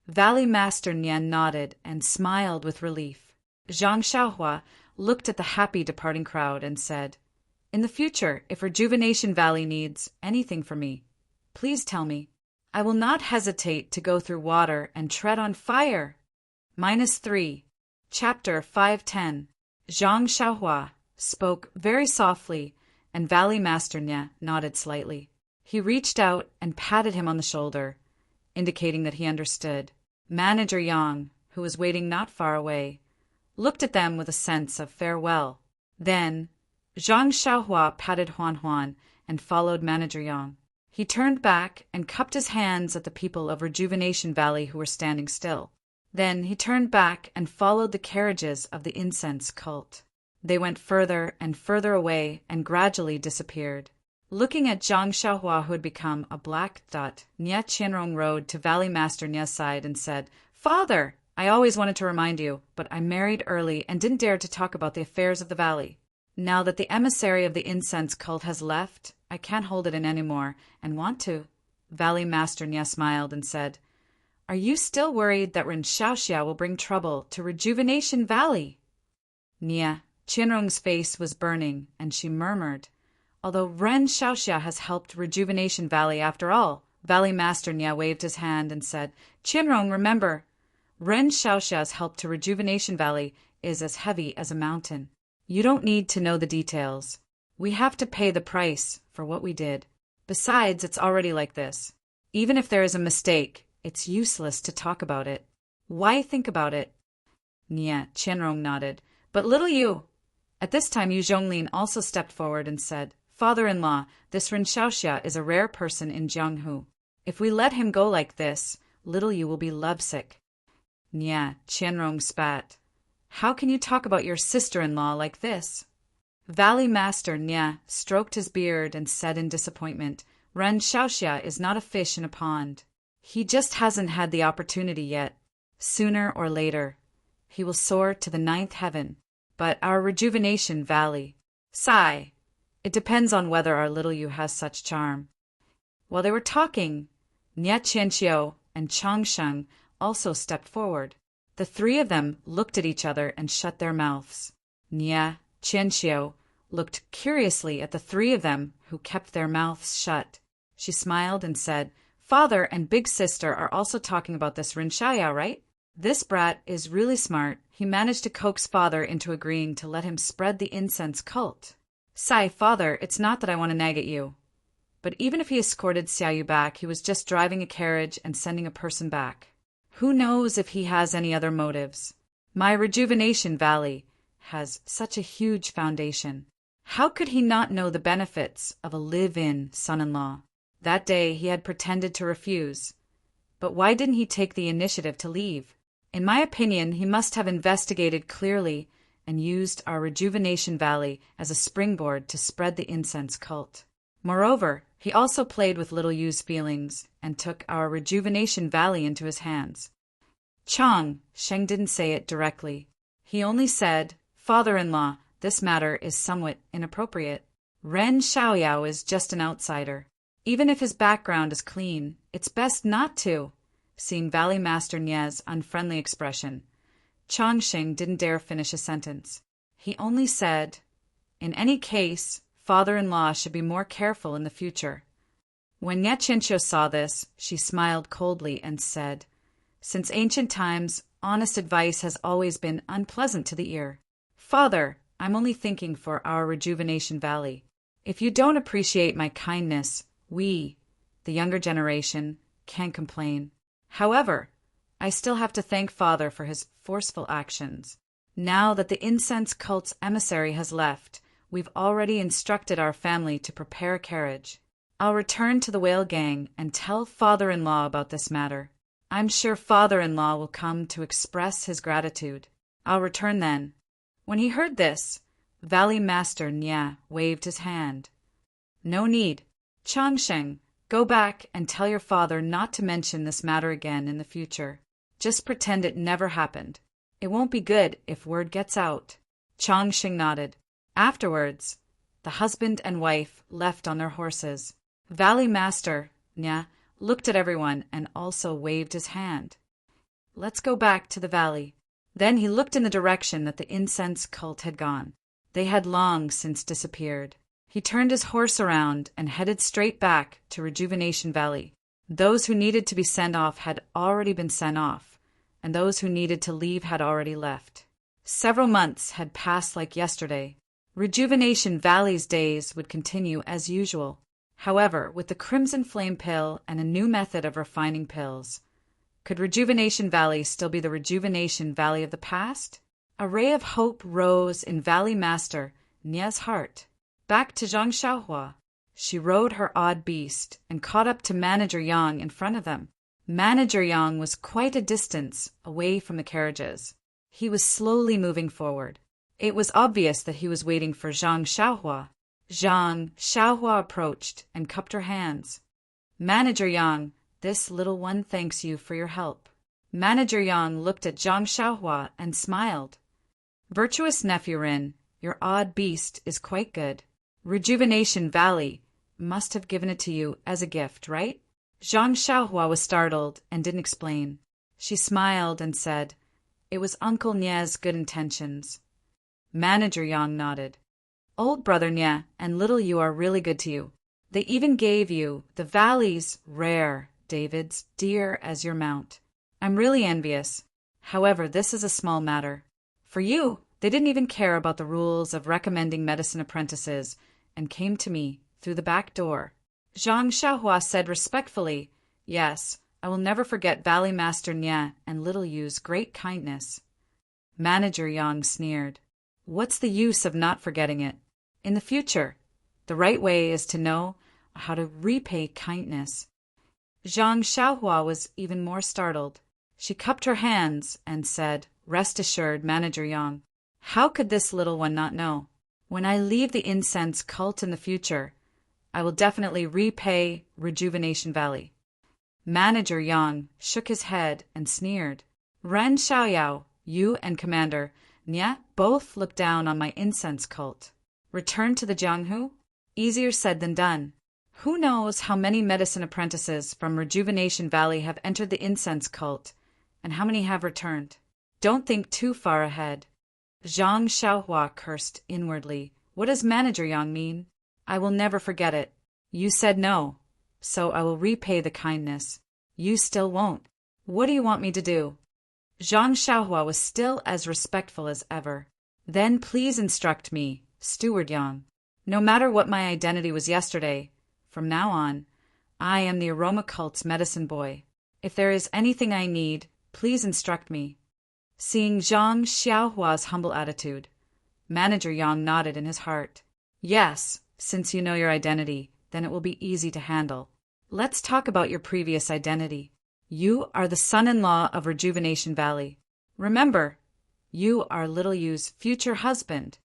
Valley Master Nie nodded and smiled with relief. Zhang Xiaohua looked at the happy departing crowd and said, In the future, if Rejuvenation Valley needs anything from me, please tell me. I will not hesitate to go through water and tread on fire. -3. Chapter 510. Zhang Xiaohua spoke very softly, and Valley Master Nie nodded slightly. He reached out and patted him on the shoulder, indicating that he understood. Manager Yang, who was waiting not far away, looked at them with a sense of farewell. Then, Zhang Xiaohua patted Huan and followed Manager Yang. He turned back and cupped his hands at the people of Rejuvenation Valley who were standing still. Then he turned back and followed the carriages of the incense cult. They went further and further away and gradually disappeared. Looking at Zhang Xiaohua, who had become a black dot, Nie Qianrong rode to Valley Master Nie's side and said, Father, I always wanted to remind you, but I married early and didn't dare to talk about the affairs of the valley. Now that the emissary of the incense cult has left, I can't hold it in anymore and want to. Valley Master Nie smiled and said, Are you still worried that Ren Xiaoxia will bring trouble to Rejuvenation Valley? Nie Qianrong's face was burning, and she murmured, Although Ren Xiaoxia has helped Rejuvenation Valley after all. Valley Master Nie waved his hand and said, Qianrong, remember, Ren Xiaoxia's help to Rejuvenation Valley is as heavy as a mountain. You don't need to know the details. We have to pay the price for what we did. Besides, it's already like this. Even if there is a mistake, it's useless to talk about it. Why think about it? Nie Qianrong nodded. But little Yu. At this time, Yu Zhonglin also stepped forward and said, Father-in-law, this Ren Xiaoxia is a rare person in Jianghu. If we let him go like this, little Yu will be lovesick. Nie Qianrong spat. How can you talk about your sister-in-law like this? Valley Master Nie stroked his beard and said in disappointment, Ren Xiaoxia is not a fish in a pond. He just hasn't had the opportunity yet. Sooner or later, he will soar to the 9th heaven. But our Rejuvenation Valley. Sigh. It depends on whether our little Yu has such charm. While they were talking, Nie Qianxiu and Changshan also stepped forward. The three of them looked at each other and shut their mouths. Nia Qianxiu looked curiously at the three of them who kept their mouths shut. She smiled and said, "Father and big sister are also talking about this Ren Xiaoyao, right? This brat is really smart. He managed to coax father into agreeing to let him spread the incense cult." "Sai, father, it's not that I want to nag at you. But even if he escorted Xiaoyu back, he was just driving a carriage and sending a person back. Who knows if he has any other motives? My Rejuvenation Valley has such a huge foundation. How could he not know the benefits of a live-in son-in-law? That day he had pretended to refuse. But why didn't he take the initiative to leave? In my opinion, he must have investigated clearly and used our Rejuvenation Valley as a springboard to spread the incense cult. Moreover, he also played with Little Yu's feelings and took our Rejuvenation Valley into his hands." Chang Sheng didn't say it directly. He only said, "Father-in-law, this matter is somewhat inappropriate. Ren Xiaoyao is just an outsider. Even if his background is clean, it's best not to." Seeing Valley Master Nia's unfriendly expression, Chang Sheng didn't dare finish a sentence. He only said, "In any case, father-in-law should be more careful in the future." When Nia Qianxiu saw this, she smiled coldly and said, "Since ancient times, honest advice has always been unpleasant to the ear. Father, I'm only thinking for our Rejuvenation Valley. If you don't appreciate my kindness, we, the younger generation, can't complain. However, I still have to thank father for his forceful actions. Now that the incense cult's emissary has left, we've already instructed our family to prepare a carriage. I'll return to the whale gang and tell father-in-law about this matter. I'm sure father-in-law will come to express his gratitude. I'll return then." When he heard this, Valley Master Nia waved his hand. "No need. Chang Sheng, go back and tell your father not to mention this matter again in the future. Just pretend it never happened. It won't be good if word gets out." Chang Sheng nodded. Afterwards, the husband and wife left on their horses. Valley Master Nia looked at everyone and also waved his hand. "Let's go back to the valley." Then he looked in the direction that the incense cult had gone. They had long since disappeared. He turned his horse around and headed straight back to Rejuvenation Valley. Those who needed to be sent off had already been sent off, and those who needed to leave had already left. Several months had passed like yesterday. Rejuvenation Valley's days would continue as usual. However, with the Crimson Flame Pill and a new method of refining pills, could Rejuvenation Valley still be the Rejuvenation Valley of the past? A ray of hope rose in Valley Master Nia's heart. Back to Zhang Xiaohua, she rode her odd beast and caught up to Manager Yang in front of them. Manager Yang was quite a distance away from the carriages. He was slowly moving forward. It was obvious that he was waiting for Zhang Xiaohua. Zhang Xiaohua approached and cupped her hands. "Manager Yang, this little one thanks you for your help." Manager Yang looked at Zhang Xiaohua and smiled. "Virtuous nephew Rin, your odd beast is quite good. Rejuvenation Valley must have given it to you as a gift, right?" Zhang Xiaohua was startled and didn't explain. She smiled and said, "It was Uncle Nia's good intentions." Manager Yang nodded. "Old brother Nia and little you are really good to you. They even gave you the valley's rare David's deer as your mount. I'm really envious. However, this is a small matter. For you, they didn't even care about the rules of recommending medicine apprentices and came to me through the back door." Zhang Xiaohua said respectfully, "Yes, I will never forget Valley Master Nia and little you's great kindness." Manager Yang sneered. "What's the use of not forgetting it? In the future, the right way is to know how to repay kindness." Zhang Xiaohua was even more startled. She cupped her hands and said, "Rest assured, Manager Yang, how could this little one not know? When I leave the incense cult in the future, I will definitely repay Rejuvenation Valley." Manager Yang shook his head and sneered. "Ren Xiaoyao, you and Commander Nia both look down on my incense cult. Return to the Jianghu? Easier said than done. Who knows how many medicine apprentices from Rejuvenation Valley have entered the incense cult And how many have returned? Don't think too far ahead. Zhang Xiaohua cursed inwardly. What does Manager Yang mean? I will never forget it. You said no, so I will repay the kindness. You still won't. What do you want me to do? Zhang Xiaohua was still as respectful as ever. Then please instruct me, Steward Yang. No matter what my identity was yesterday, from now on, I am the aroma cult's medicine boy. If there is anything I need, please instruct me. Seeing Zhang Xiaohua's humble attitude, Manager Yang nodded in his heart. Yes, since you know your identity, then it will be easy to handle. Let's talk about your previous identity. You are the son-in-law of Rejuvenation Valley. Remember, you are Little Yu's future husband.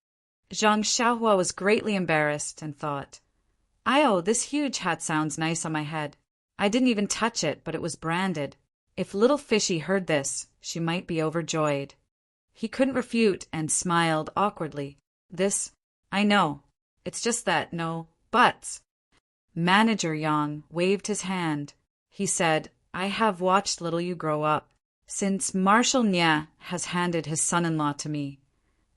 Zhang Xiaohua was greatly embarrassed and thought, this huge hat sounds nice on my head. I didn't even touch it, but it was branded. If little Fishy heard this, she might be overjoyed. He couldn't refute and smiled awkwardly. I know. It's just that, no buts. Manager Yang waved his hand. He said, I have watched Little Yu grow up. Since Marshal Nya has handed his son-in-law to me,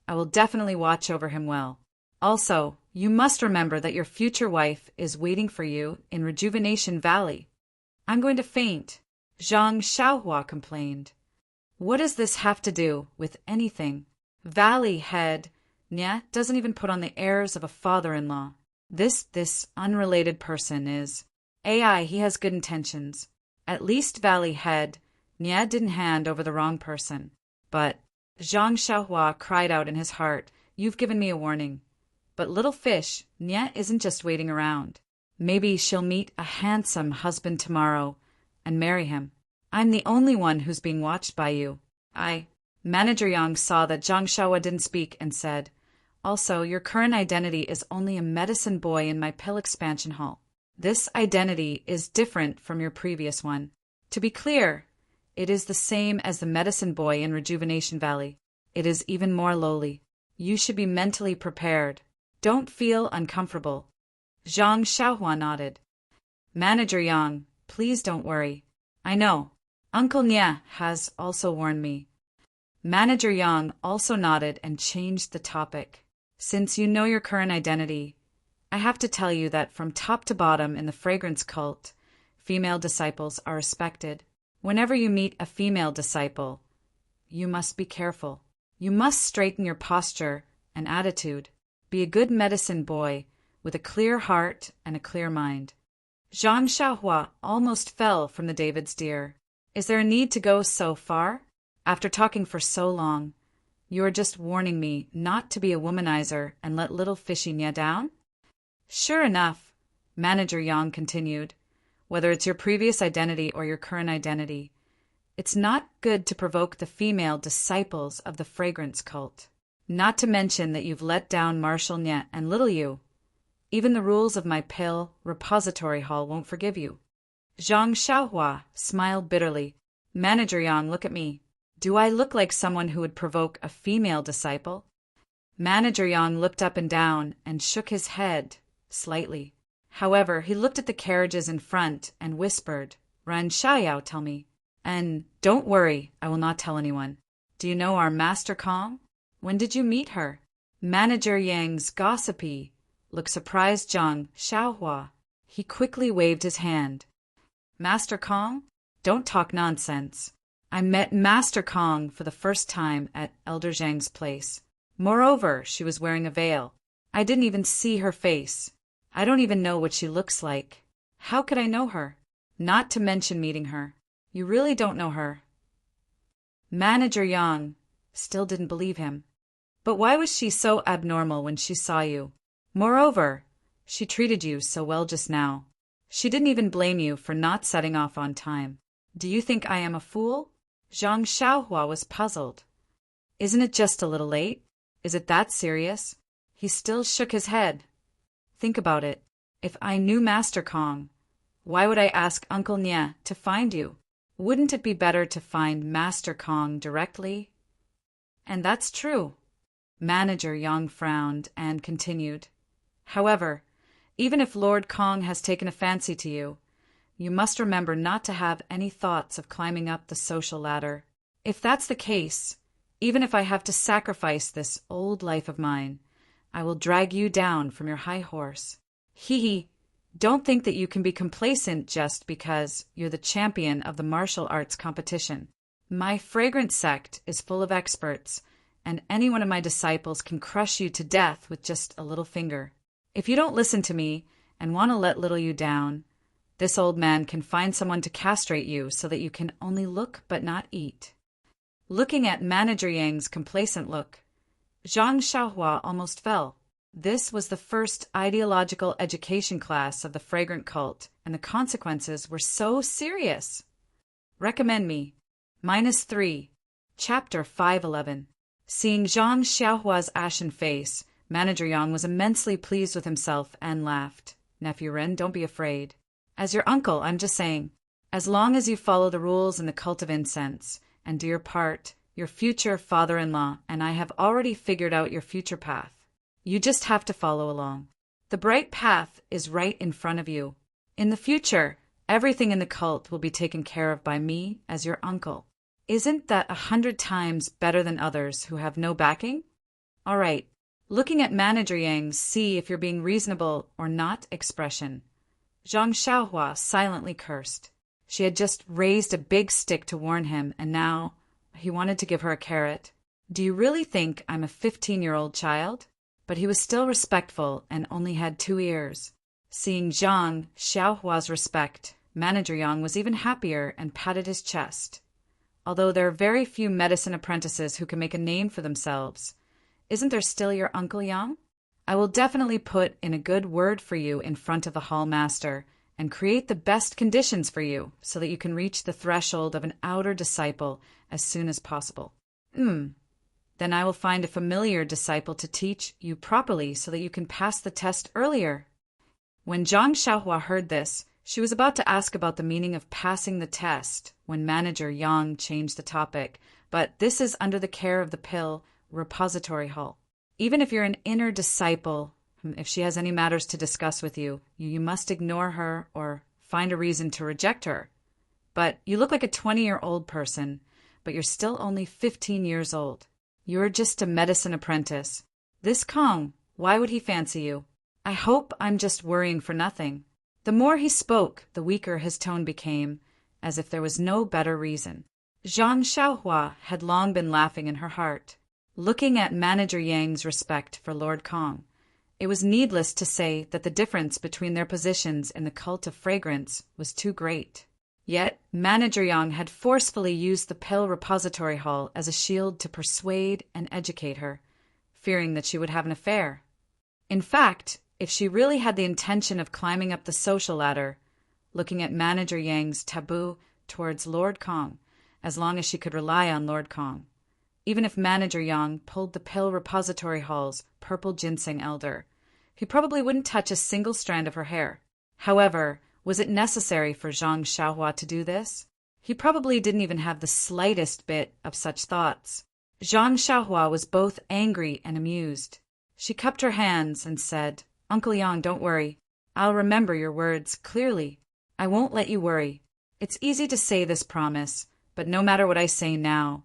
I will definitely watch over him well. Also, you must remember that your future wife is waiting for you in Rejuvenation Valley. I'm going to faint, Zhang Xiaohua complained. What does this have to do with anything? Valley head Nya doesn't even put on the airs of a father-in-law. This unrelated person is AI. He has good intentions. At least Valley head Nya didn't hand over the wrong person. But Zhang Xiaohua cried out in his heart, you've given me a warning. But little fish, Nya isn't just waiting around. Maybe she'll meet a handsome husband tomorrow and marry him. I'm the only one who's being watched by you. Manager Yang saw that Zhang Xiaohua didn't speak and said, also, your current identity is only a medicine boy in my pill expansion hall. This identity is different from your previous one. To be clear, it is the same as the medicine boy in Rejuvenation Valley. It is even more lowly. You should be mentally prepared. Don't feel uncomfortable. Zhang Xiaohua nodded. Manager Yang, please don't worry. I know. Uncle Nya has also warned me. Manager Yang also nodded and changed the topic. Since you know your current identity, I have to tell you that from top to bottom in the fragrance cult, female disciples are respected. Whenever you meet a female disciple, you must be careful. You must straighten your posture and attitude. Be a good medicine boy with a clear heart and a clear mind. Zhang Xiaohua almost fell from the David's deer. Is there a need to go so far? After talking for so long, you are just warning me not to be a womanizer and let little Fishy Nya down? Sure enough, Manager Yang continued, whether it's your previous identity or your current identity, it's not good to provoke the female disciples of the fragrance cult. Not to mention that you've let down Marshal Nya and Little Yu. Even the rules of my pill repository hall won't forgive you. Zhang Xiaohua smiled bitterly. Manager Yang, look at me. Do I look like someone who would provoke a female disciple? Manager Yang looked up and down and shook his head slightly. However, he looked at the carriages in front and whispered, Ran Xiaoyao, tell me. And don't worry, I will not tell anyone. Do you know our Master Kong? When did you meet her? Manager Yang's gossipy looked surprised Zhang Xiaohua. He quickly waved his hand. Master Kong? Don't talk nonsense. I met Master Kong for the first time at Elder Zhang's place. Moreover, she was wearing a veil. I didn't even see her face. I don't even know what she looks like. How could I know her? Not to mention meeting her. You really don't know her. Manager Yang still didn't believe him. But why was she so abnormal when she saw you? Moreover, she treated you so well just now. She didn't even blame you for not setting off on time. Do you think I am a fool? Zhang Xiaohua was puzzled. Isn't it just a little late? Is it that serious? He still shook his head. Think about it. If I knew Master Kong, why would I ask Uncle Nya to find you? Wouldn't it be better to find Master Kong directly? And that's true. Manager Yang frowned and continued. However, even if Lord Kong has taken a fancy to you, you must remember not to have any thoughts of climbing up the social ladder. If that's the case, even if I have to sacrifice this old life of mine, I will drag you down from your high horse. Hee. Don't think that you can be complacent just because you're the champion of the martial arts competition. My fragrant sect is full of experts, and any one of my disciples can crush you to death with just a little finger. If you don't listen to me and want to let little you down, this old man can find someone to castrate you so that you can only look but not eat. Looking at Manager Yang's complacent look, Zhang Xiaohua almost fell. This was the first ideological education class of the fragrant cult, and the consequences were so serious. Recommend me. -3. Chapter 511. Seeing Zhang Xiaohua's ashen face, Manager Yang was immensely pleased with himself and laughed. Nephew Ren, don't be afraid. As your uncle, I'm just saying, as long as you follow the rules in the cult of incense and do your part, your future father-in-law and I have already figured out your future path. You just have to follow along. The bright path is right in front of you. In the future, everything in the cult will be taken care of by me as your uncle. Isn't that 100 times better than others who have no backing? All right, looking at Manager Yang's see if you're being reasonable or not expression, Zhang Xiaohua silently cursed. She had just raised a big stick to warn him, and now he wanted to give her a carrot. Do you really think I'm a 15-year-old child? But he was still respectful and only had 2 ears. Seeing Zhang Xiaohua's respect, Manager Yang was even happier and patted his chest. Although there are very few medicine apprentices who can make a name for themselves, isn't there still your Uncle Yang? I will definitely put in a good word for you in front of the hall master and create the best conditions for you so that you can reach the threshold of an outer disciple as soon as possible. Then I will find a familiar disciple to teach you properly so that you can pass the test earlier. When Zhang Xiaohua heard this, she was about to ask about the meaning of passing the test when Manager Yang changed the topic, but this is under the care of the pill repository hall. Even if you're an inner disciple, if she has any matters to discuss with you, you must ignore her or find a reason to reject her. But you look like a 20-year-old person, but you're still only 15 years old. You're just a medicine apprentice. This Kong, why would he fancy you? I hope I'm just worrying for nothing. The more he spoke, the weaker his tone became, as if there was no better reason. Zhang Xiaohua had long been laughing in her heart. Looking at Manager Yang's respect for Lord Kong, it was needless to say that the difference between their positions in the cult of fragrance was too great. Yet, Manager Yang had forcefully used the pill repository hall as a shield to persuade and educate her, fearing that she would have an affair. In fact, if she really had the intention of climbing up the social ladder, looking at Manager Yang's taboo towards Lord Kong, as long as she could rely on Lord Kong, even if Manager Yang pulled the pill repository hall's purple ginseng elder, he probably wouldn't touch a single strand of her hair. However, was it necessary for Zhang Xiaohua to do this? He probably didn't even have the slightest bit of such thoughts. Zhang Xiaohua was both angry and amused. She cupped her hands and said, Uncle Yang, don't worry. I'll remember your words clearly. I won't let you worry. It's easy to say this promise, but no matter what I say now,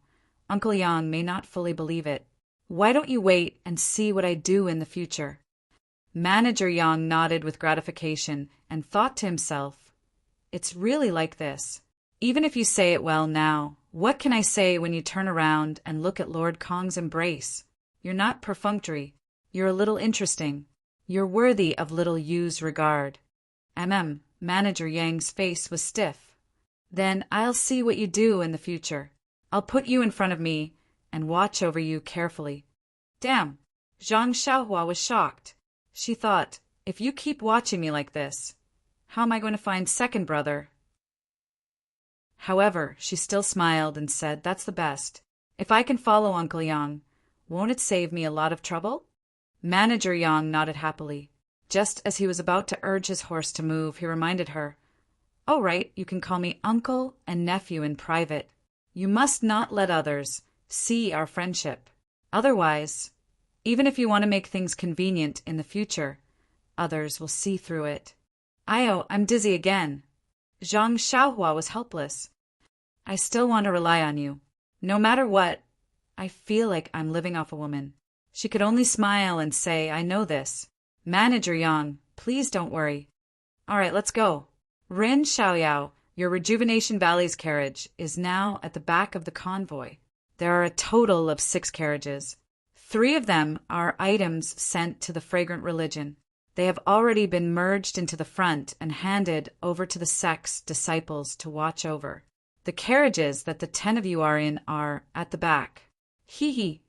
Uncle Yang may not fully believe it. Why don't you wait and see what I do in the future? Manager Yang nodded with gratification and thought to himself, it's really like this. Even if you say it well now, what can I say when you turn around and look at Lord Kong's embrace? You're not perfunctory. You're a little interesting. You're worthy of little Yu's regard. Manager Yang's face was stiff. Then I'll see what you do in the future. I'll put you in front of me and watch over you carefully. Damn! Zhang Xiaohua was shocked. She thought, if you keep watching me like this, how am I going to find second brother? However, she still smiled and said, that's the best. If I can follow Uncle Yang, won't it save me a lot of trouble? Manager Yang nodded happily. Just as he was about to urge his horse to move, he reminded her, all right, you can call me uncle and nephew in private. You must not let others see our friendship. Otherwise, even if you want to make things convenient in the future, others will see through it. I'm dizzy again. Zhang Xiaohua was helpless. I still want to rely on you. No matter what, I feel like I'm living off a woman. She could only smile and say, I know this. Manager Yang, please don't worry. All right, let's go. Ren Xiaoyao, your Rejuvenation Valley's carriage is now at the back of the convoy. There are a total of 6 carriages. 3 of them are items sent to the Fragrant Religion. They have already been merged into the front and handed over to the sect's disciples to watch over. The carriages that the 10 of you are in are at the back. Hee hee.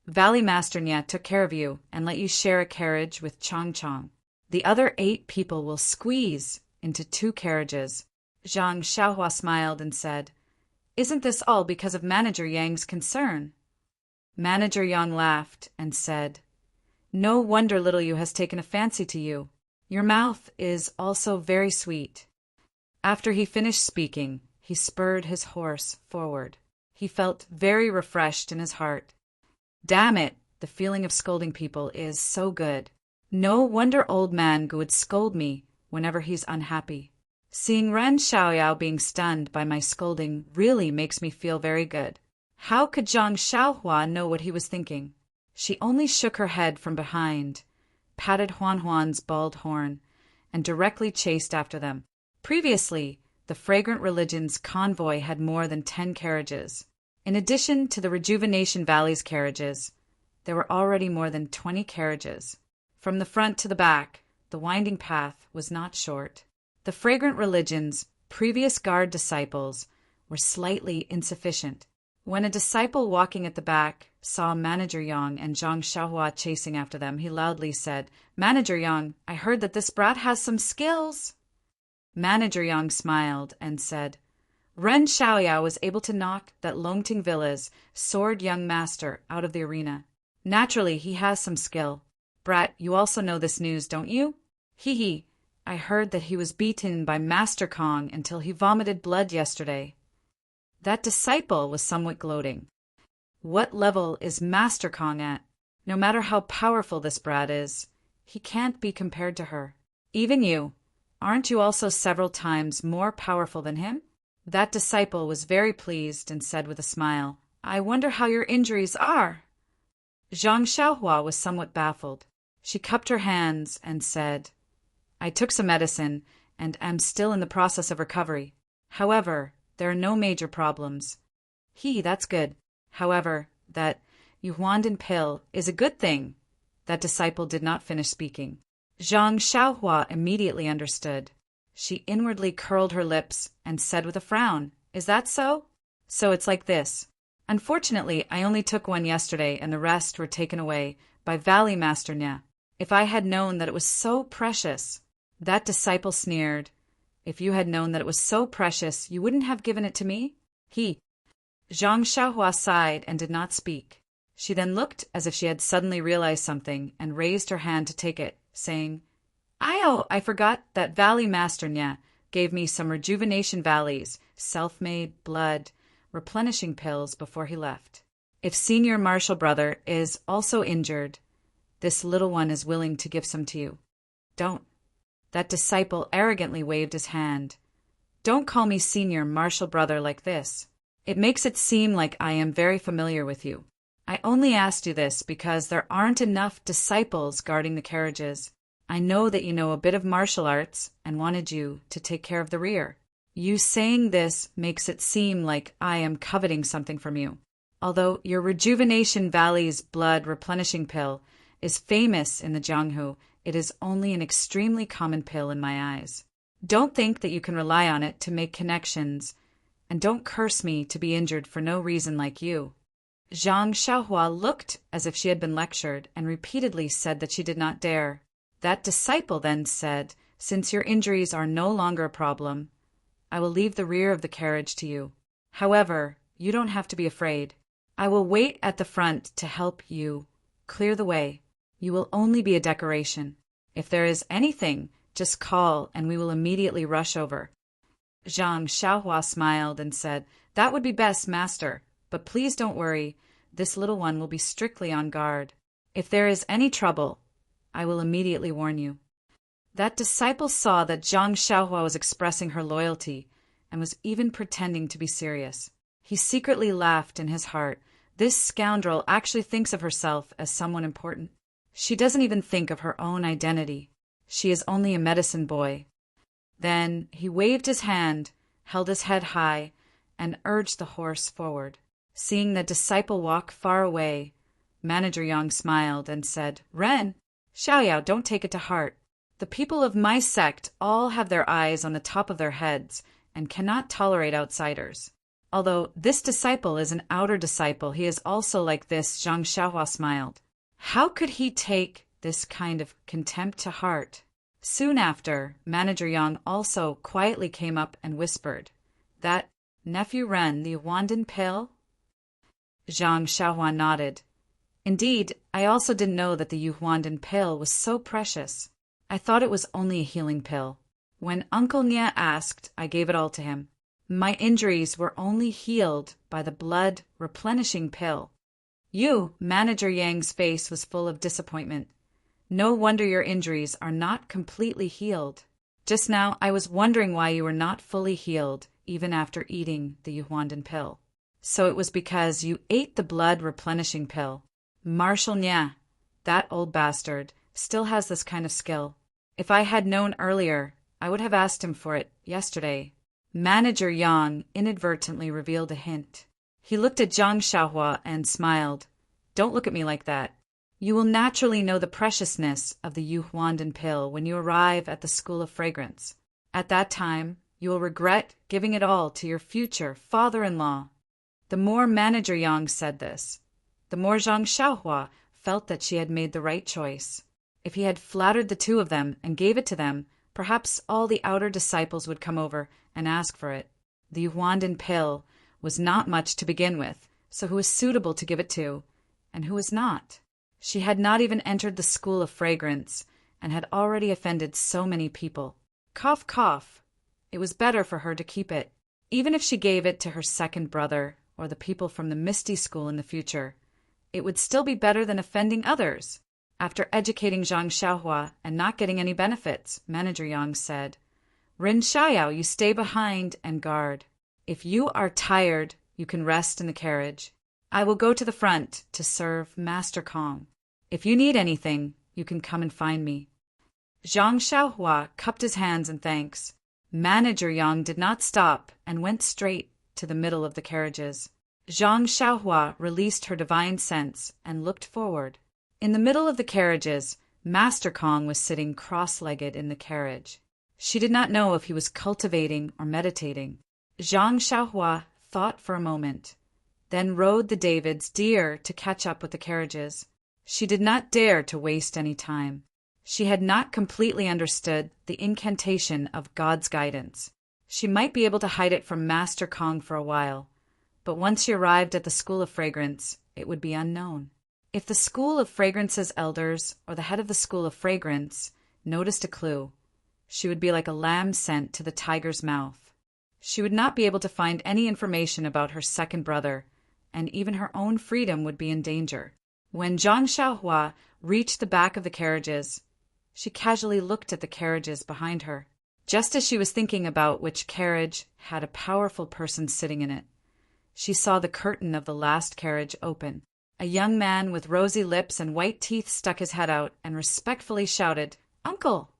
Valley Master Nya took care of you and let you share a carriage with Chong Chong. The other 8 people will squeeze into 2 carriages. Zhang Xiaohua smiled and said, Isn't this all because of Manager Yang's concern? Manager Yang laughed and said, No wonder little you has taken a fancy to you. Your mouth is also very sweet. After he finished speaking, he spurred his horse forward. He felt very refreshed in his heart. Damn it, the feeling of scolding people is so good. No wonder old man would scold me whenever he's unhappy. Seeing Ren Xiaoyao being stunned by my scolding really makes me feel very good. How could Zhang Xiaohua know what he was thinking? She only shook her head from behind, patted Huan Huan's bald horn, and directly chased after them. Previously, the Fragrant Religion's convoy had more than 10 carriages. In addition to the Rejuvenation Valley's carriages, there were already more than 20 carriages. From the front to the back, the winding path was not short. The Fragrant Religion's previous guard disciples were slightly insufficient. When a disciple walking at the back saw Manager Yang and Zhang Xiaohua chasing after them, he loudly said, Manager Yang, I heard that this brat has some skills. Manager Yang smiled and said, Ren Xiaoyao was able to knock that Longting Villa's sword young master out of the arena. Naturally, he has some skill. Brat, you also know this news, don't you? Hee hee, I heard that he was beaten by Master Kong until he vomited blood yesterday. That disciple was somewhat gloating. What level is Master Kong at? No matter how powerful this brat is, he can't be compared to her. Even you, aren't you also several times more powerful than him? That disciple was very pleased and said with a smile, I wonder how your injuries are. Zhang Xiaohua was somewhat baffled. She cupped her hands and said, I took some medicine and am still in the process of recovery. However, there are no major problems. That's good. However, that Yuhuandan pill is a good thing. That disciple did not finish speaking. Zhang Xiaohua immediately understood. She inwardly curled her lips and said with a frown, Is that so? So it's like this. Unfortunately, I only took one yesterday and the rest were taken away by Valley Master Nya. If I had known that it was so precious. That disciple sneered. If you had known that it was so precious, you wouldn't have given it to me? Zhang Xiaohua sighed and did not speak. She then looked as if she had suddenly realized something and raised her hand to take it, saying, I forgot that Valley Master Nya gave me some Rejuvenation Valley's self-made blood replenishing pills before he left. If Senior Marshal Brother is also injured, this little one is willing to give some to you. Don't. That disciple arrogantly waved his hand. Don't call me Senior Marshal Brother like this. It makes it seem like I am very familiar with you. I only asked you this because there aren't enough disciples guarding the carriages. I know that you know a bit of martial arts and wanted you to take care of the rear. You saying this makes it seem like I am coveting something from you. Although your Rejuvenation Valley's blood replenishing pill is famous in the Jianghu, it is only an extremely common pill in my eyes. Don't think that you can rely on it to make connections, and don't curse me to be injured for no reason like you. Zhang Xiaohua looked as if she had been lectured and repeatedly said that she did not dare. That disciple then said, Since your injuries are no longer a problem, I will leave the rear of the carriage to you. However, you don't have to be afraid. I will wait at the front to help you clear the way. You will only be a decoration. If there is anything, just call and we will immediately rush over. Zhang Xiaohua smiled and said, That would be best, Master, but please don't worry. This little one will be strictly on guard. If there is any trouble, I will immediately warn you. That disciple saw that Zhang Xiaohua was expressing her loyalty and was even pretending to be serious. He secretly laughed in his heart. This scoundrel actually thinks of herself as someone important. She doesn't even think of her own identity. She is only a medicine boy. Then he waved his hand, held his head high, and urged the horse forward. Seeing the disciple walk far away, Manager Yang smiled and said, "Ren, Xiaoyao, don't take it to heart. The people of my sect all have their eyes on the top of their heads and cannot tolerate outsiders. Although this disciple is an outer disciple, he is also like this." Zhang Xiaohua smiled. How could he take this kind of contempt to heart? Soon after, Manager Yang also quietly came up and whispered, "That nephew Ren, the Yuandan pill?" Zhang Xiaohua nodded. "Indeed, I also didn't know that the Yuandan pill was so precious. I thought it was only a healing pill. When Uncle Nia asked, I gave it all to him. My injuries were only healed by the blood replenishing pill." Manager Yang's face was full of disappointment. "No wonder your injuries are not completely healed. Just now I was wondering why you were not fully healed even after eating the Yuandan pill. So it was because you ate the blood replenishing pill. Marshal Nia, that old bastard, still has this kind of skill. If I had known earlier, I would have asked him for it yesterday." Manager Yang inadvertently revealed a hint. He looked at Zhang Xiaohua and smiled. "Don't look at me like that. You will naturally know the preciousness of the Yuandan pill when you arrive at the School of Fragrance. At that time, you will regret giving it all to your future father-in-law." The more Manager Yang said this, the more Zhang Xiaohua felt that she had made the right choice. If he had flattered the two of them and gave it to them, perhaps all the outer disciples would come over and ask for it. The Yuandan pill was not much to begin with, so who was suitable to give it to, and who was not? She had not even entered the School of Fragrance, and had already offended so many people. Cough, cough. It was better for her to keep it. Even if she gave it to her second brother, or the people from the Misty School in the future, it would still be better than offending others. After educating Zhang Xiaohua and not getting any benefits, Manager Yang said, "Rin Xiaoyao, you stay behind and guard. If you are tired, you can rest in the carriage. I will go to the front to serve Master Kong. If you need anything, you can come and find me." Zhang Xiaohua cupped his hands in thanks. Manager Yang did not stop and went straight to the middle of the carriages. Zhang Xiaohua released her divine sense and looked forward. In the middle of the carriages, Master Kong was sitting cross-legged in the carriage. She did not know if he was cultivating or meditating. Zhang Xiaohua thought for a moment, then rode the David's deer to catch up with the carriages. She did not dare to waste any time. She had not completely understood the incantation of God's guidance. She might be able to hide it from Master Kong for a while, but once she arrived at the School of Fragrance, it would be unknown. If the School of Fragrance's elders or the head of the School of Fragrance noticed a clue, she would be like a lamb sent to the tiger's mouth. She would not be able to find any information about her second brother, and even her own freedom would be in danger. When Zhang Xiaohua reached the back of the carriages, she casually looked at the carriages behind her. Just as she was thinking about which carriage had a powerful person sitting in it, she saw the curtain of the last carriage open. A young man with rosy lips and white teeth stuck his head out and respectfully shouted, "Uncle!"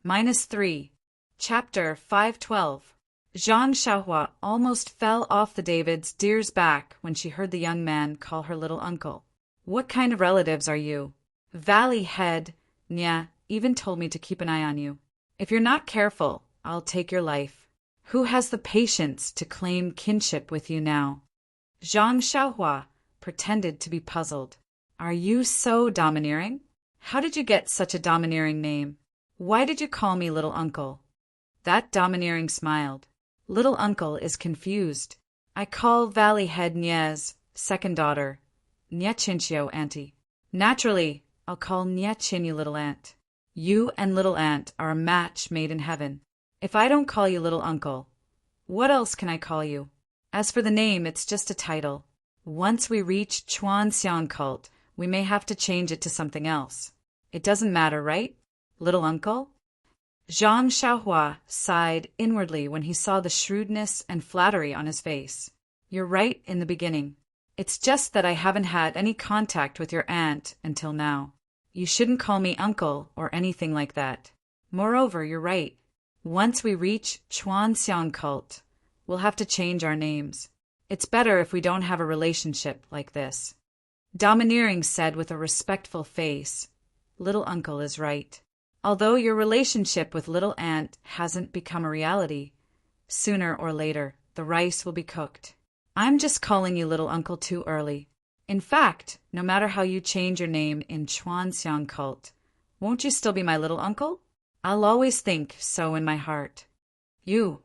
-3. Chapter 512. Zhang Xiaohua almost fell off the David's deer's back when she heard the young man call her little uncle. "What kind of relatives are you? Valley Head Nya even told me to keep an eye on you. If you're not careful, I'll take your life. Who has the patience to claim kinship with you now?" Zhang Xiaohua pretended to be puzzled. "Are you so domineering? How did you get such a domineering name? Why did you call me little uncle?" That domineering smiled. "Little uncle is confused. I call Valley Head Nya's second daughter Nya Chinchio auntie. Naturally, I'll call Nya Chin you little aunt. You and little aunt are a match made in heaven. If I don't call you little uncle, what else can I call you? As for the name, it's just a title. Once we reach Chuan Xiang cult, we may have to change it to something else. It doesn't matter, right? Little uncle?" Zhang Xiaohua sighed inwardly when he saw the shrewdness and flattery on his face. You're right in the beginning. It's just that I haven't had any contact with your aunt until now. You shouldn't call me uncle or anything like that. Moreover, you're right. Once we reach Chuanxiang cult, we'll have to change our names. It's better if we don't have a relationship like this. Domineering said with a respectful face, Little uncle is right. Although your relationship with little aunt hasn't become a reality, sooner or later the rice will be cooked. I'm just calling you little uncle too early. In fact, no matter how you change your name in Chuanxiang cult, won't you still be my little uncle? I'll always think so in my heart. You.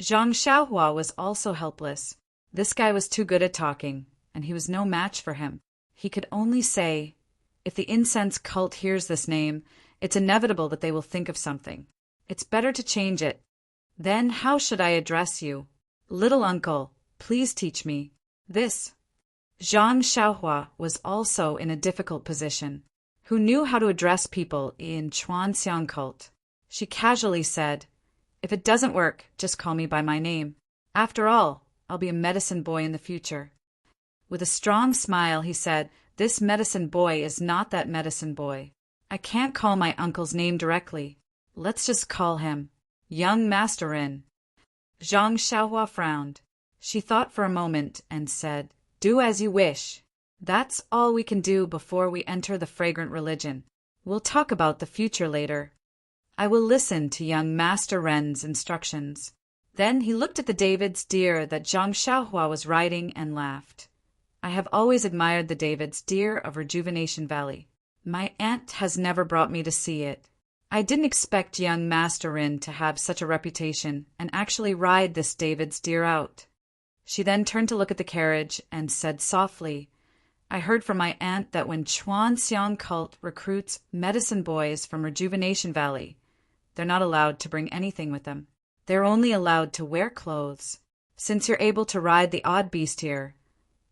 Zhang Xiaohua was also helpless. This guy was too good at talking, and he was no match for him. He could only say, if the incense cult hears this name, it's inevitable that they will think of something. It's better to change it. Then how should I address you? Little uncle, please teach me. This. Zhang Xiaohua was also in a difficult position. Who knew how to address people in Chuanxiang cult? She casually said, if it doesn't work, just call me by my name. After all, I'll be a medicine boy in the future. With a strong smile, he said, this medicine boy is not that medicine boy. I can't call my uncle's name directly. Let's just call him Young Master Rin. Zhang Xiaohua frowned. She thought for a moment and said, do as you wish. That's all we can do before we enter the fragrant religion. We'll talk about the future later. I will listen to young Master Ren's instructions. Then he looked at the David's deer that Zhang Xiaohua was riding and laughed. I have always admired the David's deer of Rejuvenation Valley. My aunt has never brought me to see it. I didn't expect young Master Rin to have such a reputation and actually ride this David's deer out. She then turned to look at the carriage and said softly, I heard from my aunt that when Chuanxiang cult recruits medicine boys from Rejuvenation Valley, they're not allowed to bring anything with them. They're only allowed to wear clothes. Since you're able to ride the odd beast here,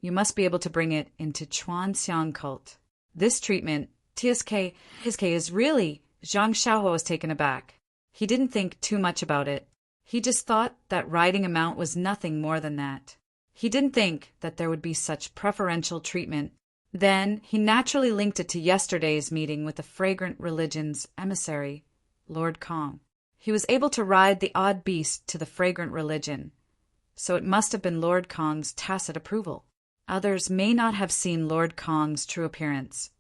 you must be able to bring it into Chuanxiang cult. This treatment, TSK is really... Zhang Xiaohua was taken aback. He didn't think too much about it. He just thought that riding a mount was nothing more than that. He didn't think that there would be such preferential treatment. Then he naturally linked it to yesterday's meeting with the Fragrant Religion's emissary, Lord Kong. He was able to ride the odd beast to the Fragrant Religion, so it must have been Lord Kong's tacit approval. Others may not have seen Lord Kong's true appearance,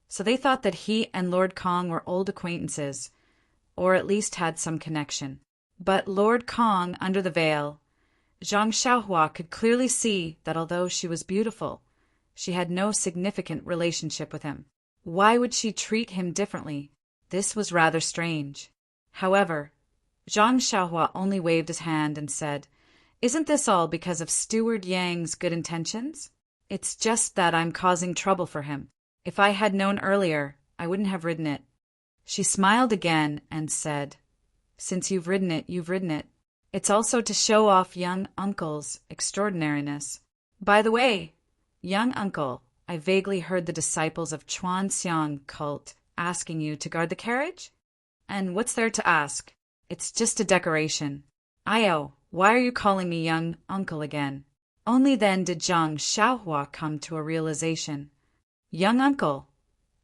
so they thought that he and Lord Kong were old acquaintances, or at least had some connection. But Lord Kong, under the veil, Zhang Xiaohua could clearly see that although she was beautiful, she had no significant relationship with him. Why would she treat him differently? This was rather strange. However, Zhang Xiaohua only waved his hand and said, Isn't this all because of Steward Yang's good intentions? It's just that I'm causing trouble for him. If I had known earlier, I wouldn't have ridden it. She smiled again and said, Since you've ridden it, you've ridden it. It's also to show off young uncle's extraordinariness. By the way, young uncle, I vaguely heard the disciples of Chuanxiang cult asking you to guard the carriage? And what's there to ask? It's just a decoration. Io, why are you calling me young uncle again? Only then did Zhang Xiaohua come to a realization. Young uncle.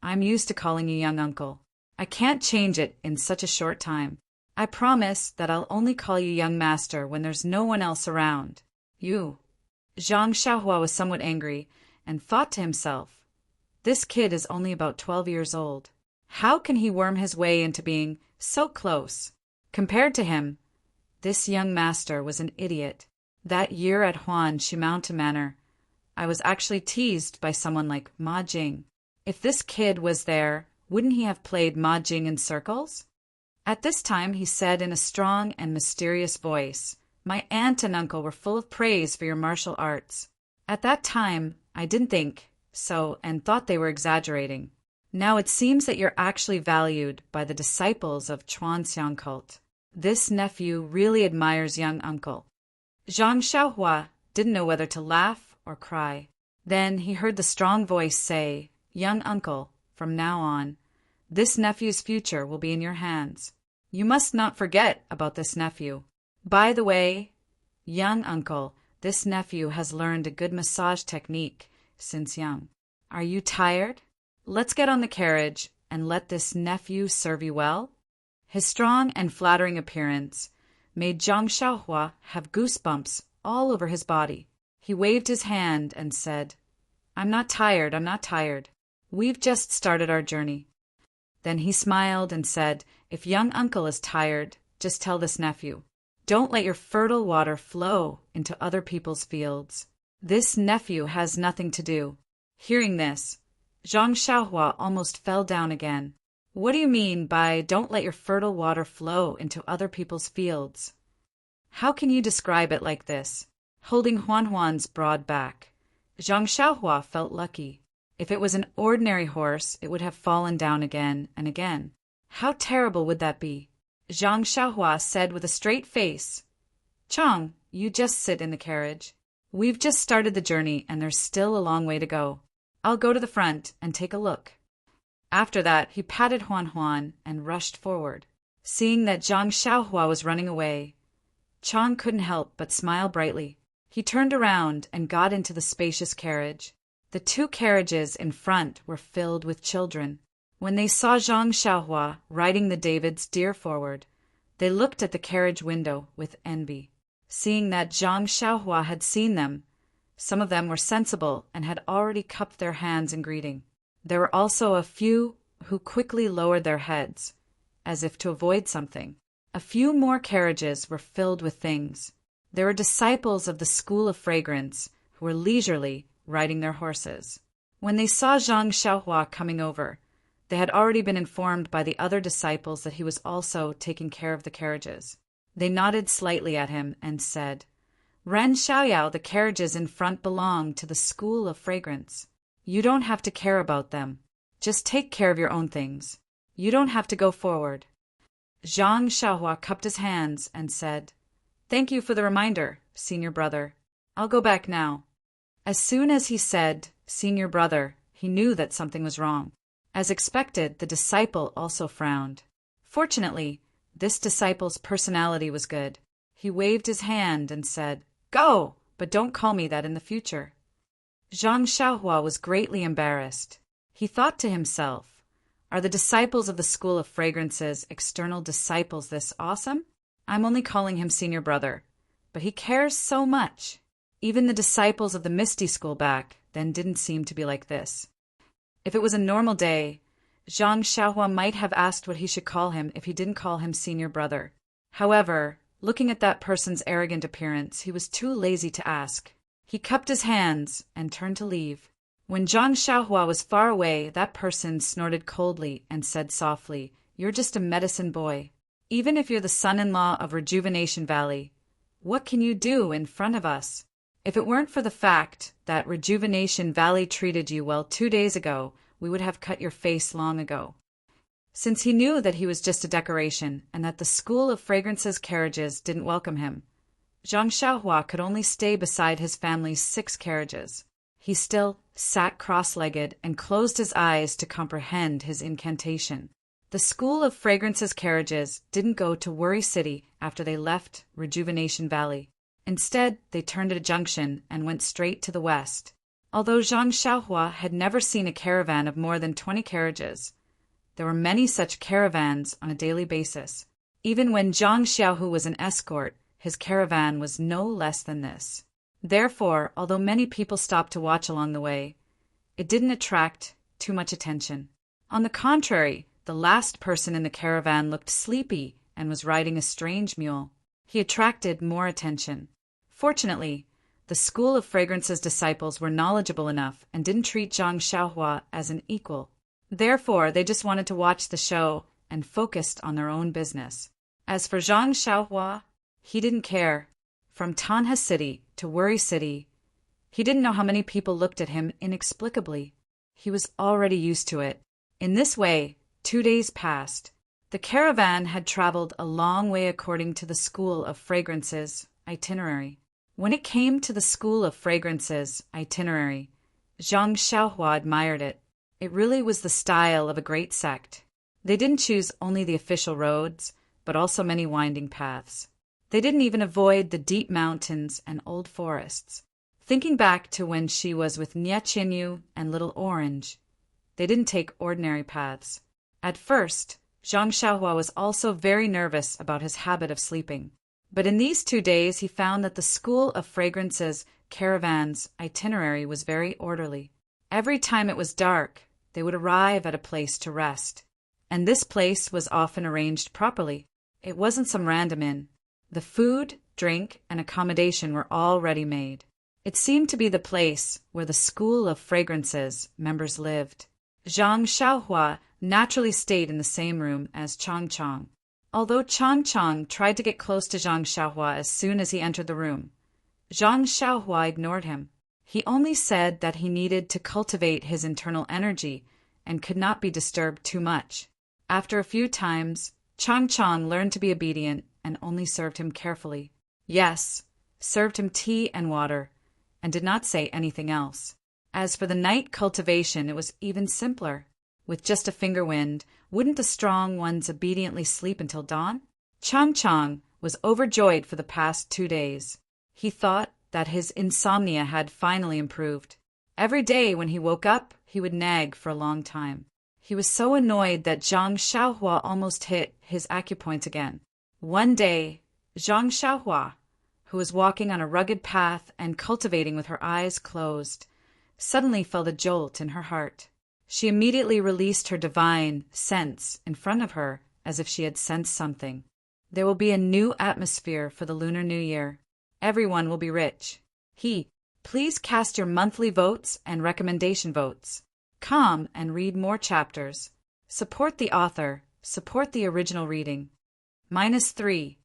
I'm used to calling you young uncle. I can't change it in such a short time. I promise that I'll only call you young master when there's no one else around. You. Zhang Xiaohua was somewhat angry and thought to himself, this kid is only about 12 years old. How can he worm his way into being so close? Compared to him, this young master was an idiot. That year at Huanxi Mountain Manor, I was actually teased by someone like Ma Jing. If this kid was there, wouldn't he have played Ma Jing in circles? At this time, he said in a strong and mysterious voice, My aunt and uncle were full of praise for your martial arts. At that time, I didn't think so and thought they were exaggerating. Now it seems that you're actually valued by the disciples of Chuanxiang cult. This nephew really admires young uncle. Zhang Xiaohua didn't know whether to laugh or cry. Then he heard the strong voice say, Young uncle, from now on, this nephew's future will be in your hands. You must not forget about this nephew. By the way, young uncle, this nephew has learned a good massage technique since young. Are you tired? Let's get on the carriage and let this nephew serve you well." His strong and flattering appearance made Zhang Xiaohua have goosebumps all over his body. He waved his hand and said, "I'm not tired, I'm not tired. We've just started our journey." Then he smiled and said, "If young uncle is tired, just tell this nephew, don't let your fertile water flow into other people's fields. This nephew has nothing to do." Hearing this, Zhang Xiaohua almost fell down again. "What do you mean by don't let your fertile water flow into other people's fields? How can you describe it like this?" Holding Huan's broad back, Zhang Xiaohua felt lucky. If it was an ordinary horse, it would have fallen down again and again. How terrible would that be? Zhang Xiaohua said with a straight face, "Chang, you just sit in the carriage. We've just started the journey and there's still a long way to go. I'll go to the front and take a look." After that, he patted Huan and rushed forward. Seeing that Zhang Xiaohua was running away, Chang couldn't help but smile brightly. He turned around and got into the spacious carriage. The two carriages in front were filled with children. When they saw Zhang Xiaohua riding the David's deer forward, they looked at the carriage window with envy. Seeing that Zhang Xiaohua had seen them, some of them were sensible and had already cupped their hands in greeting. There were also a few who quickly lowered their heads, as if to avoid something. A few more carriages were filled with things. There were disciples of the School of Fragrance who were leisurely riding their horses. When they saw Zhang Xiaohua coming over, they had already been informed by the other disciples that he was also taking care of the carriages. They nodded slightly at him and said, "Ren Xiaoyao, the carriages in front belong to the School of Fragrance. You don't have to care about them. Just take care of your own things. You don't have to go forward." Zhang Xiaohua cupped his hands and said, "Thank you for the reminder, senior brother. I'll go back now." As soon as he said, "senior brother," he knew that something was wrong. As expected, the disciple also frowned. Fortunately, this disciple's personality was good. He waved his hand and said, "Go, but don't call me that in the future." Zhang Xiaohua was greatly embarrassed. He thought to himself, "Are the disciples of the School of Fragrance's external disciples this awesome? I'm only calling him senior brother, but he cares so much." Even the disciples of the Misty School back then didn't seem to be like this. If it was a normal day, Zhang Xiaohua might have asked what he should call him if he didn't call him senior brother. However, looking at that person's arrogant appearance, he was too lazy to ask. He cupped his hands and turned to leave. When Zhang Xiaohua was far away, that person snorted coldly and said softly, "You're just a medicine boy. Even if you're the son-in-law of Rejuvenation Valley, what can you do in front of us? If it weren't for the fact that Rejuvenation Valley treated you well 2 days ago, we would have cut your face long ago." Since he knew that he was just a decoration and that the School of Fragrance's carriages didn't welcome him, Zhang Xiaohua could only stay beside his family's 6 carriages. He still sat cross-legged and closed his eyes to comprehend his incantation. The School of Fragrance's carriages didn't go to Worry City after they left Rejuvenation Valley. Instead, they turned at a junction and went straight to the west. Although Zhang Xiaohua had never seen a caravan of more than 20 carriages, there were many such caravans on a daily basis. Even when Zhang Xiaohu was an escort, his caravan was no less than this. Therefore, although many people stopped to watch along the way, it didn't attract too much attention. On the contrary, the last person in the caravan looked sleepy and was riding a strange mule. He attracted more attention. Fortunately, the School of Fragrance's disciples were knowledgeable enough and didn't treat Zhang Xiaohua as an equal. Therefore, they just wanted to watch the show and focused on their own business. As for Zhang Xiaohua, he didn't care. From Tanha City to Worry City, he didn't know how many people looked at him inexplicably. He was already used to it. In this way, 2 days passed. The caravan had traveled a long way according to the School of Fragrance's itinerary. When it came to the School of Fragrance's itinerary, Zhang Xiaohua admired it. It really was the style of a great sect. They didn't choose only the official roads, but also many winding paths. They didn't even avoid the deep mountains and old forests. Thinking back to when she was with Nya Chinyu and Little Orange, they didn't take ordinary paths. At first, Zhang Xiaohua was also very nervous about his habit of sleeping. But in these 2 days he found that the School of Fragrance's caravan's itinerary was very orderly. Every time it was dark, they would arrive at a place to rest. And this place was often arranged properly. It wasn't some random inn. The food, drink, and accommodation were all ready-made. It seemed to be the place where the School of Fragrance's members lived. Zhang Xiaohua naturally stayed in the same room as Chang Chang. Although Chang Chang tried to get close to Zhang Xiaohua as soon as he entered the room, Zhang Xiaohua ignored him. He only said that he needed to cultivate his internal energy and could not be disturbed too much. After a few times, Chang Chang learned to be obedient and only served him carefully. Yes, served him tea and water, and did not say anything else. As for the night cultivation, it was even simpler. With just a finger wind, wouldn't the strong ones obediently sleep until dawn? Chang Chang was overjoyed for the past 2 days. He thought that his insomnia had finally improved. Every day when he woke up, he would nag for a long time. He was so annoyed that Zhang Xiaohua almost hit his acupoints again. One day, Zhang Xiaohua, who was walking on a rugged path and cultivating with her eyes closed, suddenly felt a jolt in her heart. She immediately released her divine sense in front of her as if she had sensed something. There will be a new atmosphere for the Lunar New Year. Everyone will be rich. Please cast your monthly votes and recommendation votes. Come and read more chapters. Support the author. Support the original reading. -3.